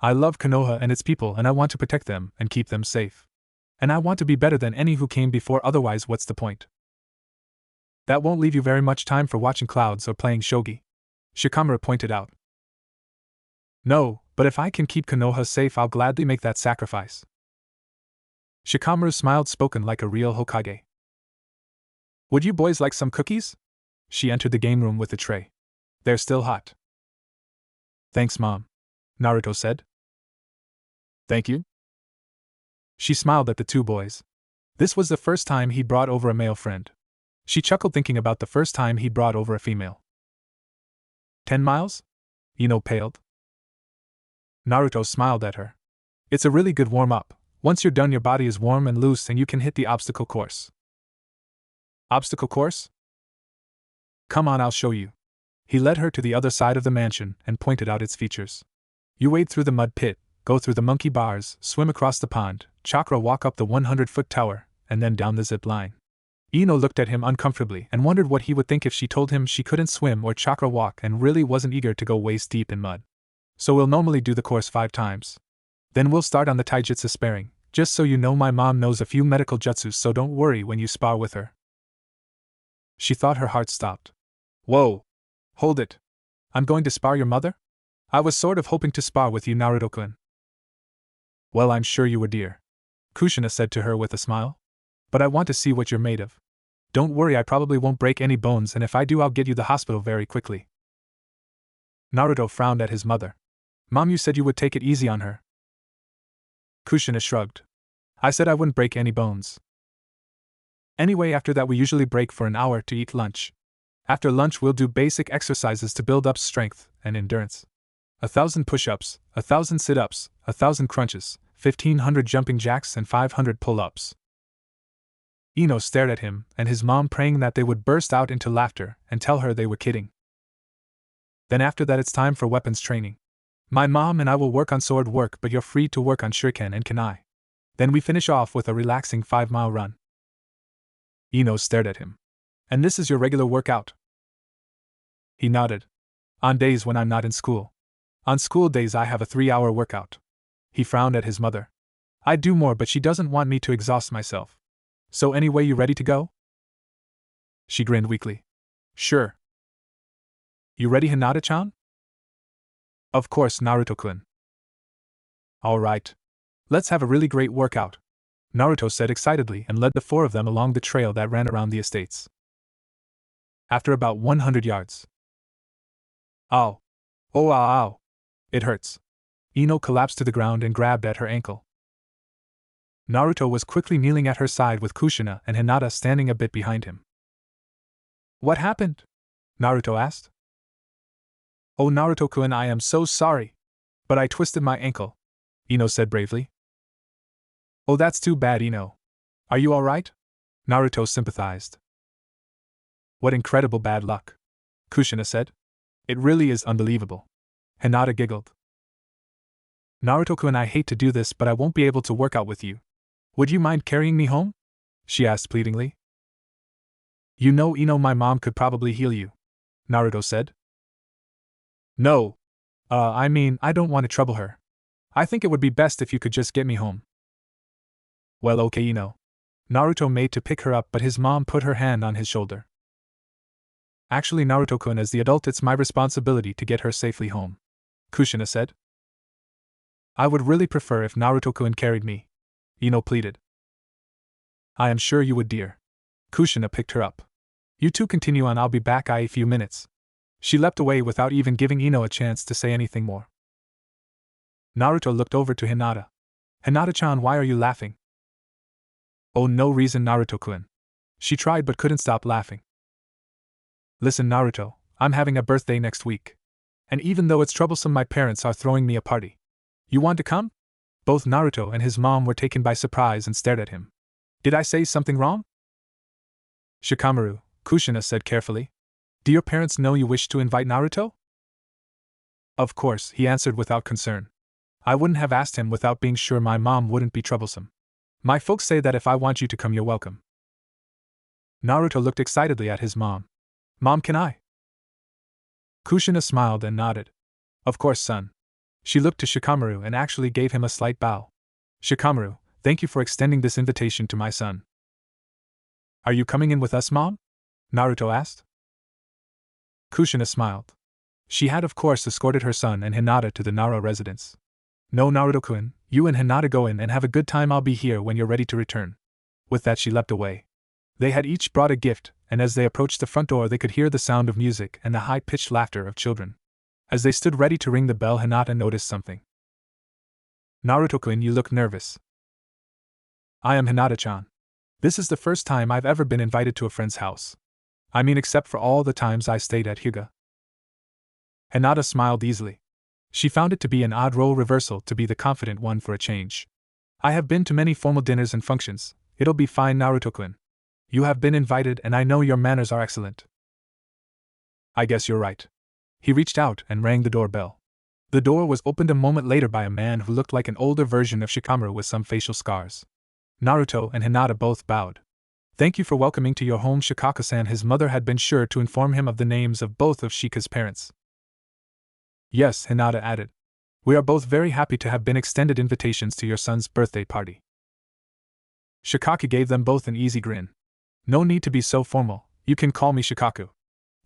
I love Konoha and its people, and I want to protect them and keep them safe. And I want to be better than any who came before, otherwise what's the point?" "That won't leave you very much time for watching clouds or playing shogi," Shikamaru pointed out. "No, but if I can keep Konoha safe, I'll gladly make that sacrifice." Shikamaru smiled, spoken like a real Hokage. "Would you boys like some cookies?" She entered the game room with the tray. "They're still hot." "Thanks, Mom," Naruto said. "Thank you?" She smiled at the two boys. This was the first time he'd brought over a male friend. She chuckled thinking about the first time he'd brought over a female. 10 miles? Ino paled. Naruto smiled at her. "It's a really good warm-up. Once you're done, your body is warm and loose and you can hit the obstacle course." "Obstacle course?" "Come on, I'll show you." He led her to the other side of the mansion and pointed out its features. "You wade through the mud pit, go through the monkey bars, swim across the pond, chakra walk up the 100-foot tower, and then down the zip line." Ino looked at him uncomfortably and wondered what he would think if she told him she couldn't swim or chakra walk and really wasn't eager to go waist deep in mud. "So we'll normally do the course 5 times. Then we'll start on the taijutsu sparring. Just so you know, my mom knows a few medical jutsus, so don't worry when you spar with her." She thought her heart stopped. "Whoa! Hold it. I'm going to spar your mother? I was sort of hoping to spar with you, Naruto-kun." "Well, I'm sure you were, dear," Kushina said to her with a smile. "But I want to see what you're made of. Don't worry, I probably won't break any bones, and if I do, I'll get you to the hospital very quickly." Naruto frowned at his mother. "Mom, you said you would take it easy on her." Kushina shrugged. "I said I wouldn't break any bones. Anyway, after that we usually break for an hour to eat lunch. After lunch we'll do basic exercises to build up strength and endurance. 1,000 push-ups, 1,000 sit-ups, 1,000 crunches, 1,500 jumping jacks and 500 pull-ups." Ino stared at him and his mom, praying that they would burst out into laughter and tell her they were kidding. "Then after that it's time for weapons training. My mom and I will work on sword work, but you're free to work on shuriken and kunai. Then we finish off with a relaxing 5-mile run." Ino stared at him. "And this is your regular workout?" He nodded. "On days when I'm not in school. On school days I have a 3-hour workout." He frowned at his mother. "I do more, but she doesn't want me to exhaust myself. So anyway, you ready to go?" She grinned weakly. "Sure." "You ready, Hinata-chan?" "Of course, Naruto-kun." "All right. Let's have a really great workout. Naruto said excitedly and led the four of them along the trail that ran around the estates. After about 100 yards. Ow! Oh, ow, ow! It hurts. Ino collapsed to the ground and grabbed at her ankle. Naruto was quickly kneeling at her side with Kushina and Hinata standing a bit behind him. What happened? Naruto asked. Oh, Naruto-kun, I am so sorry. But I twisted my ankle, Ino said bravely. Oh, that's too bad, Ino. Are you alright? Naruto sympathized. What incredible bad luck, Kushina said. It really is unbelievable. Hinata giggled. Naruto-kun, I hate to do this, but I won't be able to work out with you. Would you mind carrying me home? She asked pleadingly. You know, Ino, my mom could probably heal you, Naruto said. No. I mean, I don't want to trouble her. I think it would be best if you could just get me home. Well, okay, Ino. Naruto made to pick her up, but his mom put her hand on his shoulder. Actually, Naruto-kun, as the adult, it's my responsibility to get her safely home, Kushina said. I would really prefer if Naruto-kun carried me, Ino pleaded. I am sure you would, dear. Kushina picked her up. You two continue on, I'll be back in a few minutes. She leapt away without even giving Ino a chance to say anything more. Naruto looked over to Hinata. Hinata-chan, why are you laughing? Oh, no reason, Naruto-kun. She tried but couldn't stop laughing. Listen, Naruto, I'm having a birthday next week. And even though it's troublesome, my parents are throwing me a party. You want to come? Both Naruto and his mom were taken by surprise and stared at him. Did I say something wrong? Shikamaru, Kushina said carefully. Do your parents know you wish to invite Naruto? Of course, he answered without concern. I wouldn't have asked him without being sure my mom wouldn't be troublesome. My folks say that if I want you to come, you're welcome. Naruto looked excitedly at his mom. Mom, can I? Kushina smiled and nodded. Of course, son. She looked to Shikamaru and actually gave him a slight bow. Shikamaru, thank you for extending this invitation to my son. Are you coming in with us, Mom? Naruto asked. Kushina smiled. She had of course escorted her son and Hinata to the Nara residence. No, Naruto-kun, you and Hinata go in and have a good time, I'll be here when you're ready to return. With that she leapt away. They had each brought a gift, and as they approached the front door they could hear the sound of music and the high-pitched laughter of children. As they stood ready to ring the bell, Hinata noticed something. Naruto-kun, you look nervous. I am Hinata-chan. This is the first time I've ever been invited to a friend's house. I mean, except for all the times I stayed at Hyuga. Hinata smiled easily. She found it to be an odd role reversal to be the confident one for a change. I have been to many formal dinners and functions. It'll be fine, Naruto-kun. You have been invited and I know your manners are excellent. I guess you're right. He reached out and rang the doorbell. The door was opened a moment later by a man who looked like an older version of Shikamaru with some facial scars. Naruto and Hinata both bowed. Thank you for welcoming to your home Shikaka-san. His mother had been sure to inform him of the names of both of Shika's parents. Yes, Hinata added. We are both very happy to have been extended invitations to your son's birthday party. Shikaka gave them both an easy grin. No need to be so formal, you can call me Shikaku.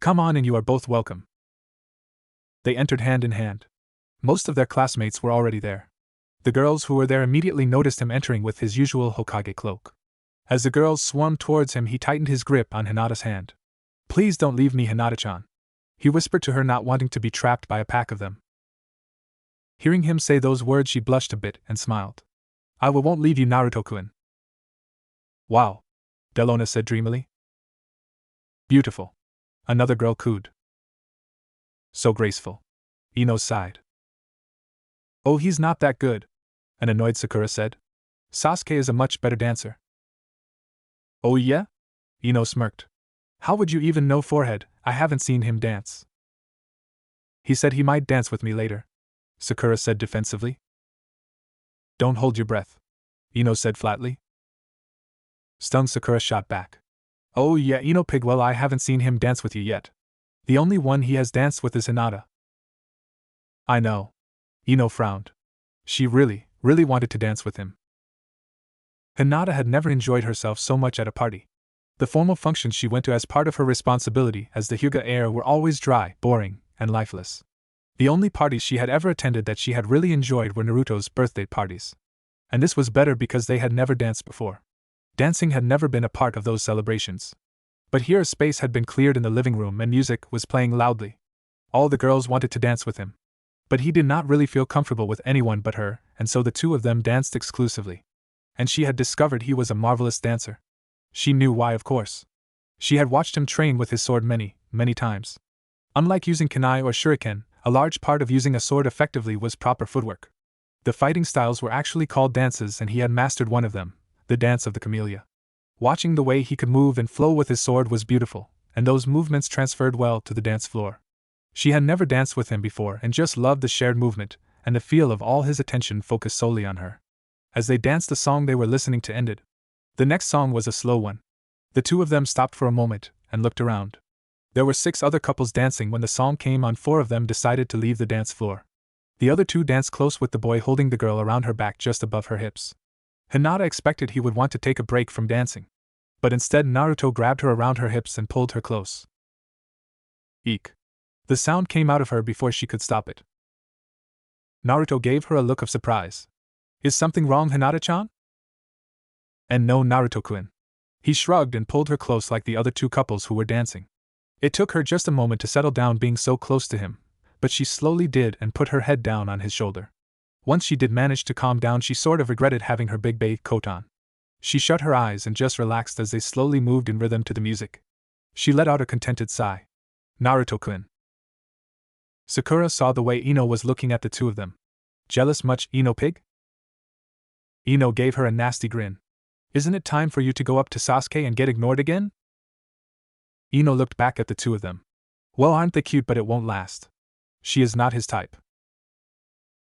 Come on and you are both welcome. They entered hand in hand. Most of their classmates were already there. The girls who were there immediately noticed him entering with his usual Hokage cloak. As the girls swarmed towards him, he tightened his grip on Hinata's hand. Please don't leave me, Hinata-chan. He whispered to her, not wanting to be trapped by a pack of them. Hearing him say those words, she blushed a bit and smiled. I won't leave you, Naruto-kun. Wow, Delona said dreamily. Beautiful. Another girl cooed. So graceful. Ino sighed. Oh, he's not that good, an annoyed Sakura said. Sasuke is a much better dancer. Oh yeah? Ino smirked. How would you even know, forehead? I haven't seen him dance. He said he might dance with me later, Sakura said defensively. Don't hold your breath, Ino said flatly. Stung, Sakura shot back. Oh yeah, Ino pig, well, I haven't seen him dance with you yet. The only one he has danced with is Hinata. I know. Ino frowned. She really wanted to dance with him. Hinata had never enjoyed herself so much at a party. The formal functions she went to as part of her responsibility as the Hyuga heir were always dry, boring, and lifeless. The only parties she had ever attended that she had really enjoyed were Naruto's birthday parties. And this was better because they had never danced before. Dancing had never been a part of those celebrations. But here a space had been cleared in the living room and music was playing loudly. All the girls wanted to dance with him. But he did not really feel comfortable with anyone but her, and so the two of them danced exclusively. And she had discovered he was a marvelous dancer. She knew why, of course. She had watched him train with his sword many, many times. Unlike using kunai or shuriken, a large part of using a sword effectively was proper footwork. The fighting styles were actually called dances, and he had mastered one of them, the dance of the camellia. Watching the way he could move and flow with his sword was beautiful, and those movements transferred well to the dance floor. She had never danced with him before and just loved the shared movement, and the feel of all his attention focused solely on her. As they danced, the song they were listening to ended. The next song was a slow one. The two of them stopped for a moment and looked around. There were 6 other couples dancing. When the song came on, 4 of them decided to leave the dance floor. The other 2 danced close with the boy holding the girl around her back just above her hips. Hinata expected he would want to take a break from dancing. But instead Naruto grabbed her around her hips and pulled her close. Eek. The sound came out of her before she could stop it. Naruto gave her a look of surprise. Is something wrong, Hinata-chan? And no, Naruto-kun. He shrugged and pulled her close like the other 2 couples who were dancing. It took her just a moment to settle down being so close to him, but she slowly did and put her head down on his shoulder. Once she did manage to calm down, she sort of regretted having her big babe coat on. She shut her eyes and just relaxed as they slowly moved in rhythm to the music. She let out a contented sigh. Naruto-kun. Sakura saw the way Ino was looking at the two of them. Jealous much, Ino pig? Ino gave her a nasty grin. Isn't it time for you to go up to Sasuke and get ignored again? Ino looked back at the two of them. Well, aren't they cute, but it won't last. She is not his type.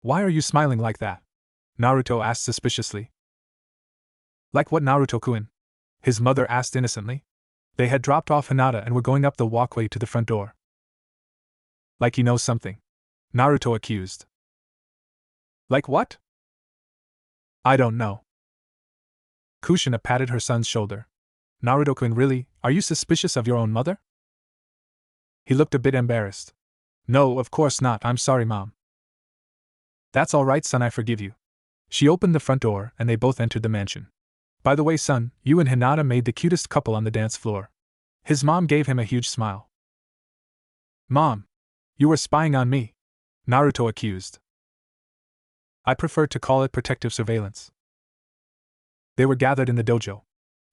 Why are you smiling like that? Naruto asked suspiciously. Like what, Naruto-kun? His mother asked innocently. They had dropped off Hinata and were going up the walkway to the front door. Like you know something? Naruto accused. Like what? I don't know. Kushina patted her son's shoulder. Naruto-kun, really, are you suspicious of your own mother? He looked a bit embarrassed. No, of course not, I'm sorry, Mom. That's all right, son, I forgive you. She opened the front door and they both entered the mansion. By the way, son, you and Hinata made the cutest couple on the dance floor. His mom gave him a huge smile. Mom, you were spying on me, Naruto accused. I prefer to call it protective surveillance. They were gathered in the dojo.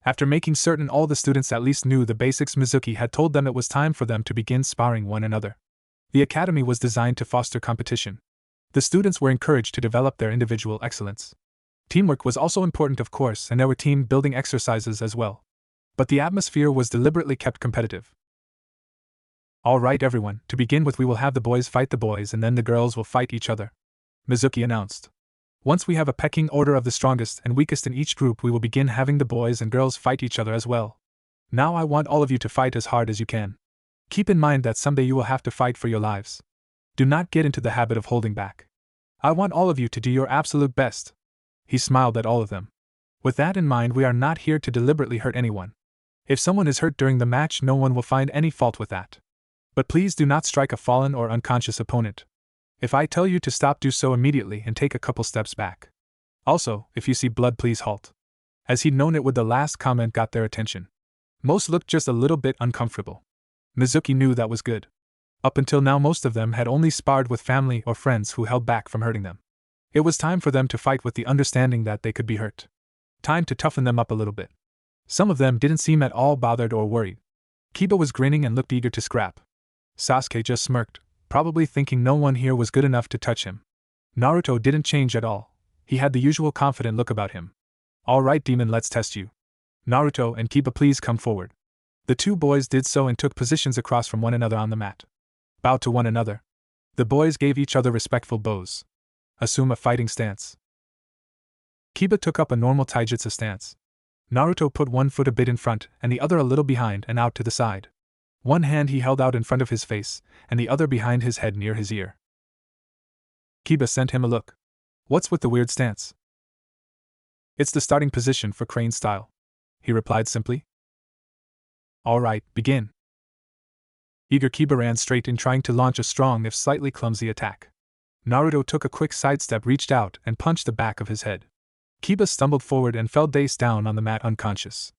After making certain all the students at least knew the basics, Mizuki had told them it was time for them to begin sparring one another. The academy was designed to foster competition. The students were encouraged to develop their individual excellence. Teamwork was also important, of course, and there were team-building exercises as well. But the atmosphere was deliberately kept competitive. All right, everyone, to begin with, we will have the boys fight the boys and then the girls will fight each other, Mizuki announced. Once we have a pecking order of the strongest and weakest in each group, we will begin having the boys and girls fight each other as well. Now I want all of you to fight as hard as you can. Keep in mind that someday you will have to fight for your lives. Do not get into the habit of holding back. I want all of you to do your absolute best. He smiled at all of them. With that in mind, we are not here to deliberately hurt anyone. If someone is hurt during the match, no one will find any fault with that. But please do not strike a fallen or unconscious opponent. If I tell you to stop, do so immediately and take a couple steps back. Also, if you see blood, please halt. As he'd known it would, the last comment got their attention. Most looked just a little bit uncomfortable. Mizuki knew that was good. Up until now, most of them had only sparred with family or friends who held back from hurting them. It was time for them to fight with the understanding that they could be hurt. Time to toughen them up a little bit. Some of them didn't seem at all bothered or worried. Kiba was grinning and looked eager to scrap. Sasuke just smirked, probably thinking no one here was good enough to touch him. Naruto didn't change at all. He had the usual confident look about him. All right, demon, let's test you. Naruto and Kiba, please come forward. The two boys did so and took positions across from one another on the mat. Bow to one another. The boys gave each other respectful bows. Assume a fighting stance. Kiba took up a normal taijutsu stance. Naruto put one foot a bit in front and the other a little behind and out to the side. One hand he held out in front of his face, and the other behind his head near his ear. Kiba sent him a look. What's with the weird stance? It's the starting position for crane style, he replied simply. All right, begin. Eager Kiba ran straight in, trying to launch a strong if slightly clumsy attack. Naruto took a quick sidestep, reached out, and punched the back of his head. Kiba stumbled forward and fell face down on the mat unconscious.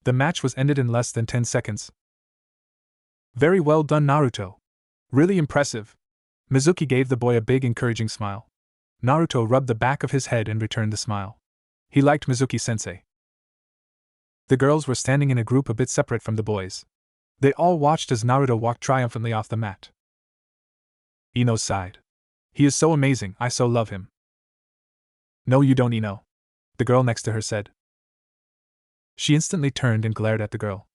The match was ended in less than 10 seconds. Very well done, Naruto. Really impressive. Mizuki gave the boy a big encouraging smile. Naruto rubbed the back of his head and returned the smile. He liked Mizuki-sensei. The girls were standing in a group a bit separate from the boys. They all watched as Naruto walked triumphantly off the mat. Ino sighed. He is so amazing, I so love him. No, you don't, Ino. The girl next to her said. She instantly turned and glared at the girl.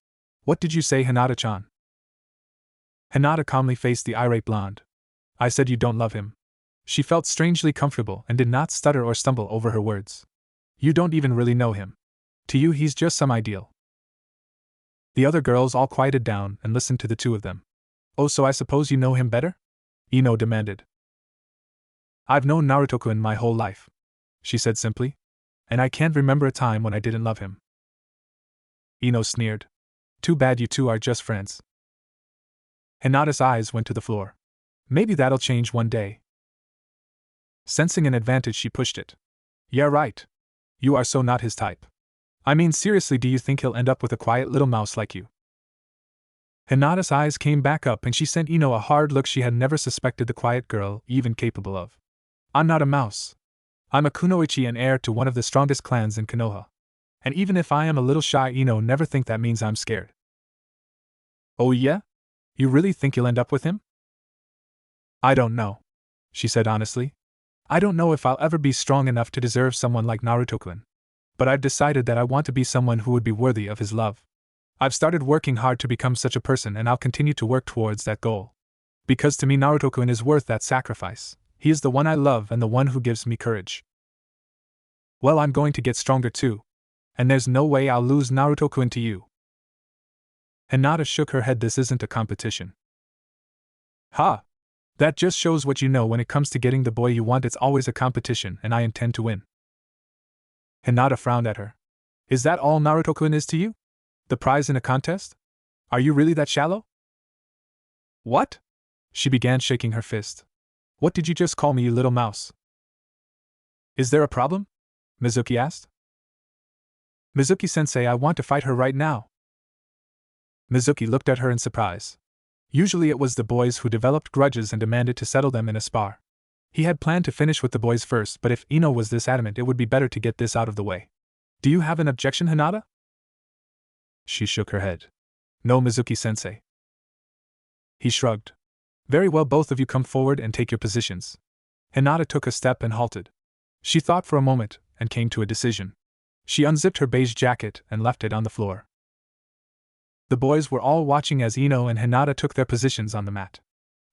What did you say, Hinata-chan? Hinata calmly faced the irate blonde. I said you don't love him. She felt strangely comfortable and did not stutter or stumble over her words. You don't even really know him. To you, he's just some ideal. The other girls all quieted down and listened to the two of them. Oh, so I suppose you know him better? Ino demanded. I've known Naruto-kun my whole life, she said simply, and I can't remember a time when I didn't love him. Ino sneered. Too bad you two are just friends. Hinata's eyes went to the floor. Maybe that'll change one day. Sensing an advantage, she pushed it. Yeah, right. You are so not his type. I mean, seriously, do you think he'll end up with a quiet little mouse like you? Hinata's eyes came back up and she sent Ino a hard look she had never suspected the quiet girl even capable of. I'm not a mouse. I'm a kunoichi and heir to one of the strongest clans in Konoha. And even if I am a little shy, Ino, never think that means I'm scared. Oh yeah? You really think you'll end up with him? I don't know, she said honestly. I don't know if I'll ever be strong enough to deserve someone like Naruto-kun. But I've decided that I want to be someone who would be worthy of his love. I've started working hard to become such a person, and I'll continue to work towards that goal. Because to me, Naruto-kun is worth that sacrifice. He is the one I love and the one who gives me courage. Well, I'm going to get stronger too. And there's no way I'll lose Naruto-kun to you. Hinata shook her head. This isn't a competition. Ha! That just shows what you know. When it comes to getting the boy you want, it's always a competition, and I intend to win. Hinata frowned at her. Is that all Naruto-kun is to you? The prize in a contest? Are you really that shallow? What? She began shaking her fist. What did you just call me, you little mouse? Is there a problem? Mizuki asked. Mizuki-sensei, I want to fight her right now. Mizuki looked at her in surprise. Usually it was the boys who developed grudges and demanded to settle them in a spar. He had planned to finish with the boys first, but if Ino was this adamant, it would be better to get this out of the way. Do you have an objection, Hinata? She shook her head. No, Mizuki-sensei. He shrugged. Very well, both of you come forward and take your positions. Hinata took a step and halted. She thought for a moment, and came to a decision. She unzipped her beige jacket and left it on the floor. The boys were all watching as Ino and Hinata took their positions on the mat.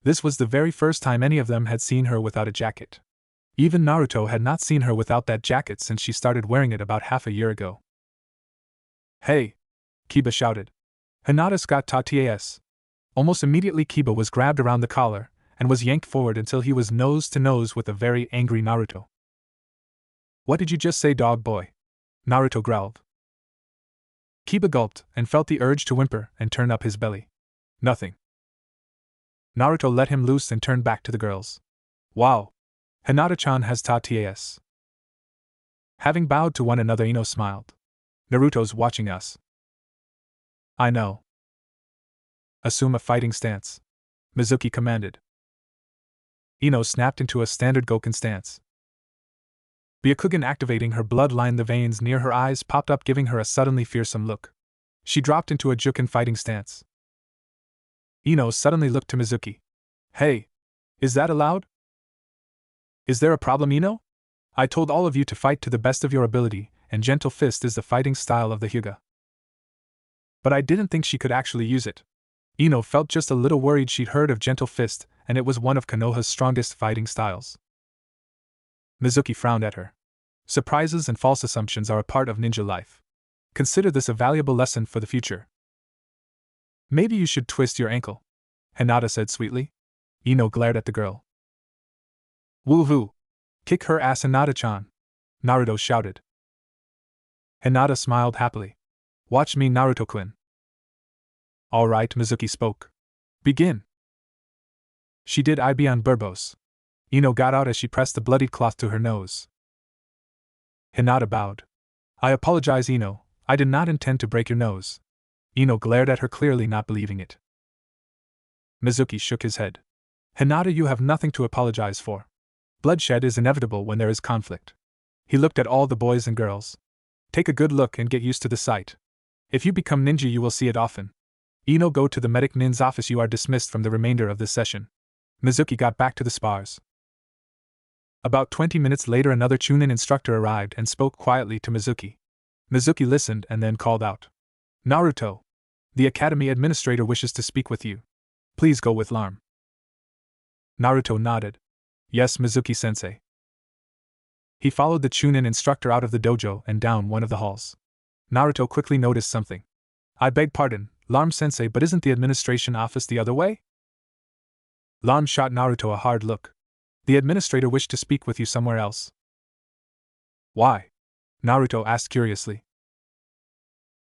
This was the very first time any of them had seen her without a jacket. Even Naruto had not seen her without that jacket since she started wearing it about half a year ago. Hey! Kiba shouted. Hinata's got tas. Almost immediately Kiba was grabbed around the collar and was yanked forward until he was nose to nose with a very angry Naruto. What did you just say, dog boy? Naruto growled. Kiba gulped and felt the urge to whimper and turn up his belly. Nothing. Naruto let him loose and turned back to the girls. Wow! Hinata-chan has tas. Having bowed to one another, Ino smiled. Naruto's watching us. I know. Assume a fighting stance, Mizuki commanded. Ino snapped into a standard Goken stance. Byakugan activating her bloodline, the veins near her eyes popped up, giving her a suddenly fearsome look. She dropped into a Juken fighting stance. Ino suddenly looked to Mizuki. Hey! Is that allowed? Is there a problem, Ino? I told all of you to fight to the best of your ability, and Gentle Fist is the fighting style of the Hyuga. But I didn't think she could actually use it. Ino felt just a little worried. She'd heard of Gentle Fist, and it was one of Konoha's strongest fighting styles. Mizuki frowned at her. Surprises and false assumptions are a part of ninja life. Consider this a valuable lesson for the future. Maybe you should twist your ankle, Hinata said sweetly. Ino glared at the girl. Woo-hoo! Kick her ass, Hinata-chan! Naruto shouted. Hinata smiled happily. Watch me, Naruto-kun. All right, Mizuki spoke. Begin. She did IB on Burbos. Ino got out as she pressed the bloodied cloth to her nose. Hinata bowed. I apologize, Ino. I did not intend to break your nose. Ino glared at her, clearly not believing it. Mizuki shook his head. Hinata, you have nothing to apologize for. Bloodshed is inevitable when there is conflict. He looked at all the boys and girls. Take a good look and get used to the sight. If you become ninja, you will see it often. Ino, go to the medic nin's office. You are dismissed from the remainder of this session. Mizuki got back to the spars. About 20 minutes later, another Chunin instructor arrived and spoke quietly to Mizuki. Mizuki listened and then called out. Naruto. The academy administrator wishes to speak with you. Please go with Larm. Naruto nodded. Yes, Mizuki-sensei. He followed the Chunin instructor out of the dojo and down one of the halls. Naruto quickly noticed something. I beg pardon, Larm-sensei, but isn't the administration office the other way? Larm shot Naruto a hard look. The administrator wished to speak with you somewhere else. Why? Naruto asked curiously.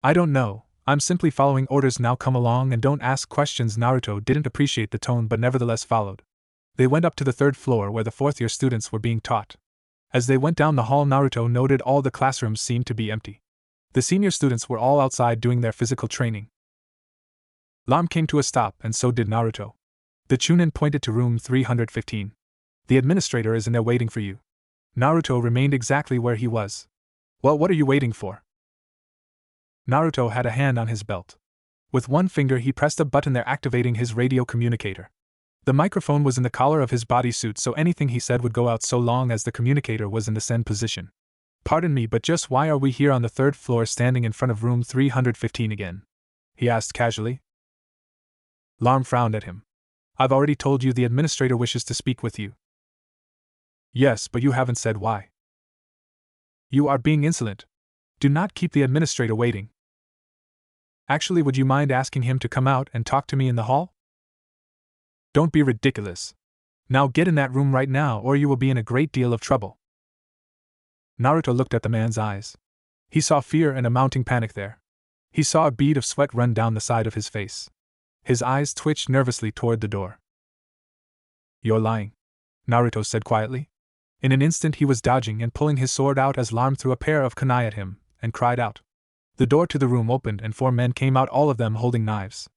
I don't know, I'm simply following orders. Now come along and don't ask questions. Naruto didn't appreciate the tone but nevertheless followed. They went up to the third floor where the fourth-year students were being taught. As they went down the hall, Naruto noted all the classrooms seemed to be empty. The senior students were all outside doing their physical training. Larm came to a stop and so did Naruto. The Chunin pointed to room 315. The administrator is in there waiting for you. Naruto remained exactly where he was. Well, what are you waiting for? Naruto had a hand on his belt. With one finger he pressed a button there, activating his radio communicator. The microphone was in the collar of his bodysuit, so anything he said would go out so long as the communicator was in the send position. Pardon me, but just why are we here on the third floor standing in front of room 315 again? He asked casually. Larm frowned at him. I've already told you the administrator wishes to speak with you. Yes, but you haven't said why. You are being insolent. Do not keep the administrator waiting. Actually, would you mind asking him to come out and talk to me in the hall? Don't be ridiculous. Now get in that room right now or you will be in a great deal of trouble. Naruto looked at the man's eyes. He saw fear and a mounting panic there. He saw a bead of sweat run down the side of his face. His eyes twitched nervously toward the door. You're lying, Naruto said quietly. In an instant he was dodging and pulling his sword out as Larm threw a pair of kunai at him, and cried out. The door to the room opened and 4 men came out, all of them holding knives.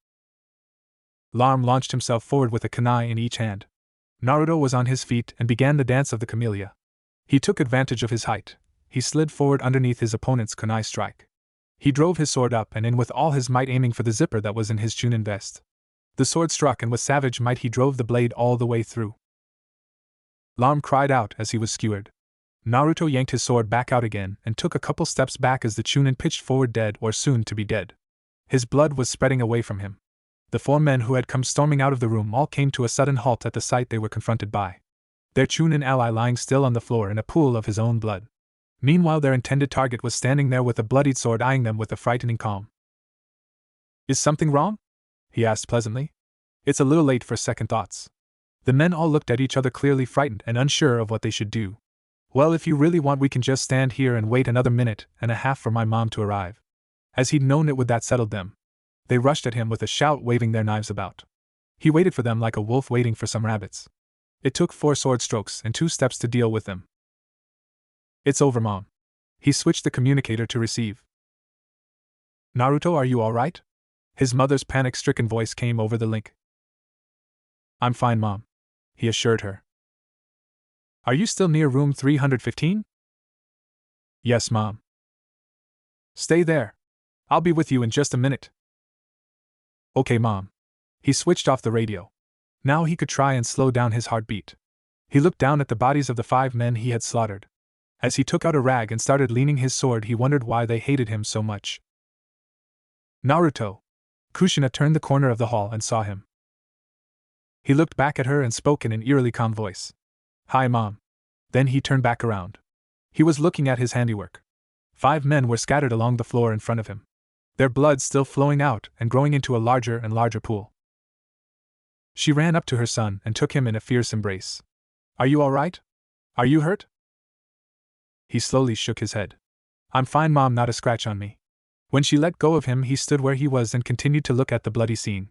Larm launched himself forward with a kunai in each hand. Naruto was on his feet and began the dance of the camellia. He took advantage of his height. He slid forward underneath his opponent's kunai strike. He drove his sword up and in with all his might, aiming for the zipper that was in his Chunin vest. The sword struck and with savage might he drove the blade all the way through. Larm cried out as he was skewered. Naruto yanked his sword back out again and took a couple steps back as the Chunin pitched forward, dead or soon to be dead. His blood was spreading away from him. The 4 men who had come storming out of the room all came to a sudden halt at the sight they were confronted by. Their Chunin ally lying still on the floor in a pool of his own blood. Meanwhile their intended target was standing there with a bloodied sword eyeing them with a frightening calm. Is something wrong? He asked pleasantly. It's a little late for second thoughts. The men all looked at each other, clearly frightened and unsure of what they should do. Well, if you really want, we can just stand here and wait another minute and a half for my mom to arrive. As he'd known it would, that settled them. They rushed at him with a shout, waving their knives about. He waited for them like a wolf waiting for some rabbits. It took 4 sword strokes and 2 steps to deal with them. It's over, Mom. He switched the communicator to receive. Naruto, are you all right? His mother's panic-stricken voice came over the link. I'm fine, Mom, he assured her. Are you still near room 315? Yes, Mom. Stay there. I'll be with you in just a minute. Okay, Mom. He switched off the radio. Now he could try and slow down his heartbeat. He looked down at the bodies of the 5 men he had slaughtered. As he took out a rag and started leaning his sword, he wondered why they hated him so much. Naruto. Kushina turned the corner of the hall and saw him. He looked back at her and spoke in an eerily calm voice. Hi, Mom. Then he turned back around. He was looking at his handiwork. 5 men were scattered along the floor in front of him, their blood still flowing out and growing into a larger and larger pool. She ran up to her son and took him in a fierce embrace. Are you all right? Are you hurt? He slowly shook his head. I'm fine, Mom, not a scratch on me. When she let go of him, he stood where he was and continued to look at the bloody scene.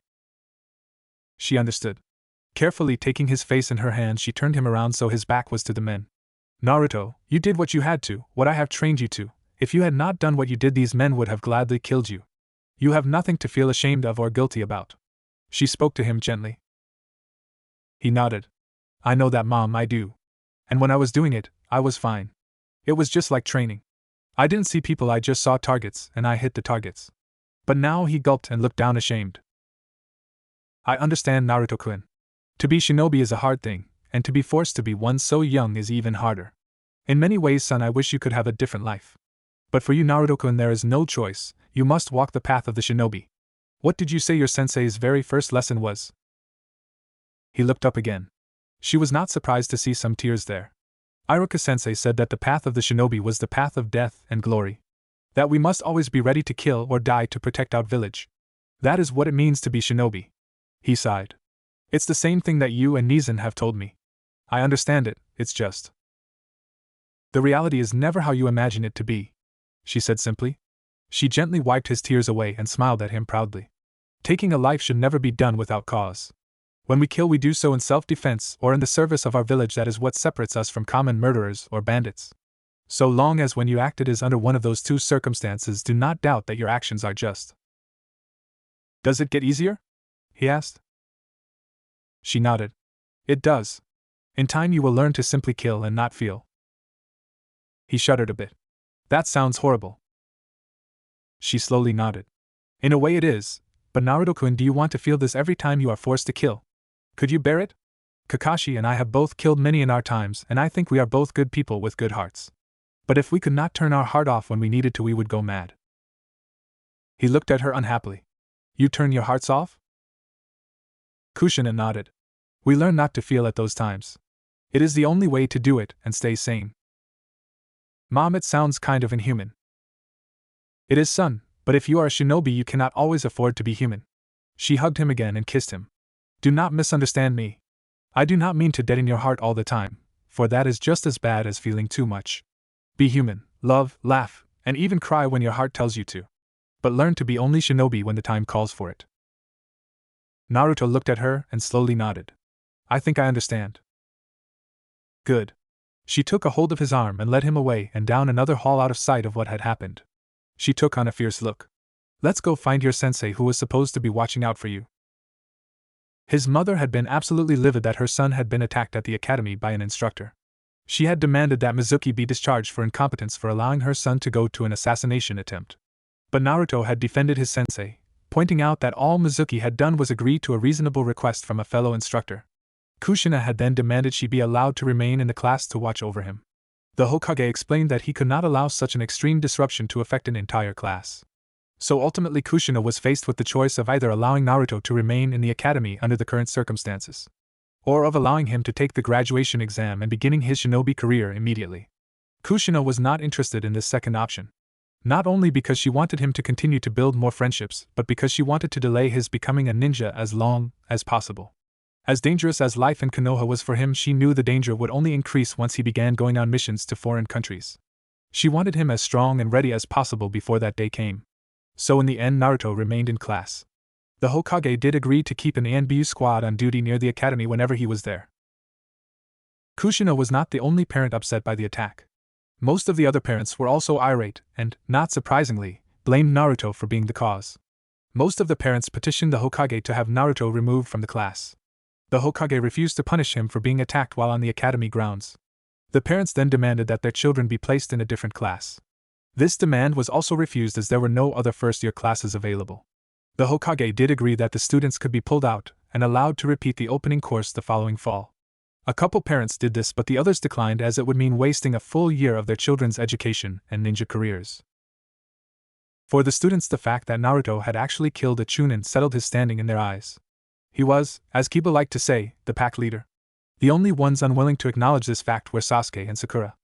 She understood. Carefully taking his face in her hands, she turned him around so his back was to the men. Naruto, you did what you had to, what I have trained you to. If you had not done what you did, these men would have gladly killed you. You have nothing to feel ashamed of or guilty about. She spoke to him gently. He nodded. I know that, Mom, I do. And when I was doing it, I was fine. It was just like training. I didn't see people, I just saw targets, and I hit the targets. But now he gulped and looked down ashamed. I understand, Naruto-kun. To be shinobi is a hard thing, and to be forced to be one so young is even harder. In many ways, son, I wish you could have a different life. But for you, Naruto-kun, there is no choice. You must walk the path of the shinobi. What did you say your sensei's very first lesson was? He looked up again. She was not surprised to see some tears there. Iruka-sensei said that the path of the shinobi was the path of death and glory. That we must always be ready to kill or die to protect our village. That is what it means to be shinobi. He sighed. It's the same thing that you and Nizan have told me. I understand it, it's just. The reality is never how you imagine it to be, she said simply. She gently wiped his tears away and smiled at him proudly. Taking a life should never be done without cause. When we kill, we do so in self-defense or in the service of our village. That is what separates us from common murderers or bandits. So long as when you acted is under one of those two circumstances, do not doubt that your actions are just. Does it get easier? He asked. She nodded. It does. In time you will learn to simply kill and not feel. He shuddered a bit. That sounds horrible. She slowly nodded. In a way it is, but Naruto-kun, do you want to feel this every time you are forced to kill? Could you bear it? Kakashi and I have both killed many in our times, and I think we are both good people with good hearts. But if we could not turn our heart off when we needed to, we would go mad. He looked at her unhappily. You turn your hearts off? Kushina nodded. We learn not to feel at those times. It is the only way to do it and stay sane. Mom, it sounds kind of inhuman. It is, son, but if you are a shinobi you cannot always afford to be human. She hugged him again and kissed him. Do not misunderstand me. I do not mean to deaden your heart all the time, for that is just as bad as feeling too much. Be human, love, laugh, and even cry when your heart tells you to. But learn to be only shinobi when the time calls for it. Naruto looked at her and slowly nodded. I think I understand. Good. She took a hold of his arm and led him away and down another hall out of sight of what had happened. She took on a fierce look. Let's go find your sensei who was supposed to be watching out for you. His mother had been absolutely livid that her son had been attacked at the academy by an instructor. She had demanded that Mizuki be discharged for incompetence for allowing her son to go to an assassination attempt. But Naruto had defended his sensei, pointing out that all Mizuki had done was agree to a reasonable request from a fellow instructor. Kushina had then demanded she be allowed to remain in the class to watch over him. The Hokage explained that he could not allow such an extreme disruption to affect an entire class. So ultimately Kushina was faced with the choice of either allowing Naruto to remain in the academy under the current circumstances, or of allowing him to take the graduation exam and beginning his shinobi career immediately. Kushina was not interested in this second option. Not only because she wanted him to continue to build more friendships, but because she wanted to delay his becoming a ninja as long as possible. As dangerous as life in Konoha was for him, she knew the danger would only increase once he began going on missions to foreign countries. She wanted him as strong and ready as possible before that day came. So in the end Naruto remained in class. The Hokage did agree to keep an ANBU squad on duty near the academy whenever he was there. Kushina was not the only parent upset by the attack. Most of the other parents were also irate and, not surprisingly, blamed Naruto for being the cause. Most of the parents petitioned the Hokage to have Naruto removed from the class. The Hokage refused to punish him for being attacked while on the academy grounds. The parents then demanded that their children be placed in a different class. This demand was also refused as there were no other first-year classes available. The Hokage did agree that the students could be pulled out and allowed to repeat the opening course the following fall. A couple parents did this, but the others declined as it would mean wasting a full year of their children's education and ninja careers. For the students, the fact that Naruto had actually killed a Chunin settled his standing in their eyes. He was, as Kiba liked to say, the pack leader. The only ones unwilling to acknowledge this fact were Sasuke and Sakura.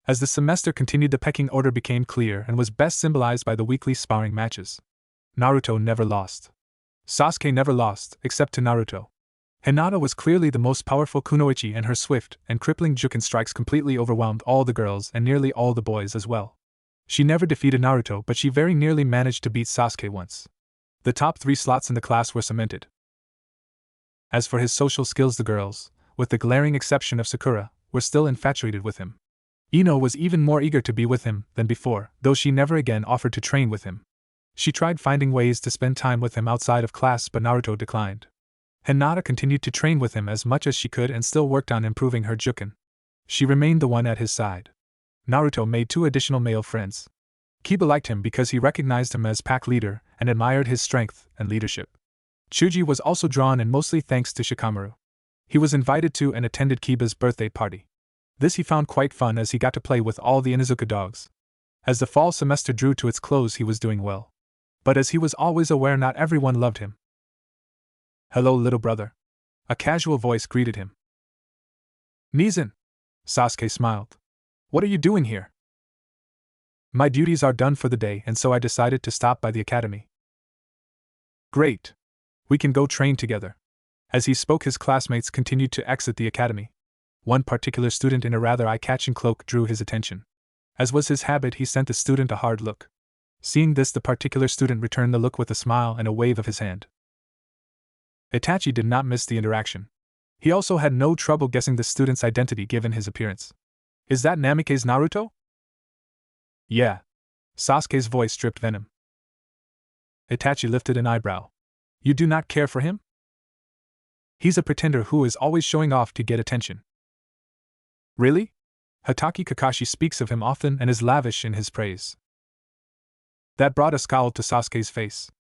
As the semester continued, the pecking order became clear and was best symbolized by the weekly sparring matches. Naruto never lost. Sasuke never lost, except to Naruto. Hinata was clearly the most powerful kunoichi, and her swift and crippling Juken strikes completely overwhelmed all the girls and nearly all the boys as well. She never defeated Naruto, but she very nearly managed to beat Sasuke once. The top 3 slots in the class were cemented. As for his social skills, the girls, with the glaring exception of Sakura, were still infatuated with him. Ino was even more eager to be with him than before, though she never again offered to train with him. She tried finding ways to spend time with him outside of class, but Naruto declined. Hinata continued to train with him as much as she could and still worked on improving her juken. She remained the one at his side. Naruto made 2 additional male friends. Kiba liked him because he recognized him as pack leader and admired his strength and leadership. Chuji was also drawn, and mostly thanks to Shikamaru. He was invited to and attended Kiba's birthday party. This he found quite fun as he got to play with all the Inuzuka dogs. As the fall semester drew to its close, he was doing well. But as he was always aware, not everyone loved him. "Hello, little brother." A casual voice greeted him. "Nizan." Sasuke smiled. "What are you doing here?" "My duties are done for the day, and so I decided to stop by the academy." "Great. We can go train together." As he spoke, his classmates continued to exit the academy. One particular student in a rather eye-catching cloak drew his attention. As was his habit, he sent the student a hard look. Seeing this, the particular student returned the look with a smile and a wave of his hand. Itachi did not miss the interaction. He also had no trouble guessing the student's identity given his appearance. "Is that Namikaze Naruto?" "Yeah." Sasuke's voice dripped venom. Itachi lifted an eyebrow. "You do not care for him?" "He's a pretender who is always showing off to get attention." "Really?" Hatake Kakashi speaks of him often and is lavish in his praise. That brought a scowl to Sasuke's face.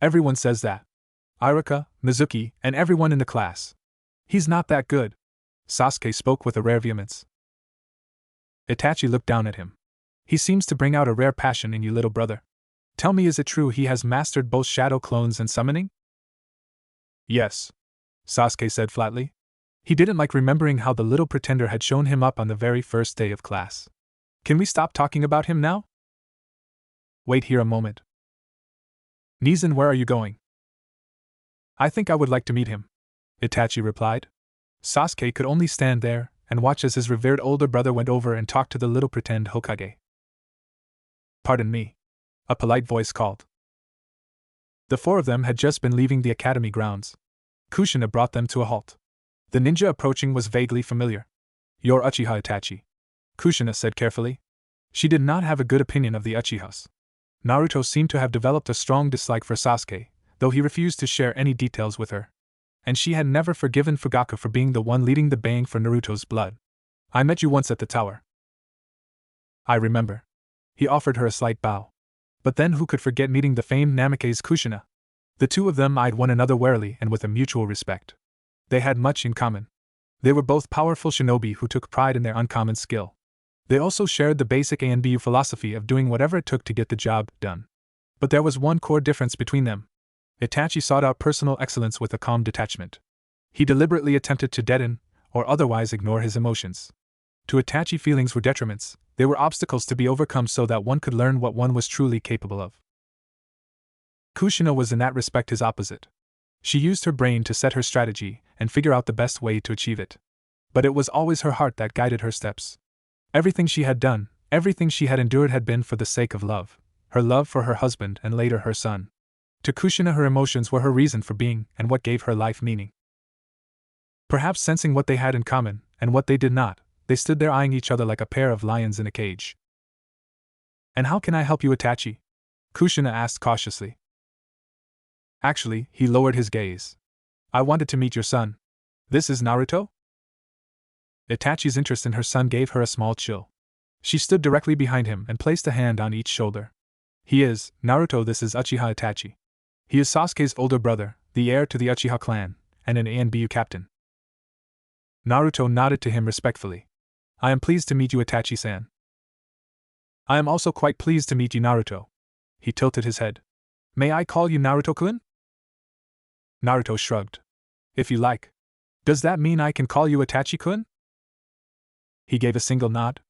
"Everyone says that. Iruka, Mizuki, and everyone in the class. He's not that good." Sasuke spoke with a rare vehemence. Itachi looked down at him. "He seems to bring out a rare passion in you, little brother. Tell me, is it true he has mastered both shadow clones and summoning?" "Yes," Sasuke said flatly. He didn't like remembering how the little pretender had shown him up on the very first day of class. "Can we stop talking about him now?" "Wait here a moment." "Nizan, where are you going?" "I think I would like to meet him," Itachi replied. Sasuke could only stand there and watch as his revered older brother went over and talked to the little pretend Hokage. "Pardon me," a polite voice called. The 4 of them had just been leaving the academy grounds. Kushina brought them to a halt. The ninja approaching was vaguely familiar. "You're Uchiha Itachi," Kushina said carefully. She did not have a good opinion of the Uchihas. Naruto seemed to have developed a strong dislike for Sasuke, though he refused to share any details with her. And she had never forgiven Fugaku for being the one leading the baying for Naruto's blood. "I met you once at the tower." "I remember." He offered her a slight bow. But then who could forget meeting the famed Namikaze Kushina? The 2 of them eyed one another warily and with a mutual respect. They had much in common. They were both powerful shinobi who took pride in their uncommon skill. They also shared the basic ANBU philosophy of doing whatever it took to get the job done. But there was one core difference between them. Itachi sought out personal excellence with a calm detachment. He deliberately attempted to deaden, or otherwise ignore his emotions. To Itachi, feelings were detriments, they were obstacles to be overcome so that one could learn what one was truly capable of. Kushina was in that respect his opposite. She used her brain to set her strategy and figure out the best way to achieve it. But it was always her heart that guided her steps. Everything she had done, everything she had endured had been for the sake of love, her love for her husband and later her son. To Kushina, her emotions were her reason for being and what gave her life meaning. Perhaps sensing what they had in common and what they did not, they stood there eyeing each other like a pair of lions in a cage. "And how can I help you, Itachi?" Kushina asked cautiously. Actually, he lowered his gaze. "I wanted to meet your son." "This is Naruto?" Itachi's interest in her son gave her a small chill. She stood directly behind him and placed a hand on each shoulder. "He is, Naruto. This is Uchiha Itachi. He is Sasuke's older brother, the heir to the Uchiha clan, and an ANBU captain." Naruto nodded to him respectfully. "I am pleased to meet you, Itachi-san." "I am also quite pleased to meet you, Naruto." He tilted his head. "May I call you Naruto-kun?" Naruto shrugged. "If you like. Does that mean I can call you Itachi-kun?" He gave a single nod.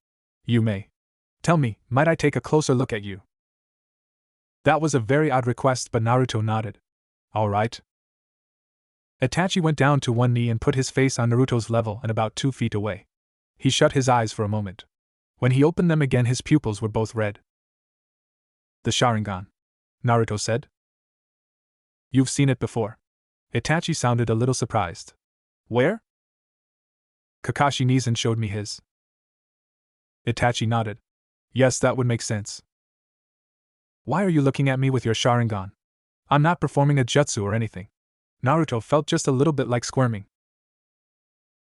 "You may. Tell me, might I take a closer look at you?" That was a very odd request, but Naruto nodded. "All right." Itachi went down to one knee and put his face on Naruto's level and about 2 feet away. He shut his eyes for a moment. When he opened them again, his pupils were both red. "The Sharingan," Naruto said. "You've seen it before." Itachi sounded a little surprised. "Where?" "Kakashi Nizan showed me his." Itachi nodded. Yes, that would make sense. Why are you looking at me with your Sharingan? I'm not performing a jutsu or anything. Naruto felt just a little bit like squirming.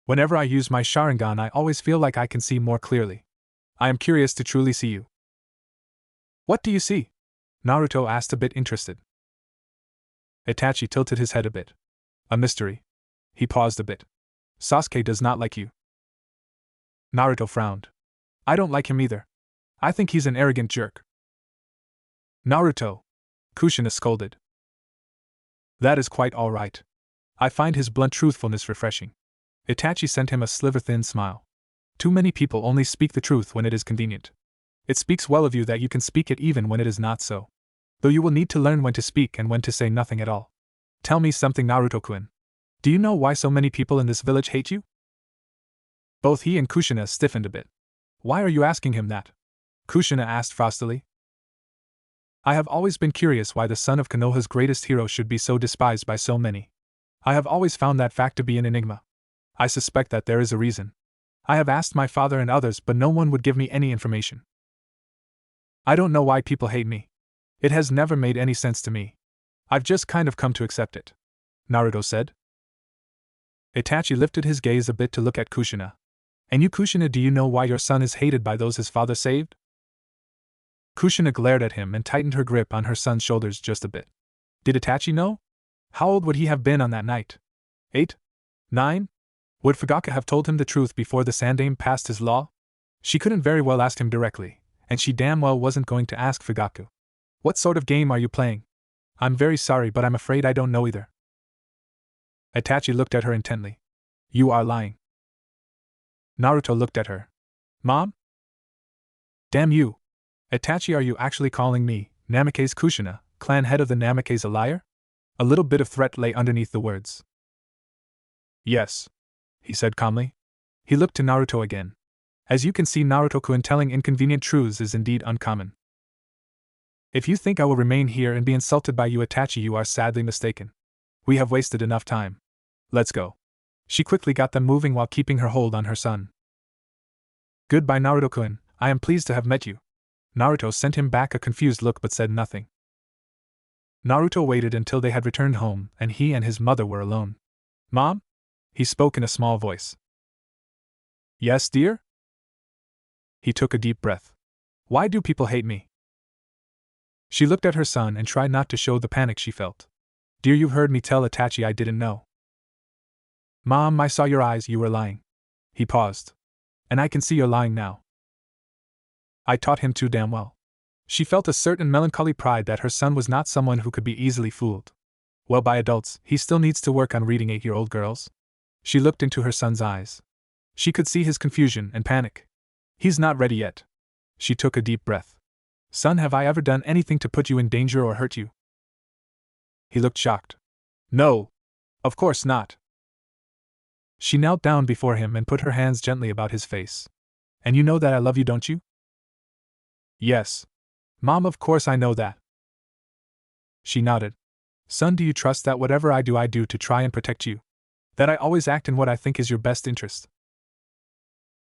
Whenever I use my Sharingan, I always feel like I can see more clearly. I am curious to truly see you. What do you see? Naruto asked, a bit interested. Itachi tilted his head a bit. A mystery. He paused a bit. Sasuke does not like you. Naruto frowned. I don't like him either. I think he's an arrogant jerk. Naruto, Kushina scolded. That is quite all right. I find his blunt truthfulness refreshing. Itachi sent him a sliver-thin smile. Too many people only speak the truth when it is convenient. It speaks well of you that you can speak it even when it is not so. Though you will need to learn when to speak and when to say nothing at all. Tell me something, Naruto-kun. Do you know why so many people in this village hate you? Both he and Kushina stiffened a bit. Why are you asking him that? Kushina asked frostily. I have always been curious why the son of Konoha's greatest hero should be so despised by so many. I have always found that fact to be an enigma. I suspect that there is a reason. I have asked my father and others, but no one would give me any information. I don't know why people hate me. It has never made any sense to me. I've just kind of come to accept it, Naruto said. Itachi lifted his gaze a bit to look at Kushina. And you, Kushina, do you know why your son is hated by those his father saved? Kushina glared at him and tightened her grip on her son's shoulders just a bit. Did Itachi know? How old would he have been on that night? 8? 9? Would Fugaku have told him the truth before the Sandaime passed his law? She couldn't very well ask him directly, and she damn well wasn't going to ask Fugaku. What sort of game are you playing? I'm very sorry, but I'm afraid I don't know either. Itachi looked at her intently. You are lying. Naruto looked at her. Mom? Damn you. Itachi, are you actually calling me, Namake's Kushina, clan head of the Namake's, a liar? A little bit of threat lay underneath the words. Yes, he said calmly. He looked to Naruto again. As you can see, Naruto-kun, telling inconvenient truths is indeed uncommon. If you think I will remain here and be insulted by you, Itachi, you are sadly mistaken. We have wasted enough time. Let's go. She quickly got them moving while keeping her hold on her son. Goodbye, Naruto-kun, I am pleased to have met you. Naruto sent him back a confused look but said nothing. Naruto waited until they had returned home and he and his mother were alone. Mom? He spoke in a small voice. Yes, dear? He took a deep breath. Why do people hate me? She looked at her son and tried not to show the panic she felt. Dear, you've heard me tell Itachi I didn't know. Mom, I saw your eyes, you were lying. He paused. And I can see you're lying now. I taught him too damn well. She felt a certain melancholy pride that her son was not someone who could be easily fooled. Well, by adults, he still needs to work on reading 8-year-old girls. She looked into her son's eyes. She could see his confusion and panic. He's not ready yet. She took a deep breath. Son, have I ever done anything to put you in danger or hurt you? He looked shocked. No. Of course not. She knelt down before him and put her hands gently about his face. And you know that I love you, don't you? Yes. Mom, of course I know that. She nodded. Son, do you trust that whatever I do to try and protect you? That I always act in what I think is your best interest?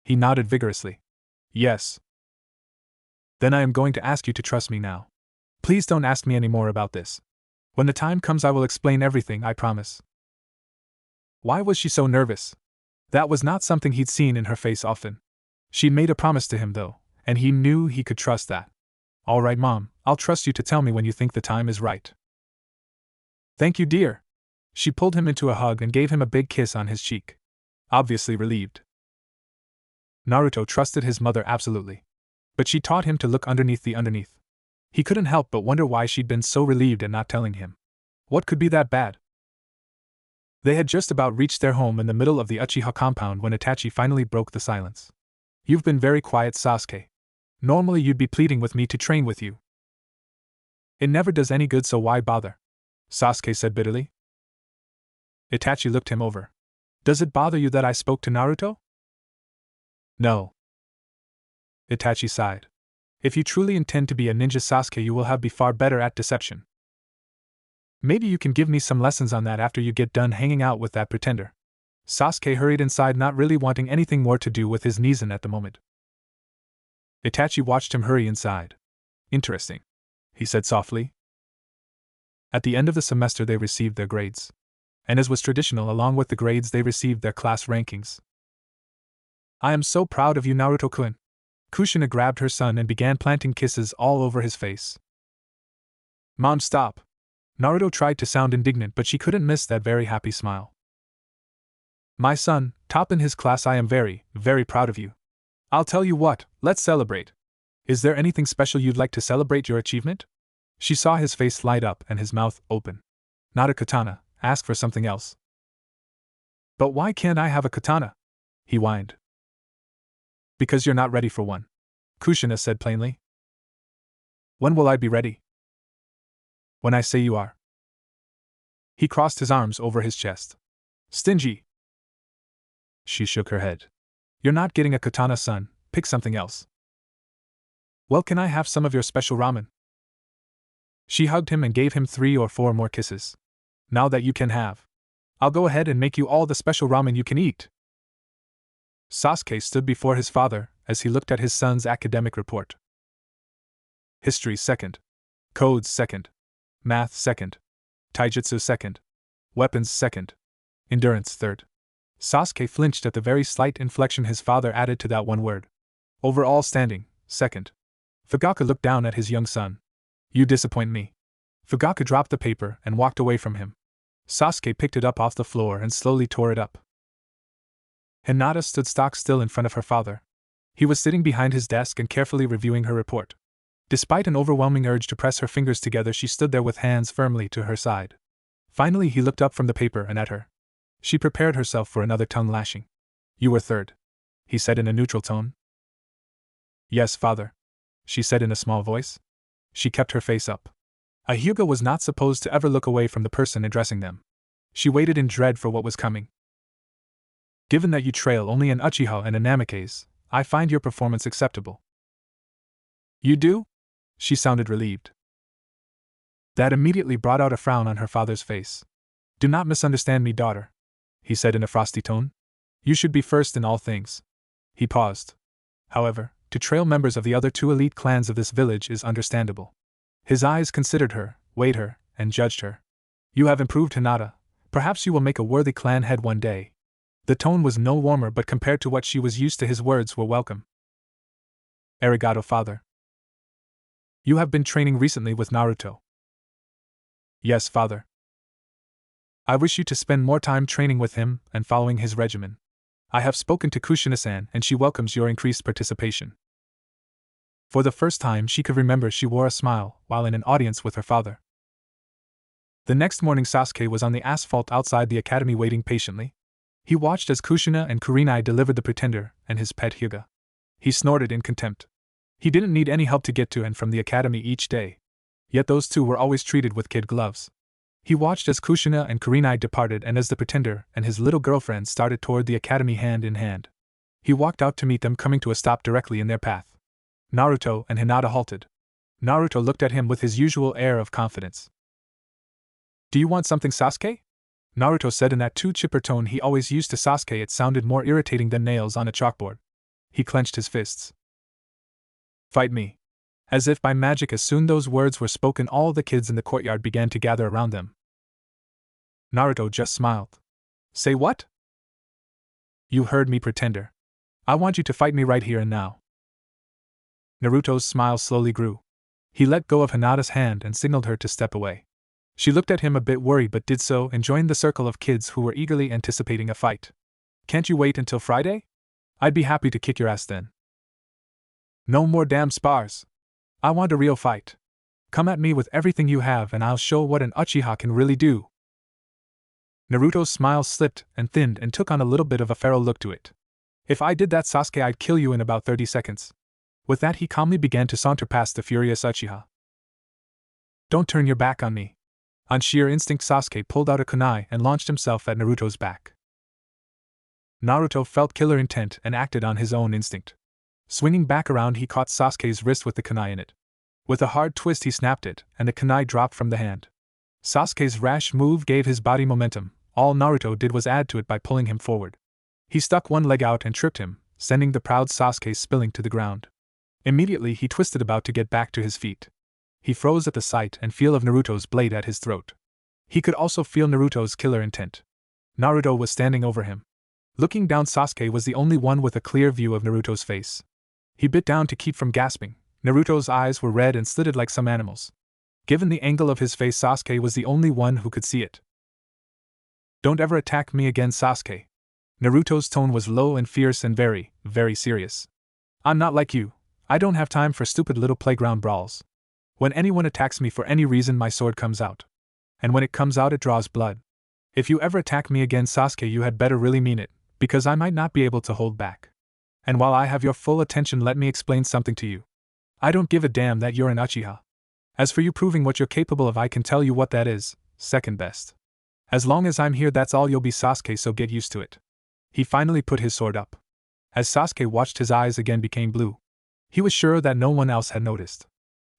He nodded vigorously. Yes. Then I am going to ask you to trust me now. Please don't ask me any more about this. When the time comes, I will explain everything, I promise. Why was she so nervous? That was not something he'd seen in her face often. She'd made a promise to him, though, and he knew he could trust that. All right, Mom, I'll trust you to tell me when you think the time is right. Thank you, dear. She pulled him into a hug and gave him a big kiss on his cheek. Obviously relieved. Naruto trusted his mother absolutely. But she taught him to look underneath the underneath. He couldn't help but wonder why she'd been so relieved at not telling him. What could be that bad? They had just about reached their home in the middle of the Uchiha compound when Itachi finally broke the silence. You've been very quiet, Sasuke. Normally you'd be pleading with me to train with you. It never does any good, so why bother? Sasuke said bitterly. Itachi looked him over. Does it bother you that I spoke to Naruto? No. Itachi sighed. If you truly intend to be a ninja, Sasuke, you will have be far better at deception. Maybe you can give me some lessons on that after you get done hanging out with that pretender. Sasuke hurried inside, not really wanting anything more to do with his Nizen at the moment. Itachi watched him hurry inside. Interesting, he said softly. At the end of the semester they received their grades. And as was traditional, along with the grades they received their class rankings. I am so proud of you, Naruto-kun. Kushina grabbed her son and began planting kisses all over his face. Mom, stop. Naruto tried to sound indignant, but she couldn't miss that very happy smile. My son, top in his class, I am very, very proud of you. I'll tell you what, let's celebrate. Is there anything special you'd like to celebrate your achievement? She saw his face light up and his mouth open. Not a katana, ask for something else. But why can't I have a katana? He whined. Because you're not ready for one, Kushina said plainly. When will I be ready? When I say you are. He crossed his arms over his chest. Stingy. She shook her head. You're not getting a katana, son, pick something else. Well, can I have some of your special ramen? She hugged him and gave him 3 or 4 more kisses. Now that you can have. I'll go ahead and make you all the special ramen you can eat. Sasuke stood before his father as he looked at his son's academic report. History second. Codes second. Math second. Taijutsu second. Weapons second. Endurance third. Sasuke flinched at the very slight inflection his father added to that one word. Overall standing, second. Fugaku looked down at his young son. You disappoint me. Fugaku dropped the paper and walked away from him. Sasuke picked it up off the floor and slowly tore it up. Hinata stood stock still in front of her father. He was sitting behind his desk and carefully reviewing her report. Despite an overwhelming urge to press her fingers together, she stood there with hands firmly to her side. Finally, he looked up from the paper and at her. She prepared herself for another tongue lashing. You were third, he said in a neutral tone. Yes, father, she said in a small voice. She kept her face up. A Hyuga was not supposed to ever look away from the person addressing them. She waited in dread for what was coming. Given that you trail only an Uchiha and a Namikaze, I find your performance acceptable. You do? She sounded relieved. That immediately brought out a frown on her father's face. Do not misunderstand me, daughter, he said in a frosty tone. You should be first in all things. He paused. However, to trail members of the other 2 elite clans of this village is understandable. His eyes considered her, weighed her, and judged her. You have improved, Hinata. Perhaps you will make a worthy clan head one day. The tone was no warmer, but compared to what she was used to, his words were welcome. Arigato, father. You have been training recently with Naruto. Yes, father. I wish you to spend more time training with him and following his regimen. I have spoken to Kushina-san and she welcomes your increased participation. For the first time she could remember, she wore a smile while in an audience with her father. The next morning Sasuke was on the asphalt outside the academy waiting patiently. He watched as Kushina and Kurenai delivered the pretender and his pet Hyuga. He snorted in contempt. He didn't need any help to get to and from the academy each day. Yet those 2 were always treated with kid gloves. He watched as Kushina and Kurenai departed and as the pretender and his little girlfriend started toward the academy hand in hand. He walked out to meet them, coming to a stop directly in their path. Naruto and Hinata halted. Naruto looked at him with his usual air of confidence. Do you want something, Sasuke? Naruto said in that chipper tone he always used to Sasuke. It sounded more irritating than nails on a chalkboard. He clenched his fists. Fight me. As if by magic, as soon those words were spoken, all the kids in the courtyard began to gather around them. Naruto just smiled. Say what? You heard me, pretender. I want you to fight me right here and now. Naruto's smile slowly grew. He let go of Hinata's hand and signaled her to step away. She looked at him a bit worried but did so and joined the circle of kids who were eagerly anticipating a fight. Can't you wait until Friday? I'd be happy to kick your ass then. No more damn spars. I want a real fight. Come at me with everything you have and I'll show what an Uchiha can really do. Naruto's smile slipped and thinned and took on a little bit of a feral look to it. If I did that, Sasuke, I'd kill you in about 30 seconds. With that he calmly began to saunter past the furious Uchiha. Don't turn your back on me. On sheer instinct Sasuke pulled out a kunai and launched himself at Naruto's back. Naruto felt killer intent and acted on his own instinct. Swinging back around he caught Sasuke's wrist with the kunai in it. With a hard twist he snapped it, and the kunai dropped from the hand. Sasuke's rash move gave his body momentum. All Naruto did was add to it by pulling him forward. He stuck one leg out and tripped him, sending the proud Sasuke spilling to the ground. Immediately he twisted about to get back to his feet. He froze at the sight and feel of Naruto's blade at his throat. He could also feel Naruto's killer intent. Naruto was standing over him. Looking down, Sasuke was the only one with a clear view of Naruto's face. He bit down to keep from gasping. Naruto's eyes were red and slitted like some animals. Given the angle of his face, Sasuke was the only one who could see it. "Don't ever attack me again, Sasuke." Naruto's tone was low and fierce and very, very serious. "I'm not like you. I don't have time for stupid little playground brawls. When anyone attacks me for any reason, my sword comes out. And when it comes out, it draws blood. If you ever attack me again, Sasuke, you had better really mean it, because I might not be able to hold back. And while I have your full attention, let me explain something to you. I don't give a damn that you're an Uchiha. As for you proving what you're capable of, I can tell you what that is, second best. As long as I'm here, that's all you'll be, Sasuke, so get used to it." He finally put his sword up. As Sasuke watched, his eyes again became blue. He was sure that no one else had noticed.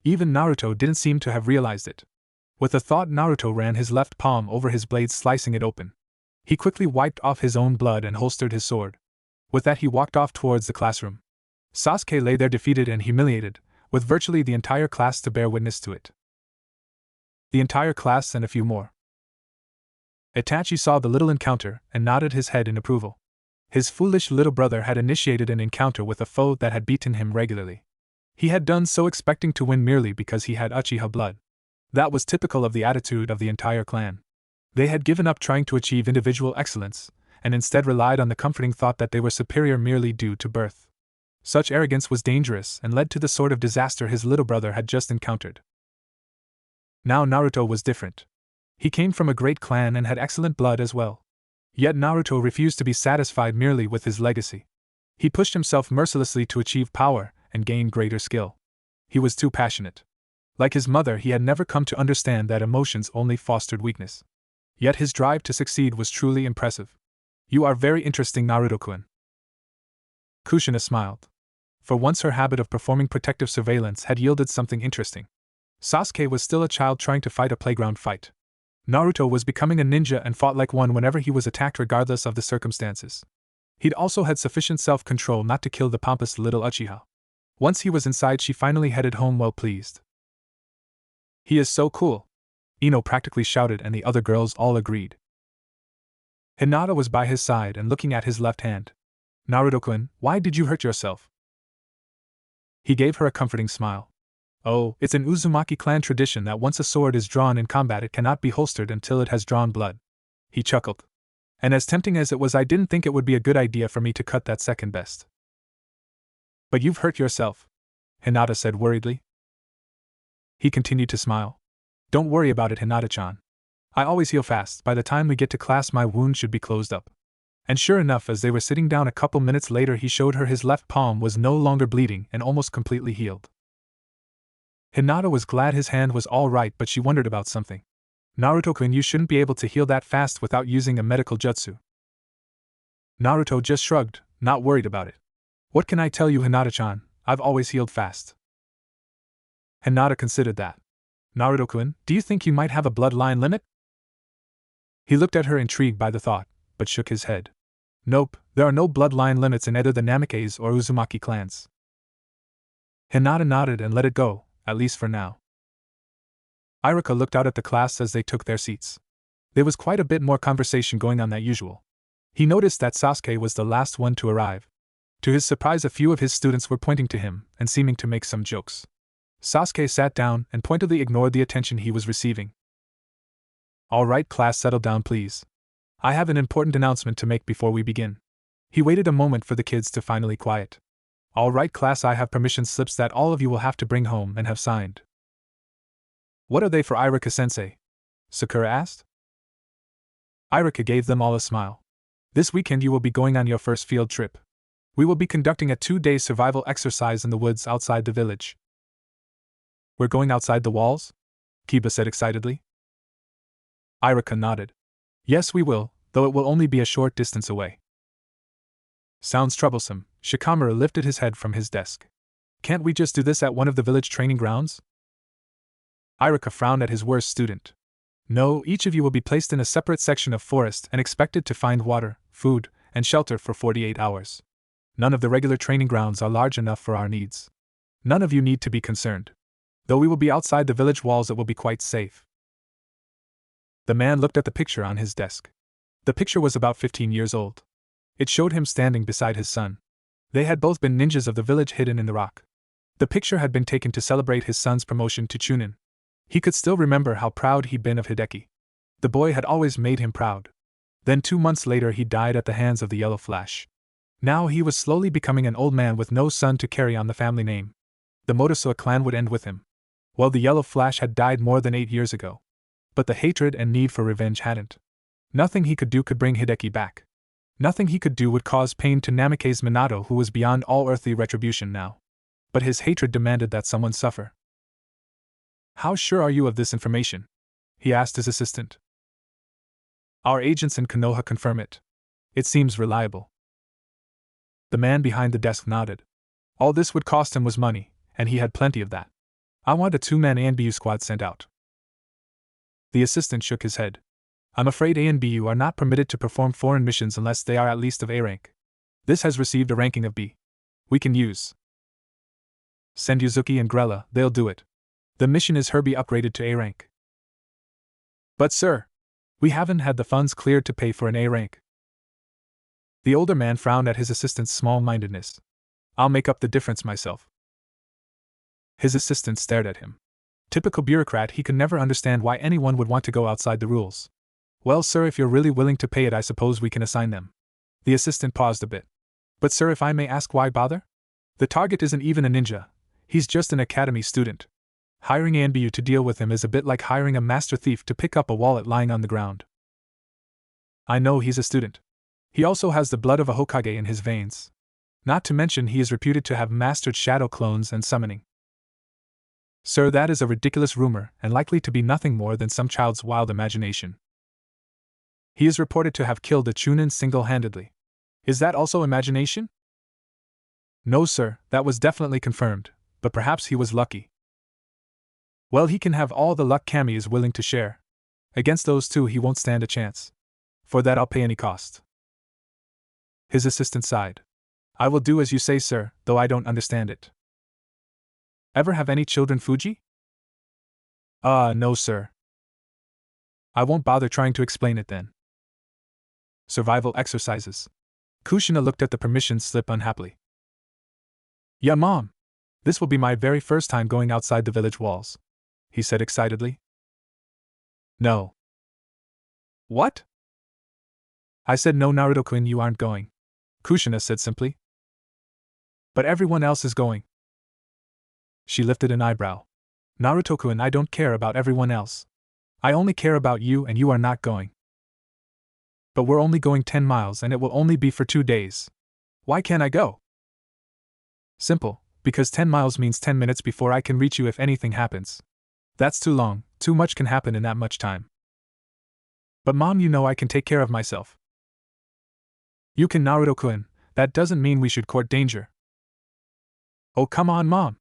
Even Naruto didn't seem to have realized it. With the thought, Naruto ran his left palm over his blade, slicing it open. He quickly wiped off his own blood and holstered his sword. With that, he walked off towards the classroom. Sasuke lay there defeated and humiliated, with virtually the entire class to bear witness to it. The entire class and a few more. Itachi saw the little encounter and nodded his head in approval. His foolish little brother had initiated an encounter with a foe that had beaten him regularly. He had done so expecting to win merely because he had Uchiha blood. That was typical of the attitude of the entire clan. They had given up trying to achieve individual excellence, and instead relied on the comforting thought that they were superior merely due to birth. Such arrogance was dangerous and led to the sort of disaster his little brother had just encountered. Now Naruto was different. He came from a great clan and had excellent blood as well. Yet Naruto refused to be satisfied merely with his legacy. He pushed himself mercilessly to achieve power and gain greater skill. He was too passionate. Like his mother, he had never come to understand that emotions only fostered weakness. Yet his drive to succeed was truly impressive. "You are very interesting, Naruto-kun." Kushina smiled. For once, her habit of performing protective surveillance had yielded something interesting. Sasuke was still a child trying to fight a playground fight. Naruto was becoming a ninja and fought like one whenever he was attacked, regardless of the circumstances. He'd also had sufficient self-control not to kill the pompous little Uchiha. Once he was inside, she finally headed home well pleased. "He is so cool," Ino practically shouted, and the other girls all agreed. Hinata was by his side and looking at his left hand. "Naruto-kun, why did you hurt yourself?" He gave her a comforting smile. "Oh, it's an Uzumaki clan tradition that once a sword is drawn in combat, it cannot be holstered until it has drawn blood." He chuckled. "And as tempting as it was, I didn't think it would be a good idea for me to cut that second best." "But you've hurt yourself," Hinata said worriedly. He continued to smile. "Don't worry about it, Hinata-chan. I always heal fast. By the time we get to class, my wound should be closed up." And sure enough, as they were sitting down a couple minutes later, he showed her his left palm was no longer bleeding and almost completely healed. Hinata was glad his hand was all right, but she wondered about something. "Naruto-kun, you shouldn't be able to heal that fast without using a medical jutsu." Naruto just shrugged, not worried about it. "What can I tell you, Hinata-chan? I've always healed fast." Hinata considered that. "Naruto-kun, do you think you might have a bloodline limit?" He looked at her, intrigued by the thought, but shook his head. "Nope, there are no bloodline limits in either the Namikaze or Uzumaki clans." Hinata nodded and let it go, at least for now. Iruka looked out at the class as they took their seats. There was quite a bit more conversation going on than usual. He noticed that Sasuke was the last one to arrive. To his surprise, a few of his students were pointing to him and seeming to make some jokes. Sasuke sat down and pointedly ignored the attention he was receiving. "All right, class, settle down please. I have an important announcement to make before we begin." He waited a moment for the kids to finally quiet. "All right, class, I have permission slips that all of you will have to bring home and have signed." "What are they for, Iruka-sensei?" Sakura asked. Iruka gave them all a smile. "This weekend you will be going on your first field trip. We will be conducting a 2-day survival exercise in the woods outside the village." "We're going outside the walls?" Kiba said excitedly. Iruka nodded. "Yes, we will, though it will only be a short distance away." "Sounds troublesome." Shikamaru lifted his head from his desk. "Can't we just do this at one of the village training grounds?" Iruka frowned at his worst student. "No, each of you will be placed in a separate section of forest and expected to find water, food, and shelter for 48 hours. None of the regular training grounds are large enough for our needs." None of you need to be concerned. Though we will be outside the village walls, it will be quite safe. The man looked at the picture on his desk. The picture was about 15 years old. It showed him standing beside his son. They had both been ninjas of the village hidden in the rock. The picture had been taken to celebrate his son's promotion to Chunin. He could still remember how proud he'd been of Hideki. The boy had always made him proud. Then 2 months later he died at the hands of the Yellow Flash. Now he was slowly becoming an old man with no son to carry on the family name. The Motosuo clan would end with him. Well, the Yellow Flash had died more than 8 years ago. But the hatred and need for revenge hadn't. Nothing he could do could bring Hideki back. Nothing he could do would cause pain to Namikaze Minato, who was beyond all earthly retribution now. But his hatred demanded that someone suffer. How sure are you of this information? He asked his assistant. Our agents in Konoha confirm it. It seems reliable. The man behind the desk nodded. All this would cost him was money, and he had plenty of that. I want a 2-man ANBU squad sent out. The assistant shook his head. I'm afraid ANBU are not permitted to perform foreign missions unless they are at least of A rank. This has received a ranking of B. We can send Yuzuki and Grella, they'll do it. The mission is Herbie upgraded to A rank. But sir, we haven't had the funds cleared to pay for an A rank. The older man frowned at his assistant's small-mindedness. I'll make up the difference myself. His assistant stared at him. Typical bureaucrat, he could never understand why anyone would want to go outside the rules. Well, sir, if you're really willing to pay it, I suppose we can assign them. The assistant paused a bit. But sir, if I may ask, why bother? The target isn't even a ninja. He's just an academy student. Hiring ANBU to deal with him is a bit like hiring a master thief to pick up a wallet lying on the ground. I know he's a student. He also has the blood of a Hokage in his veins. Not to mention he is reputed to have mastered shadow clones and summoning. Sir, that is a ridiculous rumor, and likely to be nothing more than some child's wild imagination. He is reported to have killed a Chunin single-handedly. Is that also imagination? No, sir, that was definitely confirmed, but perhaps he was lucky. Well, he can have all the luck Kami is willing to share. Against those two he won't stand a chance. For that I'll pay any cost. His assistant sighed. I will do as you say, sir, though I don't understand it. Ever have any children, Fuji? No, sir. I won't bother trying to explain it then. Survival exercises. Kushina looked at the permission slip unhappily. Yeah, Mom. This will be my very first time going outside the village walls, he said excitedly. No. What? I said no, Naruto-kun, you aren't going, Kushina said simply. But everyone else is going. She lifted an eyebrow. Naruto-kun, I don't care about everyone else. I only care about you, and you are not going. But we're only going 10 miles and it will only be for 2 days. Why can't I go? Simple, because 10 miles means 10 minutes before I can reach you if anything happens. That's too long, too much can happen in that much time. But Mom, you know I can take care of myself. You can, Naruto-kun, that doesn't mean we should court danger. Oh, come on, Mom.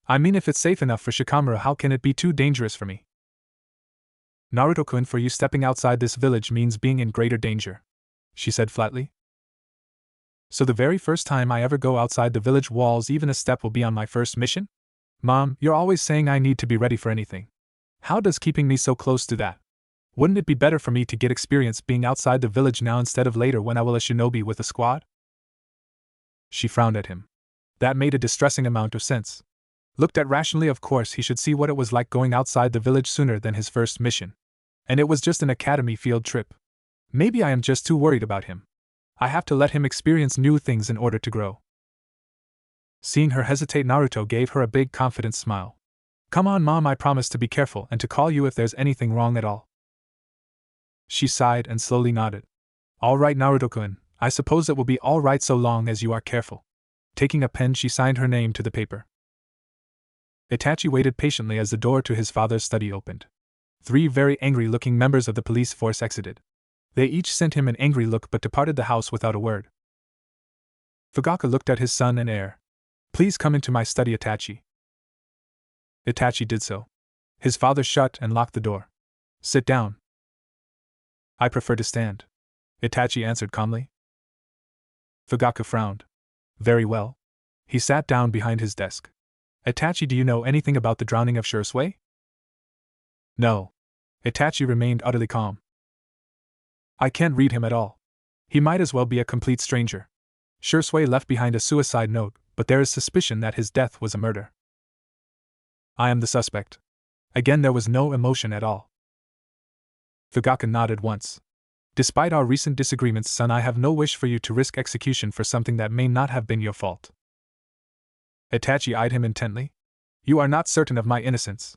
I mean, if it's safe enough for Shikamura, how can it be too dangerous for me? Naruto-kun, for you, stepping outside this village means being in greater danger, she said flatly. So the very first time I ever go outside the village walls, even a step, will be on my first mission? Mom, you're always saying I need to be ready for anything. How does keeping me so close do that? Wouldn't it be better for me to get experience being outside the village now instead of later when I will a shinobi with a squad? She frowned at him. That made a distressing amount of sense. Looked at rationally, of course, he should see what it was like going outside the village sooner than his first mission. And it was just an academy field trip. Maybe I am just too worried about him. I have to let him experience new things in order to grow. Seeing her hesitate, Naruto gave her a big confident smile. Come on, Mom, I promise to be careful and to call you if there's anything wrong at all. She sighed and slowly nodded. All right, Naruto-kun, I suppose it will be all right so long as you are careful. Taking a pen, she signed her name to the paper. Itachi waited patiently as the door to his father's study opened. 3 very angry-looking members of the police force exited. They each sent him an angry look but departed the house without a word. Fugaku looked at his son and heir. Please come into my study, Itachi. Itachi did so. His father shut and locked the door. Sit down. I prefer to stand, Itachi answered calmly. Fugaku frowned. Very well. He sat down behind his desk. Itachi, do you know anything about the drowning of Shursui? No. Itachi remained utterly calm. I can't read him at all. He might as well be a complete stranger. Shursui left behind a suicide note, but there is suspicion that his death was a murder. I am the suspect. Again, there was no emotion at all. Fugaku nodded once. Despite our recent disagreements, son, I have no wish for you to risk execution for something that may not have been your fault. Itachi eyed him intently. You are not certain of my innocence.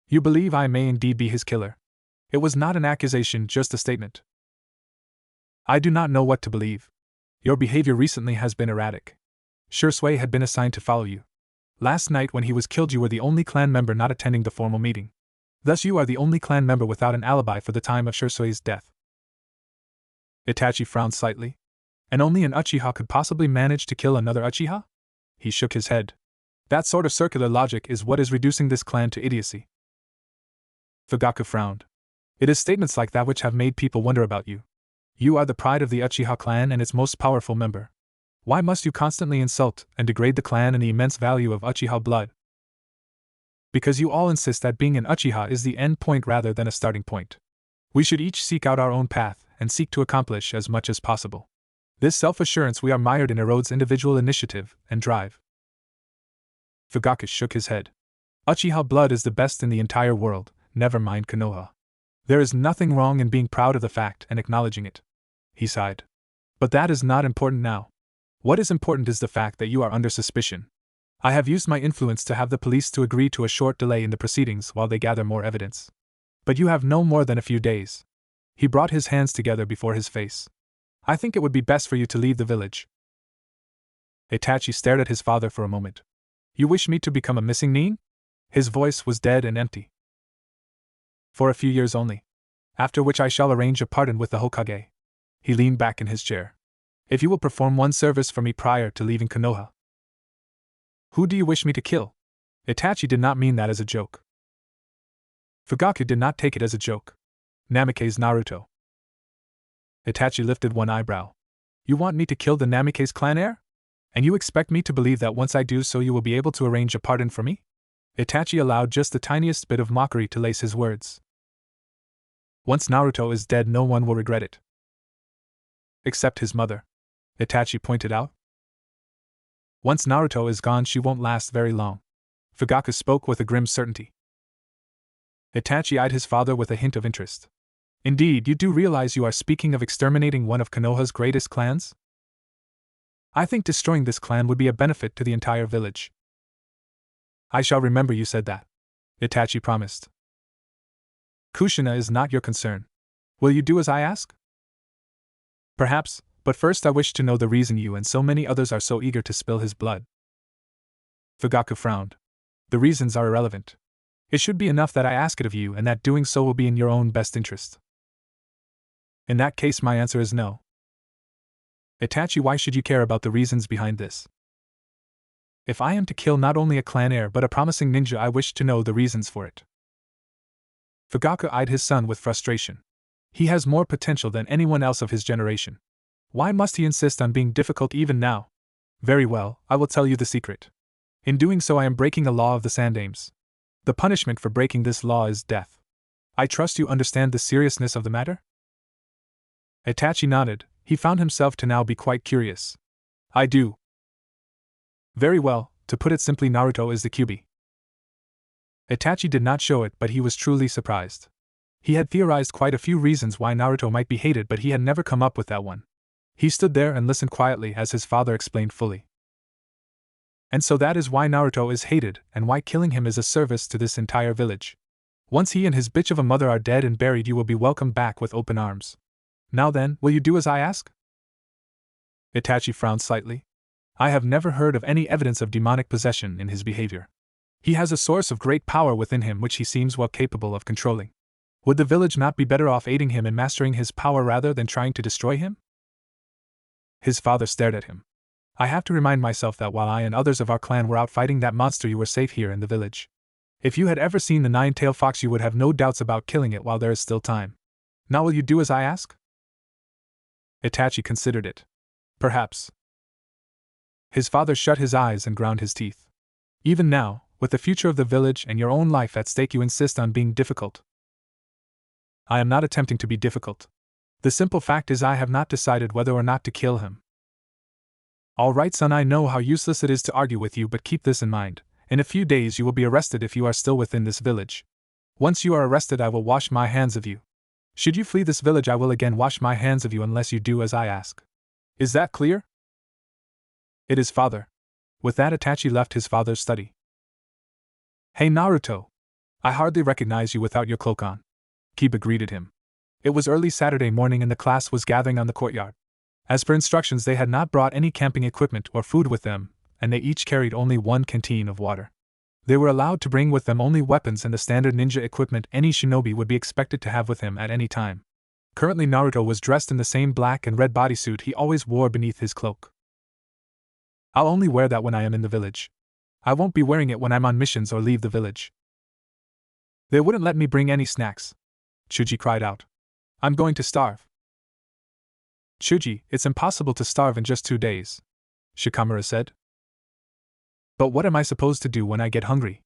You believe I may indeed be his killer. It was not an accusation, just a statement. I do not know what to believe. Your behavior recently has been erratic. Shursui had been assigned to follow you. Last night when he was killed, you were the only clan member not attending the formal meeting. Thus you are the only clan member without an alibi for the time of Shursui's death. Itachi frowned slightly. And only an Uchiha could possibly manage to kill another Uchiha? He shook his head. That sort of circular logic is what is reducing this clan to idiocy. Fugaku frowned. It is statements like that which have made people wonder about you. You are the pride of the Uchiha clan and its most powerful member. Why must you constantly insult and degrade the clan and the immense value of Uchiha blood? Because you all insist that being an Uchiha is the end point rather than a starting point. We should each seek out our own path and seek to accomplish as much as possible. This self-assurance we are mired in erodes individual initiative and drive. Fugaku shook his head. Uchiha blood is the best in the entire world, never mind Konoha. There is nothing wrong in being proud of the fact and acknowledging it. He sighed. But that is not important now. What is important is the fact that you are under suspicion. I have used my influence to have the police to agree to a short delay in the proceedings while they gather more evidence. But you have no more than a few days. He brought his hands together before his face. I think it would be best for you to leave the village. Itachi stared at his father for a moment. You wish me to become a missing nin? His voice was dead and empty. For a few years only. After which I shall arrange a pardon with the Hokage. He leaned back in his chair. If you will perform one service for me prior to leaving Konoha. Who do you wish me to kill? Itachi did not mean that as a joke. Fugaku did not take it as a joke. Namikaze Naruto. Itachi lifted one eyebrow. You want me to kill the Namikaze clan heir? And you expect me to believe that once I do so you will be able to arrange a pardon for me? Itachi allowed just the tiniest bit of mockery to lace his words. Once Naruto is dead, no one will regret it. Except his mother. Itachi pointed out. Once Naruto is gone, she won't last very long. Fugaku spoke with a grim certainty. Itachi eyed his father with a hint of interest. Indeed, you do realize you are speaking of exterminating one of Konoha's greatest clans? I think destroying this clan would be a benefit to the entire village. I shall remember you said that. Itachi promised. Kushina is not your concern. Will you do as I ask? Perhaps, but first I wish to know the reason you and so many others are so eager to spill his blood. Fugaku frowned. The reasons are irrelevant. It should be enough that I ask it of you and that doing so will be in your own best interest. In that case, my answer is no. Itachi, why should you care about the reasons behind this? If I am to kill not only a clan heir but a promising ninja, I wish to know the reasons for it. Fugaku eyed his son with frustration. He has more potential than anyone else of his generation. Why must he insist on being difficult even now? Very well, I will tell you the secret. In doing so I am breaking a law of the Sandames. The punishment for breaking this law is death. I trust you understand the seriousness of the matter? Itachi nodded. He found himself to now be quite curious. I do. Very well, to put it simply, Naruto is the Kyuubi. Itachi did not show it, but he was truly surprised. He had theorized quite a few reasons why Naruto might be hated, but he had never come up with that one. He stood there and listened quietly as his father explained fully. And so that is why Naruto is hated, and why killing him is a service to this entire village. Once he and his bitch of a mother are dead and buried, you will be welcomed back with open arms. Now then, will you do as I ask? Itachi frowned slightly. I have never heard of any evidence of demonic possession in his behavior. He has a source of great power within him which he seems well capable of controlling. Would the village not be better off aiding him in mastering his power rather than trying to destroy him? His father stared at him. I have to remind myself that while I and others of our clan were out fighting that monster, you were safe here in the village. If you had ever seen the nine-tailed fox, you would have no doubts about killing it while there is still time. Now will you do as I ask? Itachi considered it. Perhaps. His father shut his eyes and ground his teeth. Even now, With the future of the village and your own life at stake, you insist on being difficult. I am not attempting to be difficult. The simple fact is I have not decided whether or not to kill him. All right, son, I know how useless it is to argue with you, but keep this in mind. In a few days you will be arrested if you are still within this village. Once you are arrested, I will wash my hands of you. Should you flee this village, I will again wash my hands of you unless you do as I ask. Is that clear? It is, father. With that, Itachi left his father's study. Hey Naruto! I hardly recognize you without your cloak on. Kiba greeted him. It was early Saturday morning and the class was gathering on the courtyard. As per instructions, they had not brought any camping equipment or food with them, and they each carried only one canteen of water. They were allowed to bring with them only weapons and the standard ninja equipment any shinobi would be expected to have with him at any time. Currently, Naruto was dressed in the same black and red bodysuit he always wore beneath his cloak. I'll only wear that when I am in the village. I won't be wearing it when I'm on missions or leave the village. They wouldn't let me bring any snacks. Chuji cried out. I'm going to starve. Chuji, it's impossible to starve in just 2 days, Shikamaru said. But what am I supposed to do when I get hungry?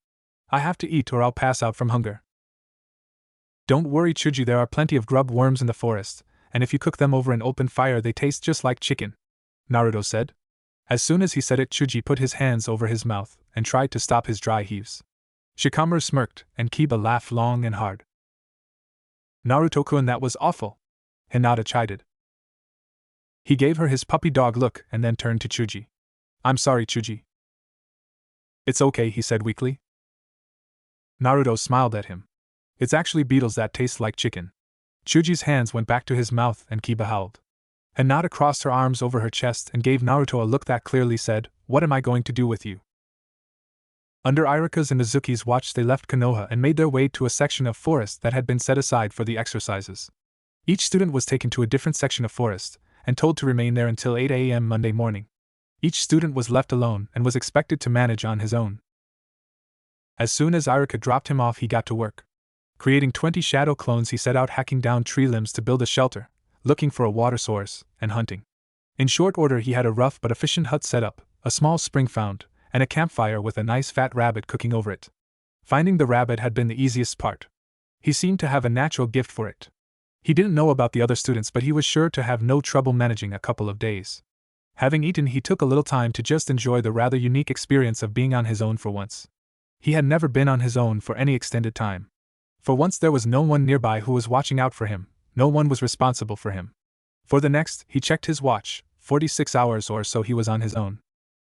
I have to eat or I'll pass out from hunger. Don't worry, Chuji, there are plenty of grub worms in the forest, and if you cook them over an open fire they taste just like chicken, Naruto said. As soon as he said it, Chuji put his hands over his mouth and tried to stop his dry heaves. Shikamaru smirked, and Kiba laughed long and hard. Naruto-kun, that was awful, Hinata chided. He gave her his puppy dog look and then turned to Chuji. I'm sorry, Chuji. It's okay, he said weakly. Naruto smiled at him. It's actually beetles that taste like chicken. Chuji's hands went back to his mouth and Kiba howled. Hinata crossed her arms over her chest and gave Naruto a look that clearly said, What am I going to do with you? Under Iruka's and Uzuki's watch, they left Konoha and made their way to a section of forest that had been set aside for the exercises. Each student was taken to a different section of forest and told to remain there until 8 a.m. Monday morning. Each student was left alone and was expected to manage on his own. As soon as Iruka dropped him off, he got to work. Creating 20 shadow clones, he set out hacking down tree limbs to build a shelter, looking for a water source, and hunting. In short order, he had a rough but efficient hut set up, a small spring found, and a campfire with a nice fat rabbit cooking over it. Finding the rabbit had been the easiest part. He seemed to have a natural gift for it. He didn't know about the other students, but he was sure to have no trouble managing a couple of days. Having eaten, he took a little time to just enjoy the rather unique experience of being on his own for once. He had never been on his own for any extended time. For once there was no one nearby who was watching out for him, no one was responsible for him. For the next, he checked his watch, 46 hours or so he was on his own.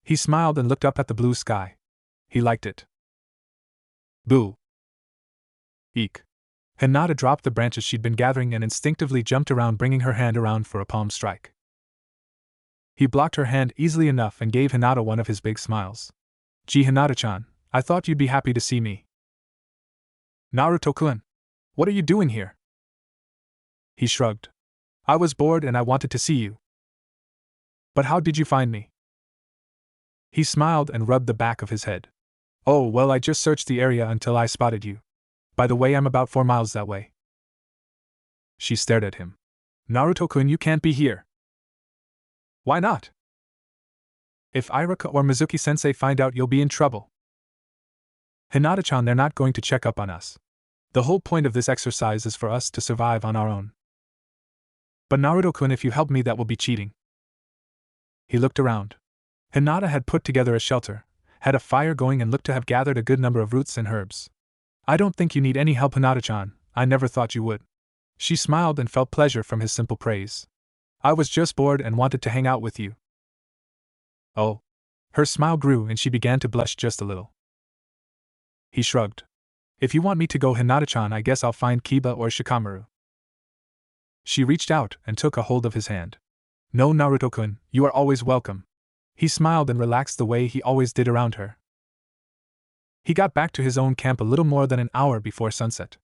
He smiled and looked up at the blue sky. He liked it. Boo! Eek! Hinata dropped the branches she'd been gathering and instinctively jumped around, bringing her hand around for a palm strike. He blocked her hand easily enough and gave Hinata one of his big smiles. Gee, Hinata-chan, I thought you'd be happy to see me. Naruto-kun, what are you doing here? He shrugged. I was bored and I wanted to see you. But how did you find me? He smiled and rubbed the back of his head. Oh, well, I just searched the area until I spotted you. By the way, I'm about 4 miles that way. She stared at him. Naruto-kun, you can't be here. Why not? If Iruka or Mizuki-sensei find out, you'll be in trouble. Hinata-chan, they're not going to check up on us. The whole point of this exercise is for us to survive on our own. But Naruto-kun, if you help me, that will be cheating. He looked around. Hinata had put together a shelter, had a fire going, and looked to have gathered a good number of roots and herbs. I don't think you need any help, Hinata-chan. I never thought you would. She smiled and felt pleasure from his simple praise. I was just bored and wanted to hang out with you. Oh. Her smile grew and she began to blush just a little. He shrugged. If you want me to go, Hinata-chan, I guess I'll find Kiba or Shikamaru. She reached out and took a hold of his hand. No, Naruto-kun, you are always welcome. He smiled and relaxed the way he always did around her. He got back to his own camp a little more than an hour before sunset.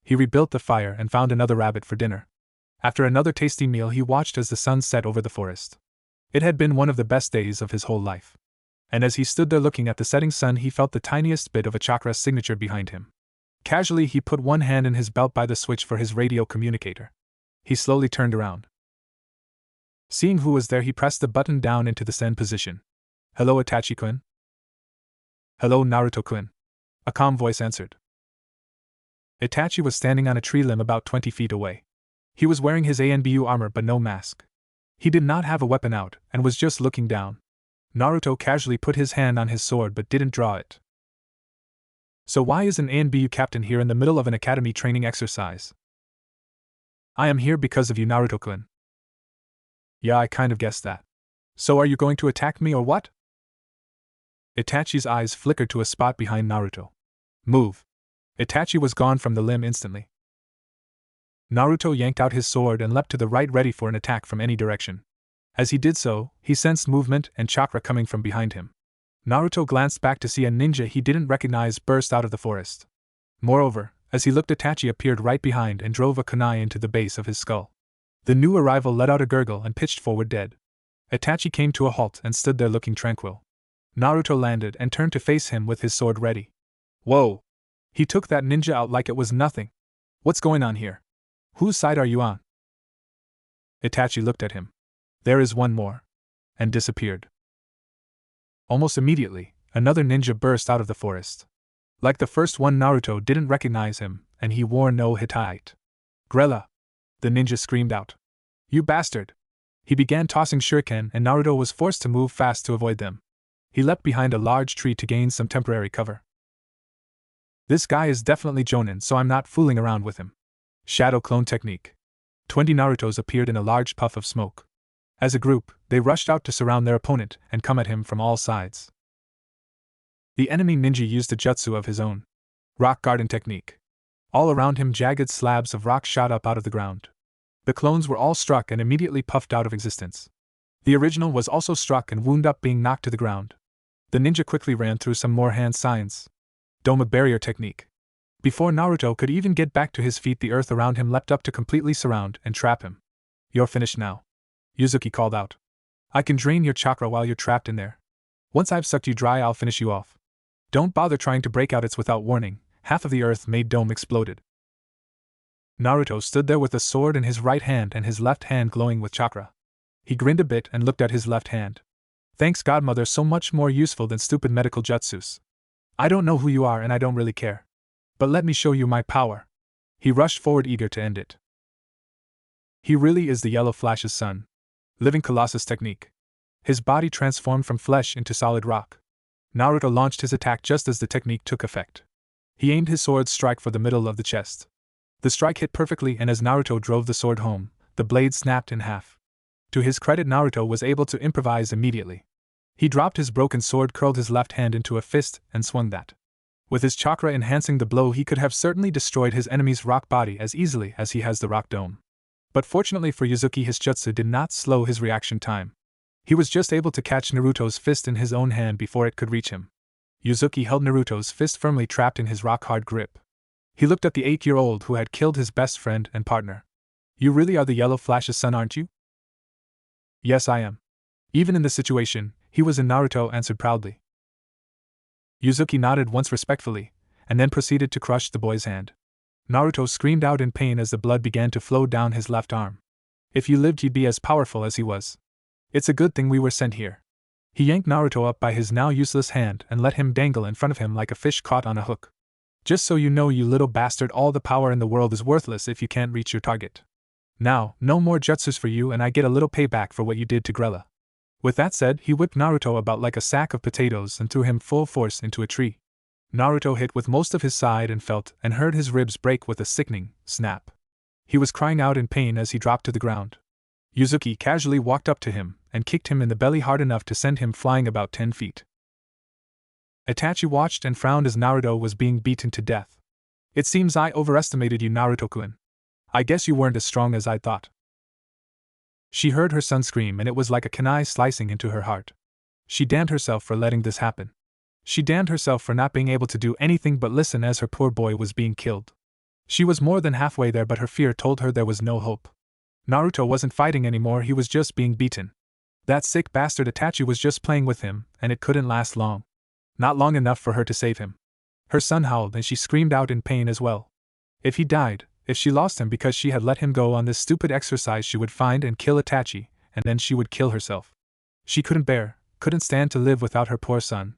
He rebuilt the fire and found another rabbit for dinner. After another tasty meal, he watched as the sun set over the forest. It had been one of the best days of his whole life. And as he stood there looking at the setting sun, he felt the tiniest bit of a chakra signature behind him. Casually, he put one hand in his belt by the switch for his radio communicator. He slowly turned around. Seeing who was there, he pressed the button down into the send position. Hello, Itachi-kun. Hello, Naruto-kun. a calm voice answered. Itachi was standing on a tree limb about 20 feet away. He was wearing his ANBU armor but no mask. He did not have a weapon out and was just looking down. Naruto casually put his hand on his sword but didn't draw it. So why is an ANBU captain here in the middle of an academy training exercise? I am here because of you, Naruto-kun. Yeah, I kind of guessed that. So are you going to attack me or what? Itachi's eyes flickered to a spot behind Naruto. Move. Itachi was gone from the limb instantly. Naruto yanked out his sword and leapt to the right, ready for an attack from any direction. As he did so, he sensed movement and chakra coming from behind him. Naruto glanced back to see a ninja he didn't recognize burst out of the forest. Moreover, as he looked, Itachi appeared right behind and drove a kunai into the base of his skull. The new arrival let out a gurgle and pitched forward dead. Itachi came to a halt and stood there looking tranquil. Naruto landed and turned to face him with his sword ready. Whoa! He took that ninja out like it was nothing. What's going on here? Whose side are you on? Itachi looked at him. There is one more. And disappeared. Almost immediately, another ninja burst out of the forest. Like the first one, Naruto didn't recognize him, and he wore no Hittite. Grella! The ninja screamed out. You bastard! He began tossing shuriken and Naruto was forced to move fast to avoid them. He leapt behind a large tree to gain some temporary cover. This guy is definitely Jonin, so I'm not fooling around with him. Shadow clone technique. 20 Narutos appeared in a large puff of smoke. As a group, they rushed out to surround their opponent and come at him from all sides. The enemy ninja used a jutsu of his own. Rock garden technique. All around him, jagged slabs of rock shot up out of the ground. The clones were all struck and immediately puffed out of existence. The original was also struck and wound up, being knocked to the ground. The ninja quickly ran through some more hand signs. Dome barrier technique. Before Naruto could even get back to his feet, the earth around him leapt up to completely surround and trap him. You're finished now. Uzumaki called out. I can drain your chakra while you're trapped in there. Once I've sucked you dry, I'll finish you off. Don't bother trying to break out, it's without warning. Half of the earth-made dome exploded. Naruto stood there with a sword in his right hand and his left hand glowing with chakra. He grinned a bit and looked at his left hand. Thanks, Godmother, so much more useful than stupid medical jutsus. I don't know who you are and I don't really care. But let me show you my power. He rushed forward, eager to end it. He really is the Yellow Flash's son. Living Colossus technique. His body transformed from flesh into solid rock. Naruto launched his attack just as the technique took effect. He aimed his sword strike for the middle of the chest. The strike hit perfectly, and as Naruto drove the sword home, the blade snapped in half. To his credit, Naruto was able to improvise immediately. He dropped his broken sword, curled his left hand into a fist, and swung that. With his chakra enhancing the blow, he could have certainly destroyed his enemy's rock body as easily as he has the rock dome. But fortunately for Uzumaki, his jutsu did not slow his reaction time. He was just able to catch Naruto's fist in his own hand before it could reach him. Uzumaki held Naruto's fist firmly trapped in his rock-hard grip. He looked at the 8-year-old who had killed his best friend and partner. You really are the Yellow Flash's son, aren't you? Yes, I am. Even in this situation, he was in, Naruto answered proudly. Uzumaki nodded once respectfully, and then proceeded to crush the boy's hand. Naruto screamed out in pain as the blood began to flow down his left arm. If you lived, you'd be as powerful as he was. It's a good thing we were sent here. He yanked Naruto up by his now useless hand and let him dangle in front of him like a fish caught on a hook. Just so you know, you little bastard, all the power in the world is worthless if you can't reach your target. Now, no more jutsus for you, and I get a little payback for what you did to Grella. With that said, he whipped Naruto about like a sack of potatoes and threw him full force into a tree. Naruto hit with most of his side and felt and heard his ribs break with a sickening snap. He was crying out in pain as he dropped to the ground. Uzumaki casually walked up to him and kicked him in the belly hard enough to send him flying about 10 feet. Itachi watched and frowned as Naruto was being beaten to death. It seems I overestimated you, Naruto-kun. I guess you weren't as strong as I thought. She heard her son scream, and it was like a kunai slicing into her heart. She damned herself for letting this happen. She damned herself for not being able to do anything but listen as her poor boy was being killed. She was more than halfway there, but her fear told her there was no hope. Naruto wasn't fighting anymore, he was just being beaten. That sick bastard Itachi was just playing with him, and it couldn't last long. Not long enough for her to save him. Her son howled and she screamed out in pain as well. If he died, if she lost him because she had let him go on this stupid exercise, she would find and kill Itachi, and then she would kill herself. She couldn't stand to live without her poor son.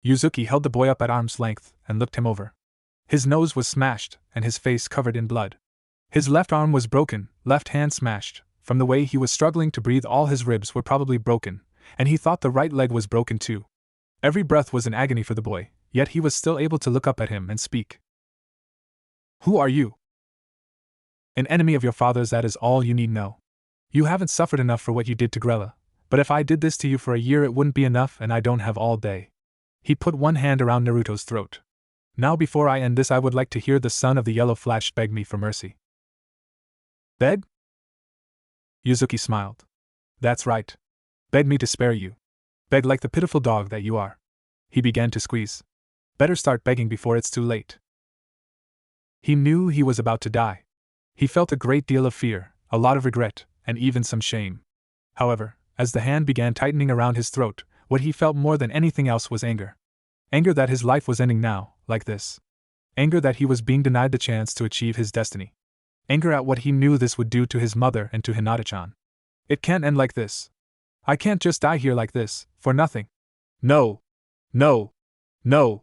Yuzuki held the boy up at arm's length and looked him over. His nose was smashed, and his face covered in blood. His left arm was broken, left hand smashed. From the way he was struggling to breathe, all his ribs were probably broken, and he thought the right leg was broken too. Every breath was an agony for the boy, yet he was still able to look up at him and speak. Who are you? An enemy of your father's, that is all you need know. You haven't suffered enough for what you did to Grella, but if I did this to you for a year it wouldn't be enough, and I don't have all day. He put one hand around Naruto's throat. Now before I end this I would like to hear the son of the Yellow Flash beg me for mercy. Beg? Yuzuki smiled. That's right. Beg me to spare you. Beg like the pitiful dog that you are. He began to squeeze. Better start begging before it's too late. He knew he was about to die. He felt a great deal of fear, a lot of regret, and even some shame. However, as the hand began tightening around his throat, what he felt more than anything else was anger. Anger that his life was ending now, like this. Anger that he was being denied the chance to achieve his destiny. Anger at what he knew this would do to his mother and to Hinata-chan. It can't end like this. I can't just die here like this, for nothing. No! No! No!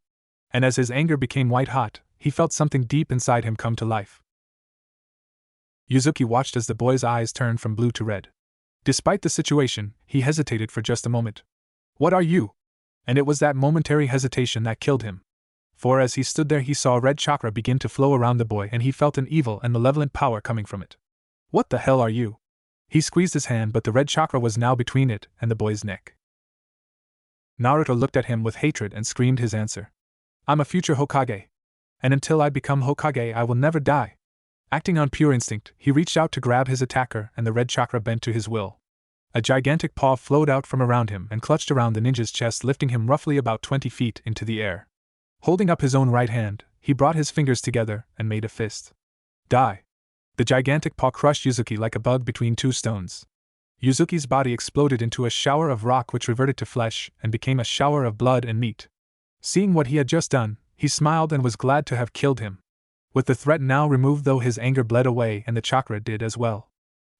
And as his anger became white-hot, he felt something deep inside him come to life. Yuzuki watched as the boy's eyes turned from blue to red. Despite the situation, he hesitated for just a moment. What are you? And it was that momentary hesitation that killed him. For as he stood there he saw red chakra begin to flow around the boy and he felt an evil and malevolent power coming from it. What the hell are you? He squeezed his hand, but the red chakra was now between it and the boy's neck. Naruto looked at him with hatred and screamed his answer. I'm a future Hokage. And until I become Hokage I will never die. Acting on pure instinct, he reached out to grab his attacker and the red chakra bent to his will. A gigantic paw flowed out from around him and clutched around the ninja's chest, lifting him roughly about 20 feet into the air. Holding up his own right hand, he brought his fingers together and made a fist. Die! The gigantic paw crushed Yuzuki like a bug between two stones. Yuzuki's body exploded into a shower of rock which reverted to flesh and became a shower of blood and meat. Seeing what he had just done, he smiled and was glad to have killed him. With the threat now removed, though, his anger bled away and the chakra did as well.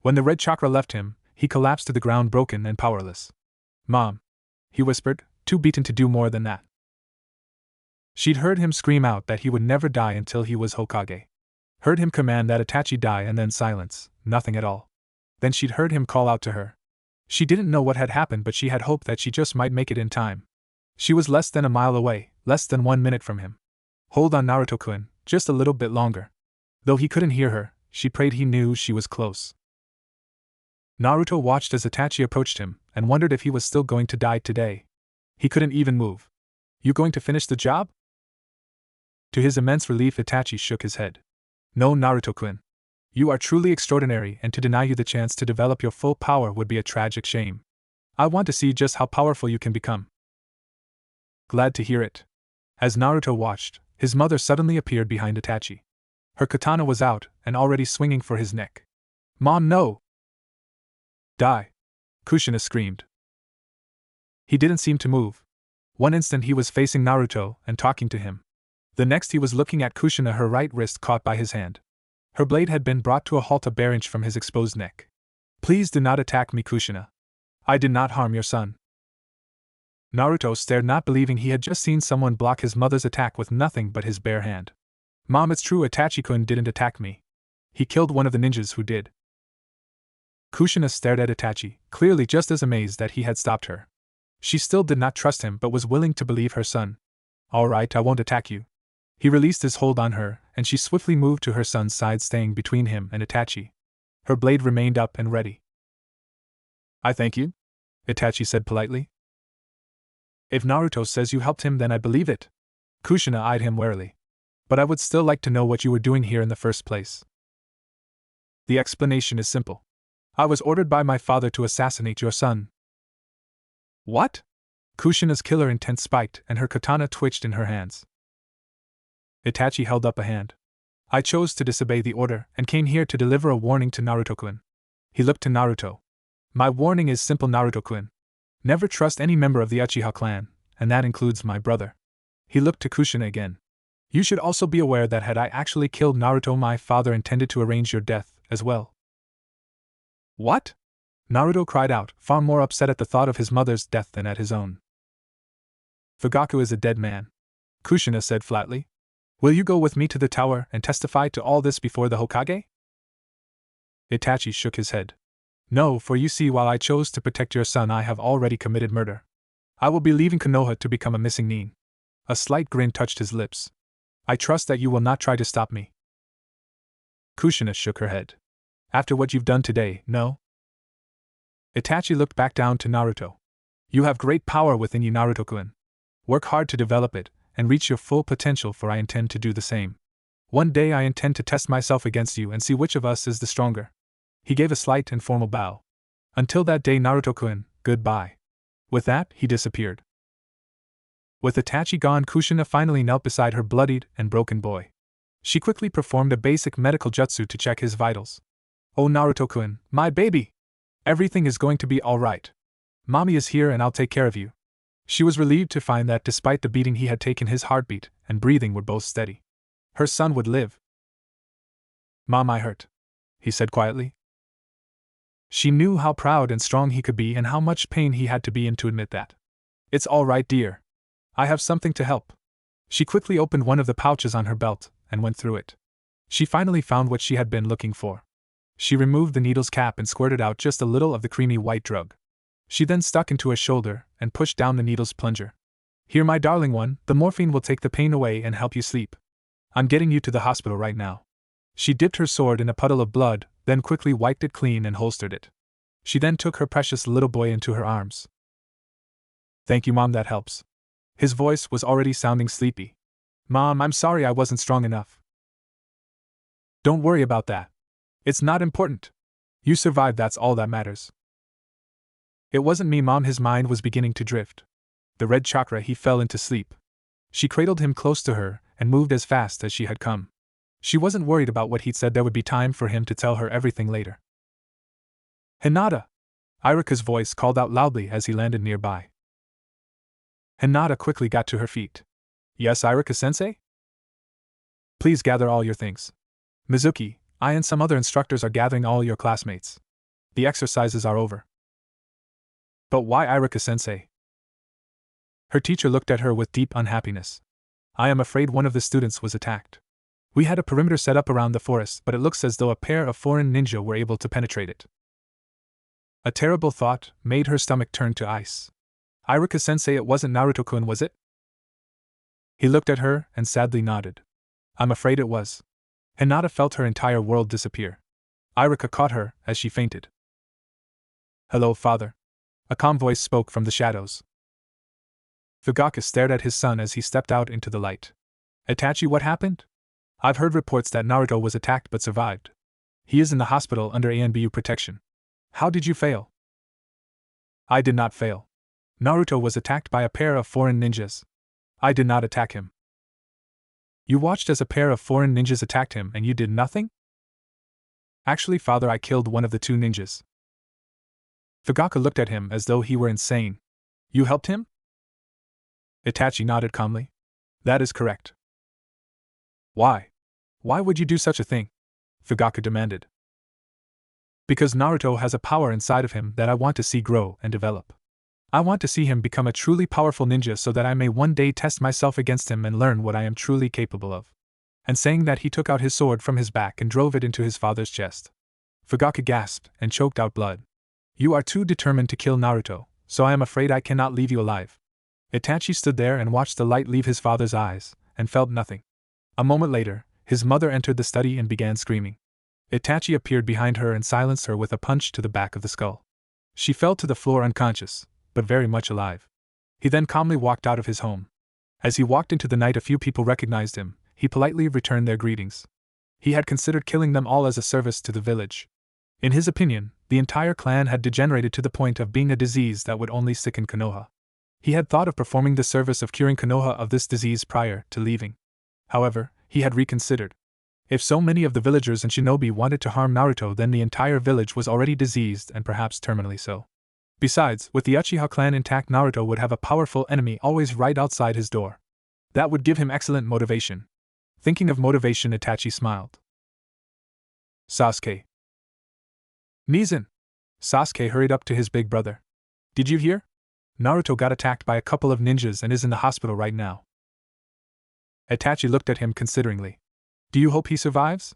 When the red chakra left him, he collapsed to the ground broken and powerless. Mom! He whispered, too beaten to do more than that. She'd heard him scream out that he would never die until he was Hokage. Heard him command that Itachi die and then silence, nothing at all. Then she'd heard him call out to her. She didn't know what had happened, but she had hoped that she just might make it in time. She was less than a mile away, less than 1 minute from him. Hold on, Naruto-kun, just a little bit longer. Though he couldn't hear her, she prayed he knew she was close. Naruto watched as Itachi approached him, and wondered if he was still going to die today. He couldn't even move. You going to finish the job? To his immense relief, Itachi shook his head. No, Naruto-kun. You are truly extraordinary, and to deny you the chance to develop your full power would be a tragic shame. I want to see just how powerful you can become. Glad to hear it. As Naruto watched, his mother suddenly appeared behind Itachi. Her katana was out, and already swinging for his neck. Mom, no! Die! Kushina screamed. He didn't seem to move. One instant he was facing Naruto and talking to him. The next he was looking at Kushina, her right wrist caught by his hand. Her blade had been brought to a halt a bare inch from his exposed neck. Please do not attack me, Kushina. I did not harm your son. Naruto stared, not believing he had just seen someone block his mother's attack with nothing but his bare hand. Mom, it's true, Itachi-kun didn't attack me. He killed one of the ninjas who did. Kushina stared at Itachi, clearly just as amazed that he had stopped her. She still did not trust him but was willing to believe her son. All right, I won't attack you. He released his hold on her, and she swiftly moved to her son's side, staying between him and Itachi. Her blade remained up and ready. I thank you, Itachi said politely. If Naruto says you helped him, then I believe it. Kushina eyed him warily. But I would still like to know what you were doing here in the first place. The explanation is simple. I was ordered by my father to assassinate your son. What? Kushina's killer intent spiked, and her katana twitched in her hands. Itachi held up a hand. I chose to disobey the order, and came here to deliver a warning to Naruto-kun. He looked to Naruto. My warning is simple, Naruto-kun. Never trust any member of the Uchiha clan, and that includes my brother. He looked to Kushina again. You should also be aware that had I actually killed Naruto, my father intended to arrange your death, as well. What? Naruto cried out, far more upset at the thought of his mother's death than at his own. Fugaku is a dead man, Kushina said flatly. Will you go with me to the tower and testify to all this before the Hokage? Itachi shook his head. No, for you see, while I chose to protect your son, I have already committed murder. I will be leaving Konoha to become a missing nin. A slight grin touched his lips. I trust that you will not try to stop me. Kushina shook her head. After what you've done today, no? Itachi looked back down to Naruto. You have great power within you, Naruto-kun. Work hard to develop it, and reach your full potential, for I intend to do the same. One day I intend to test myself against you and see which of us is the stronger. He gave a slight and formal bow. Until that day, Naruto-kun, goodbye. With that, he disappeared. With Itachi gone, Kushina finally knelt beside her bloodied and broken boy. She quickly performed a basic medical jutsu to check his vitals. Oh, Naruto-kun, my baby! Everything is going to be alright. Mommy is here and I'll take care of you. She was relieved to find that despite the beating he had taken, his heartbeat and breathing were both steady. Her son would live. Mom, I hurt, he said quietly. She knew how proud and strong he could be and how much pain he had to be in to admit that. It's all right, dear. I have something to help. She quickly opened one of the pouches on her belt and went through it. She finally found what she had been looking for. She removed the needle's cap and squirted out just a little of the creamy white drug. She then stuck into his shoulder and pushed down the needle's plunger. Here, my darling one, the morphine will take the pain away and help you sleep. I'm getting you to the hospital right now. She dipped her sword in a puddle of blood, then quickly wiped it clean and holstered it. She then took her precious little boy into her arms. Thank you, Mom, that helps. His voice was already sounding sleepy. Mom, I'm sorry I wasn't strong enough. Don't worry about that. It's not important. You survived, that's all that matters. It wasn't me, Mom. His mind was beginning to drift. The red chakra, he fell into sleep. She cradled him close to her and moved as fast as she had come. She wasn't worried about what he'd said. There would be time for him to tell her everything later. Hinata! Irika's voice called out loudly as he landed nearby. Hinata quickly got to her feet. Yes, Irika-sensei? Please gather all your things. Mizuki, I and some other instructors are gathering all your classmates. The exercises are over. But why, Irika-sensei? Her teacher looked at her with deep unhappiness. I am afraid one of the students was attacked. We had a perimeter set up around the forest, but it looks as though a pair of foreign ninja were able to penetrate it. A terrible thought made her stomach turn to ice. Irika-sensei, it wasn't Naruto-kun, was it? He looked at her and sadly nodded. I'm afraid it was. Hinata felt her entire world disappear. Irika caught her as she fainted. Hello, father. A calm voice spoke from the shadows. Fugaku stared at his son as he stepped out into the light. Itachi, what happened? I've heard reports that Naruto was attacked but survived. He is in the hospital under ANBU protection. How did you fail? I did not fail. Naruto was attacked by a pair of foreign ninjas. I did not attack him. You watched as a pair of foreign ninjas attacked him and you did nothing? Actually, father, I killed one of the two ninjas. Fugaku looked at him as though he were insane. You helped him? Itachi nodded calmly. That is correct. Why? Why would you do such a thing? Fugaku demanded. Because Naruto has a power inside of him that I want to see grow and develop. I want to see him become a truly powerful ninja so that I may one day test myself against him and learn what I am truly capable of. And saying that, he took out his sword from his back and drove it into his father's chest. Fugaku gasped and choked out blood. You are too determined to kill Naruto, so I am afraid I cannot leave you alive. Itachi stood there and watched the light leave his father's eyes, and felt nothing. A moment later, his mother entered the study and began screaming. Itachi appeared behind her and silenced her with a punch to the back of the skull. She fell to the floor unconscious, but very much alive. He then calmly walked out of his home. As he walked into the night, a few people recognized him. He politely returned their greetings. He had considered killing them all as a service to the village. In his opinion, the entire clan had degenerated to the point of being a disease that would only sicken Konoha. He had thought of performing the service of curing Konoha of this disease prior to leaving. However, he had reconsidered. If so many of the villagers and shinobi wanted to harm Naruto, then the entire village was already diseased and perhaps terminally so. Besides, with the Uchiha clan intact, Naruto would have a powerful enemy always right outside his door. That would give him excellent motivation. Thinking of motivation, Itachi smiled. Sasuke. Nizan! Sasuke hurried up to his big brother. Did you hear? Naruto got attacked by a couple of ninjas and is in the hospital right now. Itachi looked at him consideringly. Do you hope he survives?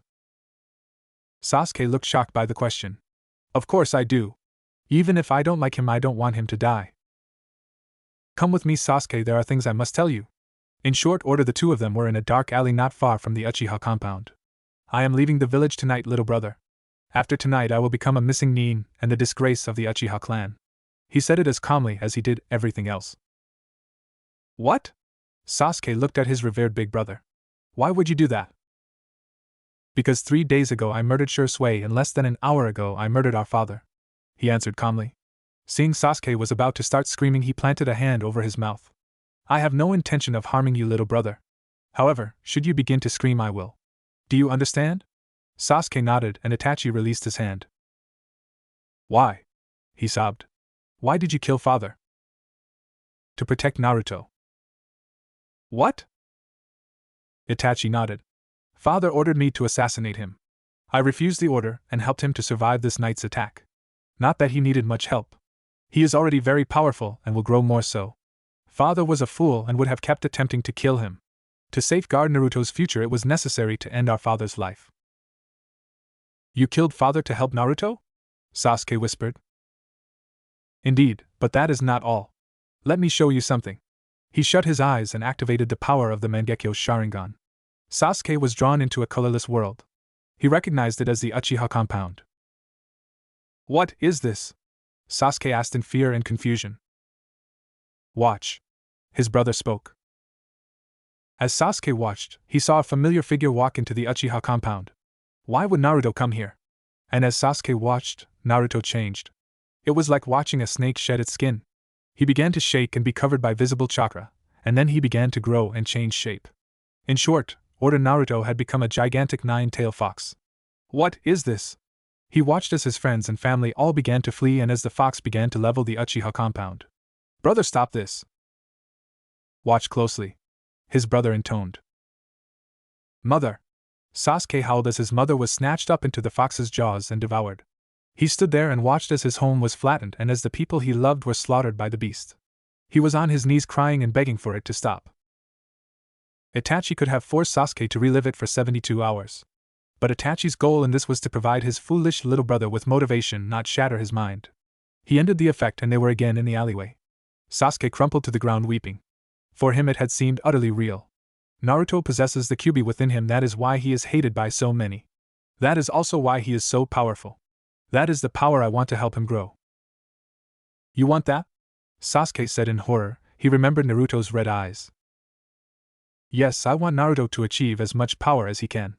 Sasuke looked shocked by the question. Of course I do. Even if I don't like him, I don't want him to die. Come with me, Sasuke, there are things I must tell you. In short order, the two of them were in a dark alley not far from the Uchiha compound. I am leaving the village tonight, little brother. After tonight I will become a missing nin and the disgrace of the Uchiha clan. He said it as calmly as he did everything else. What? Sasuke looked at his revered big brother. Why would you do that? Because 3 days ago I murdered Shursui and less than an hour ago I murdered our father, he answered calmly. Seeing Sasuke was about to start screaming, he planted a hand over his mouth. I have no intention of harming you, little brother. However, should you begin to scream, I will. Do you understand? Sasuke nodded and Itachi released his hand. Why? He sobbed. Why did you kill father? To protect Naruto. What? Itachi nodded. Father ordered me to assassinate him. I refused the order and helped him to survive this night's attack. Not that he needed much help. He is already very powerful and will grow more so. Father was a fool and would have kept attempting to kill him. To safeguard Naruto's future, it was necessary to end our father's life. You killed father to help Naruto? Sasuke whispered. Indeed, but that is not all. Let me show you something. He shut his eyes and activated the power of the Mangekyo Sharingan. Sasuke was drawn into a colorless world. He recognized it as the Uchiha compound. What is this? Sasuke asked in fear and confusion. Watch. His brother spoke. As Sasuke watched, he saw a familiar figure walk into the Uchiha compound. Why would Naruto come here? And as Sasuke watched, Naruto changed. It was like watching a snake shed its skin. He began to shake and be covered by visible chakra, and then he began to grow and change shape. In short, order Naruto had become a gigantic 9-tailed fox. What is this? He watched as his friends and family all began to flee and as the fox began to level the Uchiha compound. Brother, stop this. Watch closely. His brother intoned. Mother. Sasuke howled as his mother was snatched up into the fox's jaws and devoured. He stood there and watched as his home was flattened and as the people he loved were slaughtered by the beast. He was on his knees crying and begging for it to stop. Itachi could have forced Sasuke to relive it for 72 hours. But Itachi's goal in this was to provide his foolish little brother with motivation, not shatter his mind. He ended the effect and they were again in the alleyway. Sasuke crumpled to the ground weeping. For him it had seemed utterly real. Naruto possesses the Kyuubi within him, that is why he is hated by so many. That is also why he is so powerful. That is the power I want to help him grow. You want that? Sasuke said in horror. He remembered Naruto's red eyes. Yes, I want Naruto to achieve as much power as he can.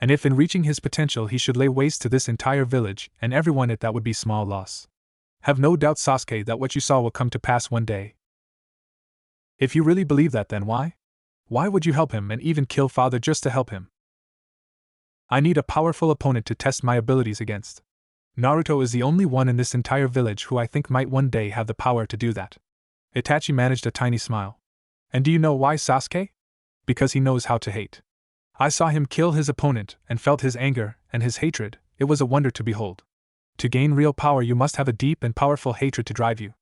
And if in reaching his potential he should lay waste to this entire village and everyone in it, that would be small loss. Have no doubt, Sasuke, that what you saw will come to pass one day. If you really believe that, then why? Why would you help him and even kill father just to help him? I need a powerful opponent to test my abilities against. Naruto is the only one in this entire village who I think might one day have the power to do that. Itachi managed a tiny smile. And do you know why, Sasuke? Because he knows how to hate. I saw him kill his opponent and felt his anger and his hatred. It was a wonder to behold. To gain real power, you must have a deep and powerful hatred to drive you.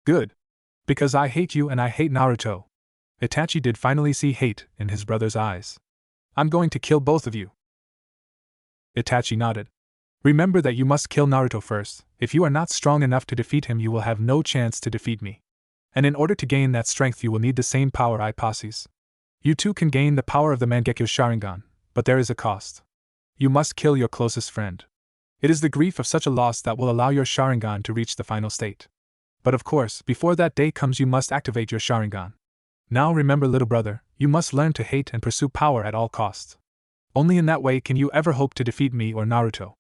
Good. Because I hate you and I hate Naruto. Itachi did finally see hate in his brother's eyes. I'm going to kill both of you. Itachi nodded. Remember that you must kill Naruto first. If you are not strong enough to defeat him, you will have no chance to defeat me. And in order to gain that strength, you will need the same power I possess. You too can gain the power of the Mangekyo Sharingan, but there is a cost. You must kill your closest friend. It is the grief of such a loss that will allow your Sharingan to reach the final state. But of course, before that day comes, you must activate your Sharingan. Now remember, little brother, you must learn to hate and pursue power at all costs. Only in that way can you ever hope to defeat me or Naruto.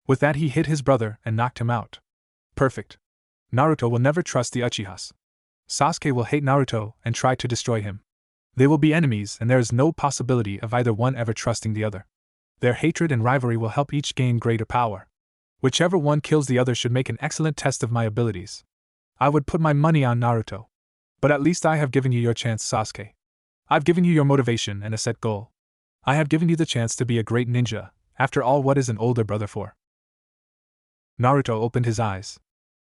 With that, he hit his brother and knocked him out. Perfect. Naruto will never trust the Uchihas. Sasuke will hate Naruto and try to destroy him. They will be enemies, and there is no possibility of either one ever trusting the other. Their hatred and rivalry will help each gain greater power. Whichever one kills the other should make an excellent test of my abilities. I would put my money on Naruto. But at least I have given you your chance, Sasuke. I've given you your motivation and a set goal. I have given you the chance to be a great ninja. After all, what is an older brother for? Naruto opened his eyes.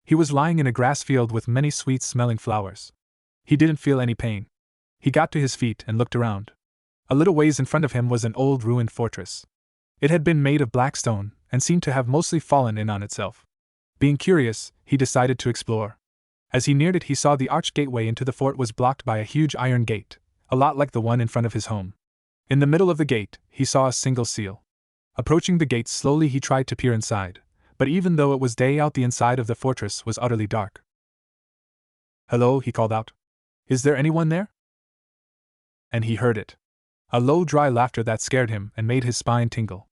He was lying in a grass field with many sweet-smelling flowers. He didn't feel any pain. He got to his feet and looked around. A little ways in front of him was an old ruined fortress. It had been made of black stone and seemed to have mostly fallen in on itself. Being curious, he decided to explore. As he neared it, he saw the arched gateway into the fort was blocked by a huge iron gate, a lot like the one in front of his home. In the middle of the gate, he saw a single seal. Approaching the gate slowly, he tried to peer inside, but even though it was day out, the inside of the fortress was utterly dark. "Hello," he called out. "Is there anyone there?" And he heard it. A low, dry laughter that scared him and made his spine tingle.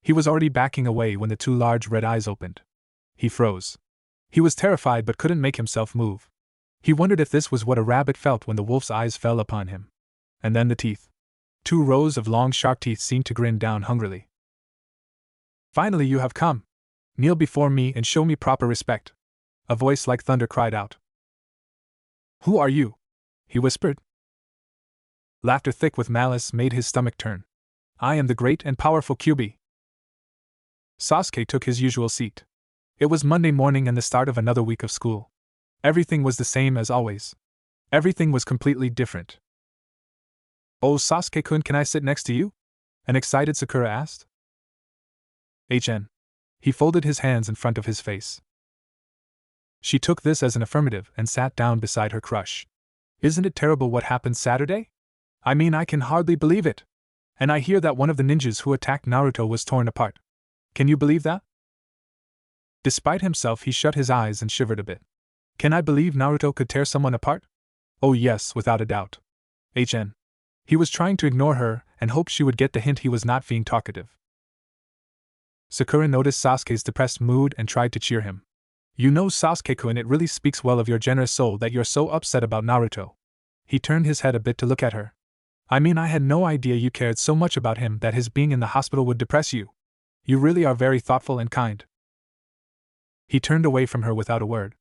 He was already backing away when the two large red eyes opened. He froze. He was terrified but couldn't make himself move. He wondered if this was what a rabbit felt when the wolf's eyes fell upon him. And then the teeth. 2 rows of long sharp teeth seemed to grin down hungrily. "Finally you have come. Kneel before me and show me proper respect," a voice like thunder cried out. "Who are you?" he whispered. Laughter thick with malice made his stomach turn. "I am the great and powerful Kyuubi." Sasuke took his usual seat. It was Monday morning and the start of another week of school. Everything was the same as always. Everything was completely different. "Oh, Sasuke-kun, can I sit next to you?" an excited Sakura asked. "HN." He folded his hands in front of his face. She took this as an affirmative and sat down beside her crush. "Isn't it terrible what happened Saturday? I mean, I can hardly believe it. And I hear that one of the ninjas who attacked Naruto was torn apart. Can you believe that?" Despite himself, he shut his eyes and shivered a bit. "Can I believe Naruto could tear someone apart? Oh yes, without a doubt. HN." He was trying to ignore her and hoped she would get the hint he was not being talkative. Sakura noticed Sasuke's depressed mood and tried to cheer him. "You know, Sasuke-kun, it really speaks well of your generous soul that you're so upset about Naruto." He turned his head a bit to look at her. "I mean, I had no idea you cared so much about him that his being in the hospital would depress you. You really are very thoughtful and kind." He turned away from her without a word.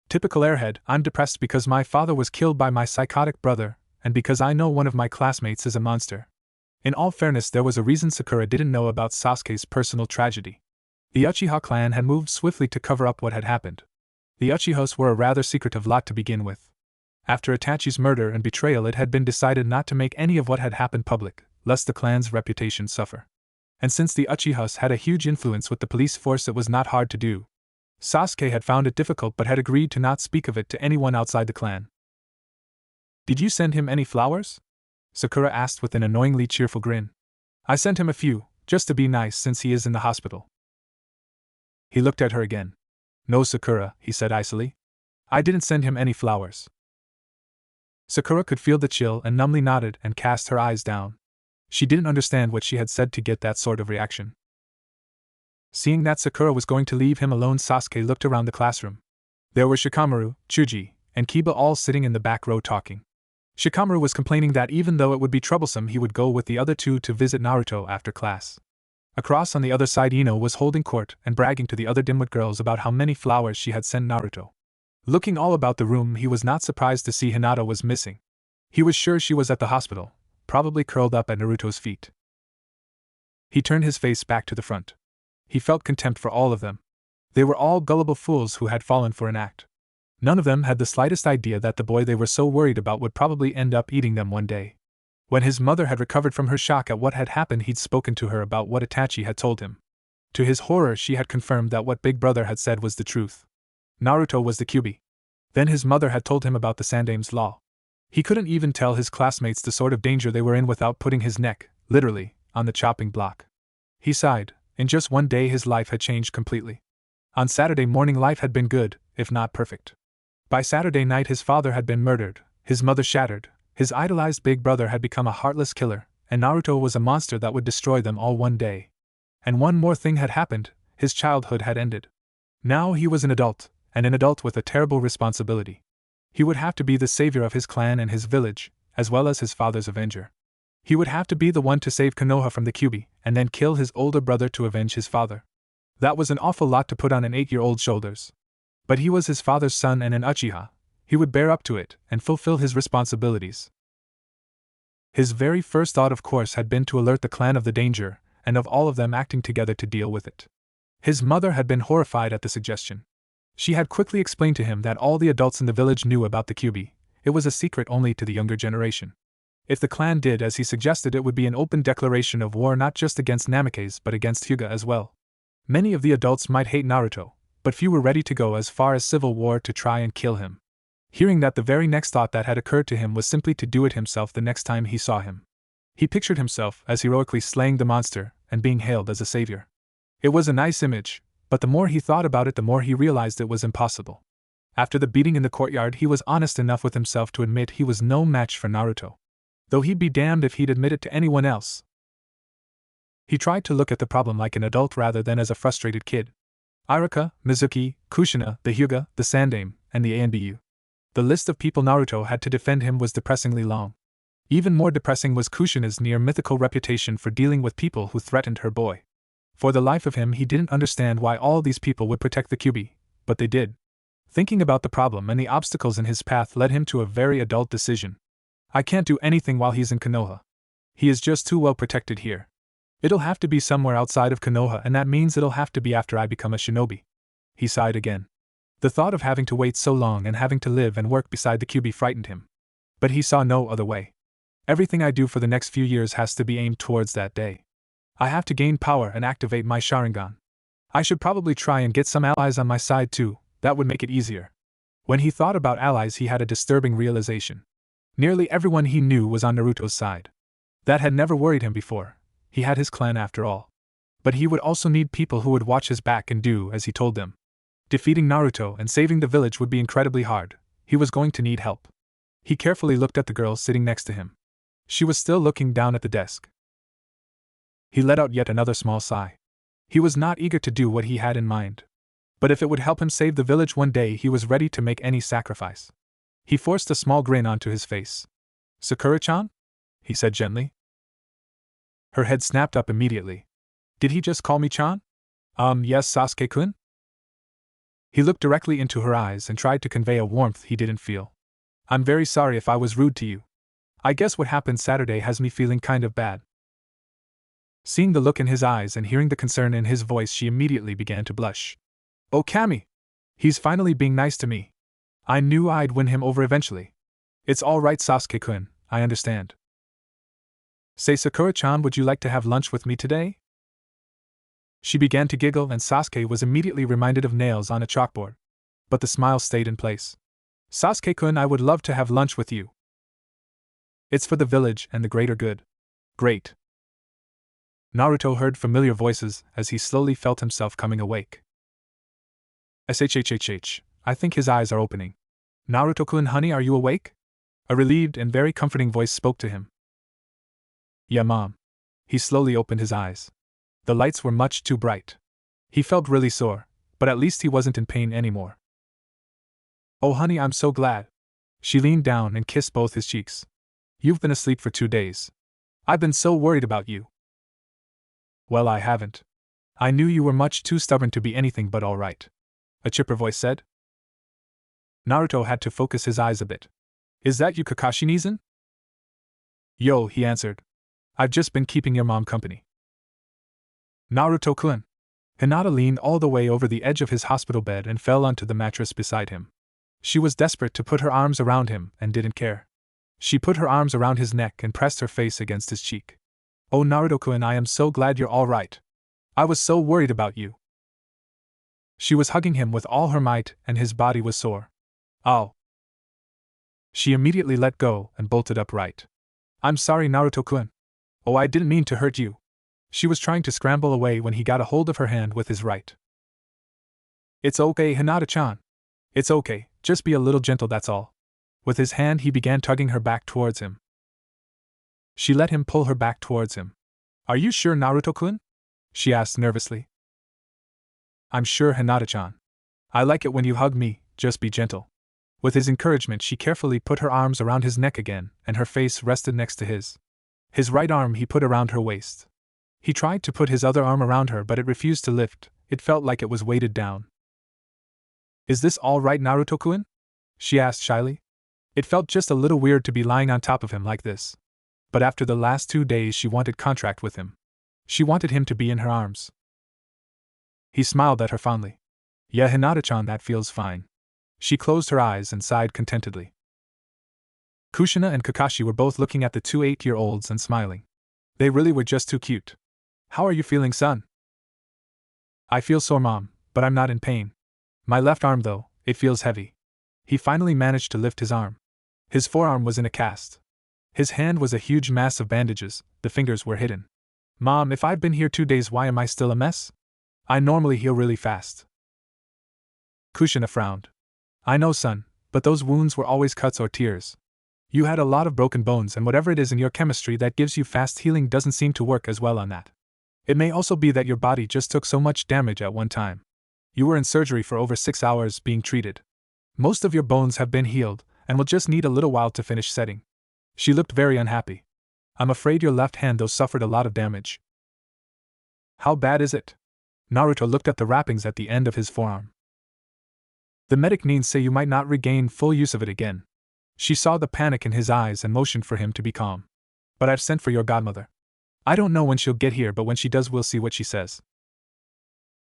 "Typical airhead, I'm depressed because my father was killed by my psychotic brother, and because I know one of my classmates is a monster." In all fairness, there was a reason Sakura didn't know about Sasuke's personal tragedy. The Uchiha clan had moved swiftly to cover up what had happened. The Uchihas were a rather secretive lot to begin with. After Itachi's murder and betrayal, it had been decided not to make any of what had happened public, lest the clan's reputation suffer. And since the Uchihas had a huge influence with the police force, it was not hard to do. Sasuke had found it difficult but had agreed to not speak of it to anyone outside the clan. "Did you send him any flowers?" Sakura asked with an annoyingly cheerful grin. "I sent him a few, just to be nice since he is in the hospital." He looked at her again. "No, Sakura," he said icily. "I didn't send him any flowers." Sakura could feel the chill and numbly nodded and cast her eyes down. She didn't understand what she had said to get that sort of reaction. Seeing that Sakura was going to leave him alone, Sasuke looked around the classroom. There were Shikamaru, Chuji, and Kiba all sitting in the back row talking. Shikamaru was complaining that even though it would be troublesome, he would go with the other two to visit Naruto after class. Across on the other side, Ino was holding court and bragging to the other dimwit girls about how many flowers she had sent Naruto. Looking all about the room, he was not surprised to see Hinata was missing. He was sure she was at the hospital, probably curled up at Naruto's feet. He turned his face back to the front. He felt contempt for all of them. They were all gullible fools who had fallen for an act. None of them had the slightest idea that the boy they were so worried about would probably end up eating them one day. When his mother had recovered from her shock at what had happened, he'd spoken to her about what Itachi had told him. To his horror, she had confirmed that what Big Brother had said was the truth. Naruto was the Kyuubi. Then his mother had told him about the Sandame's law. He couldn't even tell his classmates the sort of danger they were in without putting his neck, literally, on the chopping block. He sighed. In just one day his life had changed completely. On Saturday morning life had been good, if not perfect. By Saturday night his father had been murdered, his mother shattered, his idolized big brother had become a heartless killer, and Naruto was a monster that would destroy them all one day. And one more thing had happened, his childhood had ended. Now he was an adult, and an adult with a terrible responsibility. He would have to be the savior of his clan and his village, as well as his father's avenger. He would have to be the one to save Konoha from the Kyuubi, and then kill his older brother to avenge his father. That was an awful lot to put on an 8-year-old's shoulders. But he was his father's son and an Uchiha. He would bear up to it and fulfill his responsibilities. His very first thought, of course, had been to alert the clan of the danger, and of all of them acting together to deal with it. His mother had been horrified at the suggestion. She had quickly explained to him that all the adults in the village knew about the Kyuubi. It was a secret only to the younger generation. If the clan did as he suggested, it would be an open declaration of war not just against Namikaze but against Hyuga as well. Many of the adults might hate Naruto, but few were ready to go as far as civil war to try and kill him. Hearing that, the very next thought that had occurred to him was simply to do it himself the next time he saw him. He pictured himself as heroically slaying the monster and being hailed as a savior. It was a nice image, but the more he thought about it, the more he realized it was impossible. After the beating in the courtyard, he was honest enough with himself to admit he was no match for Naruto. Though he'd be damned if he'd admit it to anyone else. He tried to look at the problem like an adult rather than as a frustrated kid. Iruka, Mizuki, Kushina, the Hyuga, the Sandaime, and the Anbu. The list of people Naruto had to defend him was depressingly long. Even more depressing was Kushina's near-mythical reputation for dealing with people who threatened her boy. For the life of him, he didn't understand why all these people would protect the Kyuubi, but they did. Thinking about the problem and the obstacles in his path led him to a very adult decision. I can't do anything while he's in Konoha. He is just too well protected here. It'll have to be somewhere outside of Konoha, and that means it'll have to be after I become a shinobi. He sighed again. The thought of having to wait so long and having to live and work beside the Kyuubi frightened him. But he saw no other way. Everything I do for the next few years has to be aimed towards that day. I have to gain power and activate my Sharingan. I should probably try and get some allies on my side too, that would make it easier. When he thought about allies, he had a disturbing realization. Nearly everyone he knew was on Naruto's side. That had never worried him before. He had his clan after all. But he would also need people who would watch his back and do as he told them. Defeating Naruto and saving the village would be incredibly hard. He was going to need help. He carefully looked at the girl sitting next to him. She was still looking down at the desk. He let out yet another small sigh. He was not eager to do what he had in mind. But if it would help him save the village one day, he was ready to make any sacrifice. He forced a small grin onto his face. "Sakura-chan?" he said gently. Her head snapped up immediately. "Did he just call me Chan?" Yes, Sasuke-kun?" He looked directly into her eyes and tried to convey a warmth he didn't feel. "I'm very sorry if I was rude to you. I guess what happened Saturday has me feeling kind of bad." Seeing the look in his eyes and hearing the concern in his voice, she immediately began to blush. "Oh, Kami! He's finally being nice to me. I knew I'd win him over eventually. It's all right, Sasuke-kun, I understand. Say, Sakura-chan, would you like to have lunch with me today?" She began to giggle, and Sasuke was immediately reminded of nails on a chalkboard. But the smile stayed in place. "Sasuke-kun, I would love to have lunch with you. It's for the village and the greater good." "Great." Naruto heard familiar voices as he slowly felt himself coming awake. SHHHH, I think his eyes are opening. "Naruto-kun, honey, are you awake?" A relieved and very comforting voice spoke to him. "Yeah, Mom." He slowly opened his eyes. The lights were much too bright. He felt really sore, but at least he wasn't in pain anymore. "Oh, honey, I'm so glad." She leaned down and kissed both his cheeks. "You've been asleep for 2 days. I've been so worried about you." "Well, I haven't. I knew you were much too stubborn to be anything but all right," a chipper voice said. Naruto had to focus his eyes a bit. "Is that you, Kakashi-Nizen?" "Yo," he answered. "I've just been keeping your mom company." "Naruto-kun." Hinata leaned all the way over the edge of his hospital bed and fell onto the mattress beside him. She was desperate to put her arms around him and didn't care. She put her arms around his neck and pressed her face against his cheek. "Oh, Naruto-kun, I am so glad you're all right. I was so worried about you." She was hugging him with all her might, and his body was sore. "Ow." She immediately let go and bolted upright. "I'm sorry, Naruto-kun. Oh, I didn't mean to hurt you." She was trying to scramble away when he got a hold of her hand with his right. "It's okay, Hinata-chan. It's okay, just be a little gentle, that's all." With his hand he began tugging her back towards him. She let him pull her back towards him. "Are you sure, Naruto-kun?" she asked nervously. "I'm sure, Hinata-chan. I like it when you hug me, just be gentle." With his encouragement, she carefully put her arms around his neck again, and her face rested next to his. His right arm he put around her waist. He tried to put his other arm around her, but it refused to lift. It felt like it was weighted down. "Is this all right, Naruto-kun?" she asked shyly. It felt just a little weird to be lying on top of him like this. But after the last 2 days she wanted contact with him. She wanted him to be in her arms. He smiled at her fondly. Yeah, Hinata-chan, that feels fine. She closed her eyes and sighed contentedly. Kushina and Kakashi were both looking at the two 8-year-olds and smiling. They really were just too cute. How are you feeling, son? I feel sore, Mom, but I'm not in pain. My left arm, though, it feels heavy. He finally managed to lift his arm. His forearm was in a cast. His hand was a huge mass of bandages, the fingers were hidden. Mom, if I've been here 2 days, why am I still a mess? I normally heal really fast. Kushina frowned. I know, son, but those wounds were always cuts or tears. You had a lot of broken bones, and whatever it is in your chemistry that gives you fast healing doesn't seem to work as well on that. It may also be that your body just took so much damage at one time. You were in surgery for over 6 hours being treated. Most of your bones have been healed, and will just need a little while to finish setting. She looked very unhappy. I'm afraid your left hand, though, suffered a lot of damage. How bad is it? Naruto looked at the wrappings at the end of his forearm. The medic needs say you might not regain full use of it again. She saw the panic in his eyes and motioned for him to be calm. But I've sent for your godmother. I don't know when she'll get here, but when she does, we'll see what she says.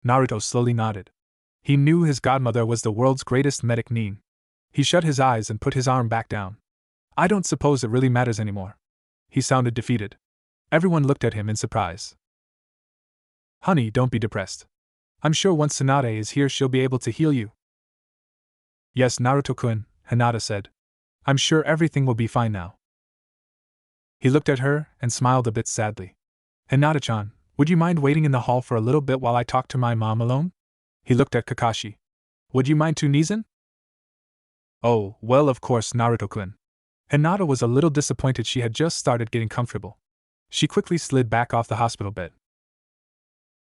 Naruto slowly nodded. He knew his godmother was the world's greatest medic nin. He shut his eyes and put his arm back down. I don't suppose it really matters anymore. He sounded defeated. Everyone looked at him in surprise. Honey, don't be depressed. I'm sure once Tsunade is here, she'll be able to heal you. Yes, Naruto-kun, Hinata said. I'm sure everything will be fine now. He looked at her and smiled a bit sadly. Hinata-chan, would you mind waiting in the hall for a little bit while I talk to my mom alone? He looked at Kakashi. Would you mind too, Nizan? Oh, well, of course, Naruto-kun. Hinata was a little disappointed. She had just started getting comfortable. She quickly slid back off the hospital bed.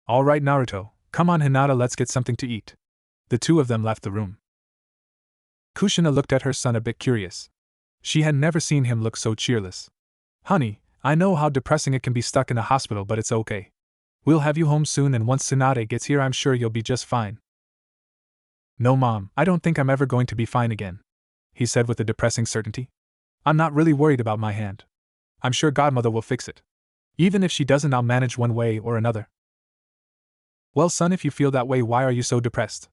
All right, Naruto, come on, Hinata, let's get something to eat. The two of them left the room. Kushina looked at her son a bit curious. She had never seen him look so cheerless. Honey, I know how depressing it can be stuck in a hospital, but it's okay. We'll have you home soon, and once Tsunade gets here, I'm sure you'll be just fine. No, Mom, I don't think I'm ever going to be fine again, he said with a depressing certainty. I'm not really worried about my hand. I'm sure Godmother will fix it. Even if she doesn't, I'll manage one way or another. Well, son, if you feel that way, why are you so depressed?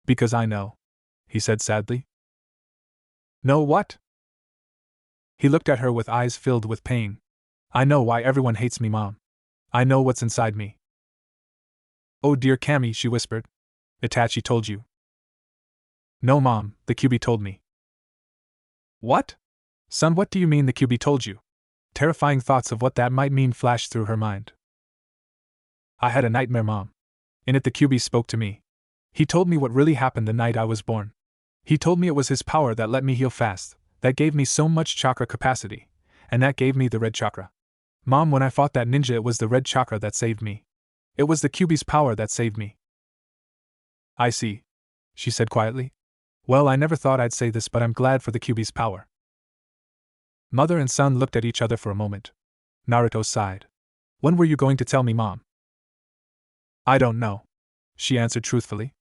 Because I know, he said sadly. Know what? He looked at her with eyes filled with pain. I know why everyone hates me, Mom. I know what's inside me. Oh dear, Cammy, she whispered. Itachi told you. No, Mom, the Kyuubi told me. What? Son, what do you mean the Kyuubi told you? Terrifying thoughts of what that might mean flashed through her mind. I had a nightmare, Mom. In it, the Kyuubi spoke to me. He told me what really happened the night I was born. He told me it was his power that let me heal fast, that gave me so much chakra capacity, and that gave me the red chakra. Mom, when I fought that ninja, it was the red chakra that saved me. It was the Kyuubi's power that saved me. I see, she said quietly. Well, I never thought I'd say this, but I'm glad for the Kyuubi's power. Mother and son looked at each other for a moment. Naruto sighed. When were you going to tell me, Mom? I don't know, she answered truthfully.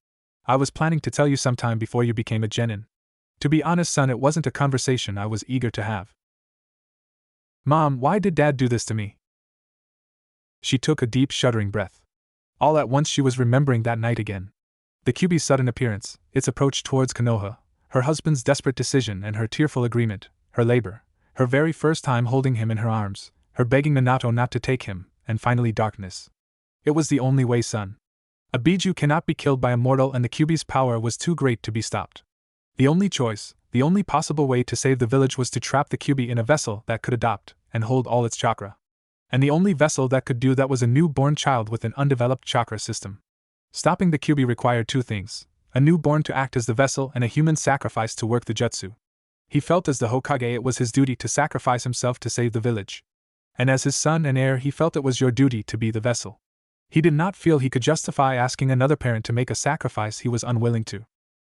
I was planning to tell you sometime before you became a genin. To be honest, son, it wasn't a conversation I was eager to have. Mom, why did Dad do this to me? She took a deep, shuddering breath. All at once she was remembering that night again. The Kyuubi's sudden appearance, its approach towards Konoha, her husband's desperate decision and her tearful agreement, her labor, her very first time holding him in her arms, her begging Minato not to take him, and finally darkness. It was the only way, son. A Biju cannot be killed by a mortal, and the Kyuubi's power was too great to be stopped. The only choice, the only possible way to save the village was to trap the Kyuubi in a vessel that could adopt and hold all its chakra. And the only vessel that could do that was a newborn child with an undeveloped chakra system. Stopping the Kyuubi required two things: a newborn to act as the vessel and a human sacrifice to work the jutsu. He felt as the Hokage it was his duty to sacrifice himself to save the village. And as his son and heir, he felt it was your duty to be the vessel. He did not feel he could justify asking another parent to make a sacrifice he was unwilling to.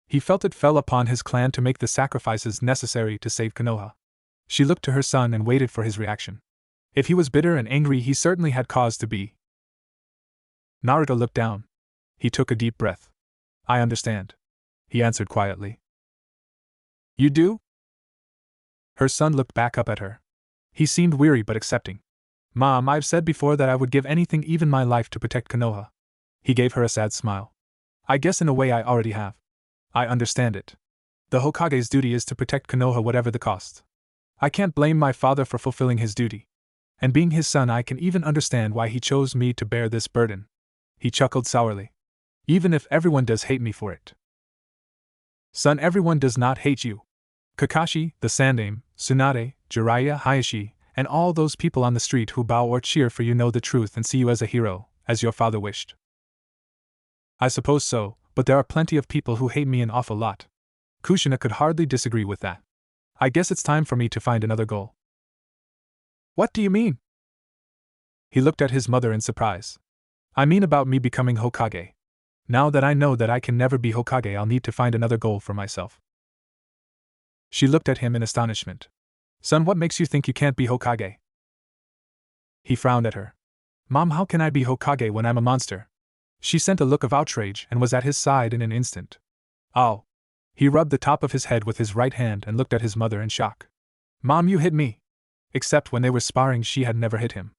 He felt it fell upon his clan to make the sacrifices necessary to save Konoha. She looked to her son and waited for his reaction. If he was bitter and angry, he certainly had cause to be. Naruto looked down. He took a deep breath. I understand, he answered quietly. You do? Her son looked back up at her. He seemed weary but accepting. Mom, I've said before that I would give anything, even my life, to protect Konoha. He gave her a sad smile. I guess in a way I already have. I understand it. The Hokage's duty is to protect Konoha whatever the cost. I can't blame my father for fulfilling his duty. And being his son, I can even understand why he chose me to bear this burden. He chuckled sourly. Even if everyone does hate me for it. Son, everyone does not hate you. Kakashi, the Sandaime, Tsunade, Jiraiya, Hayashi, and all those people on the street who bow or cheer for you know the truth and see you as a hero, as your father wished. I suppose so, but there are plenty of people who hate me an awful lot. Kushina could hardly disagree with that. I guess it's time for me to find another goal. What do you mean? He looked at his mother in surprise. I mean about me becoming Hokage. Now that I know that I can never be Hokage, I'll need to find another goal for myself. She looked at him in astonishment. Son, what makes you think you can't be Hokage? He frowned at her. Mom, how can I be Hokage when I'm a monster? She sent a look of outrage and was at his side in an instant. Oh. He rubbed the top of his head with his right hand and looked at his mother in shock. Mom, you hit me. Except when they were sparring, she had never hit him.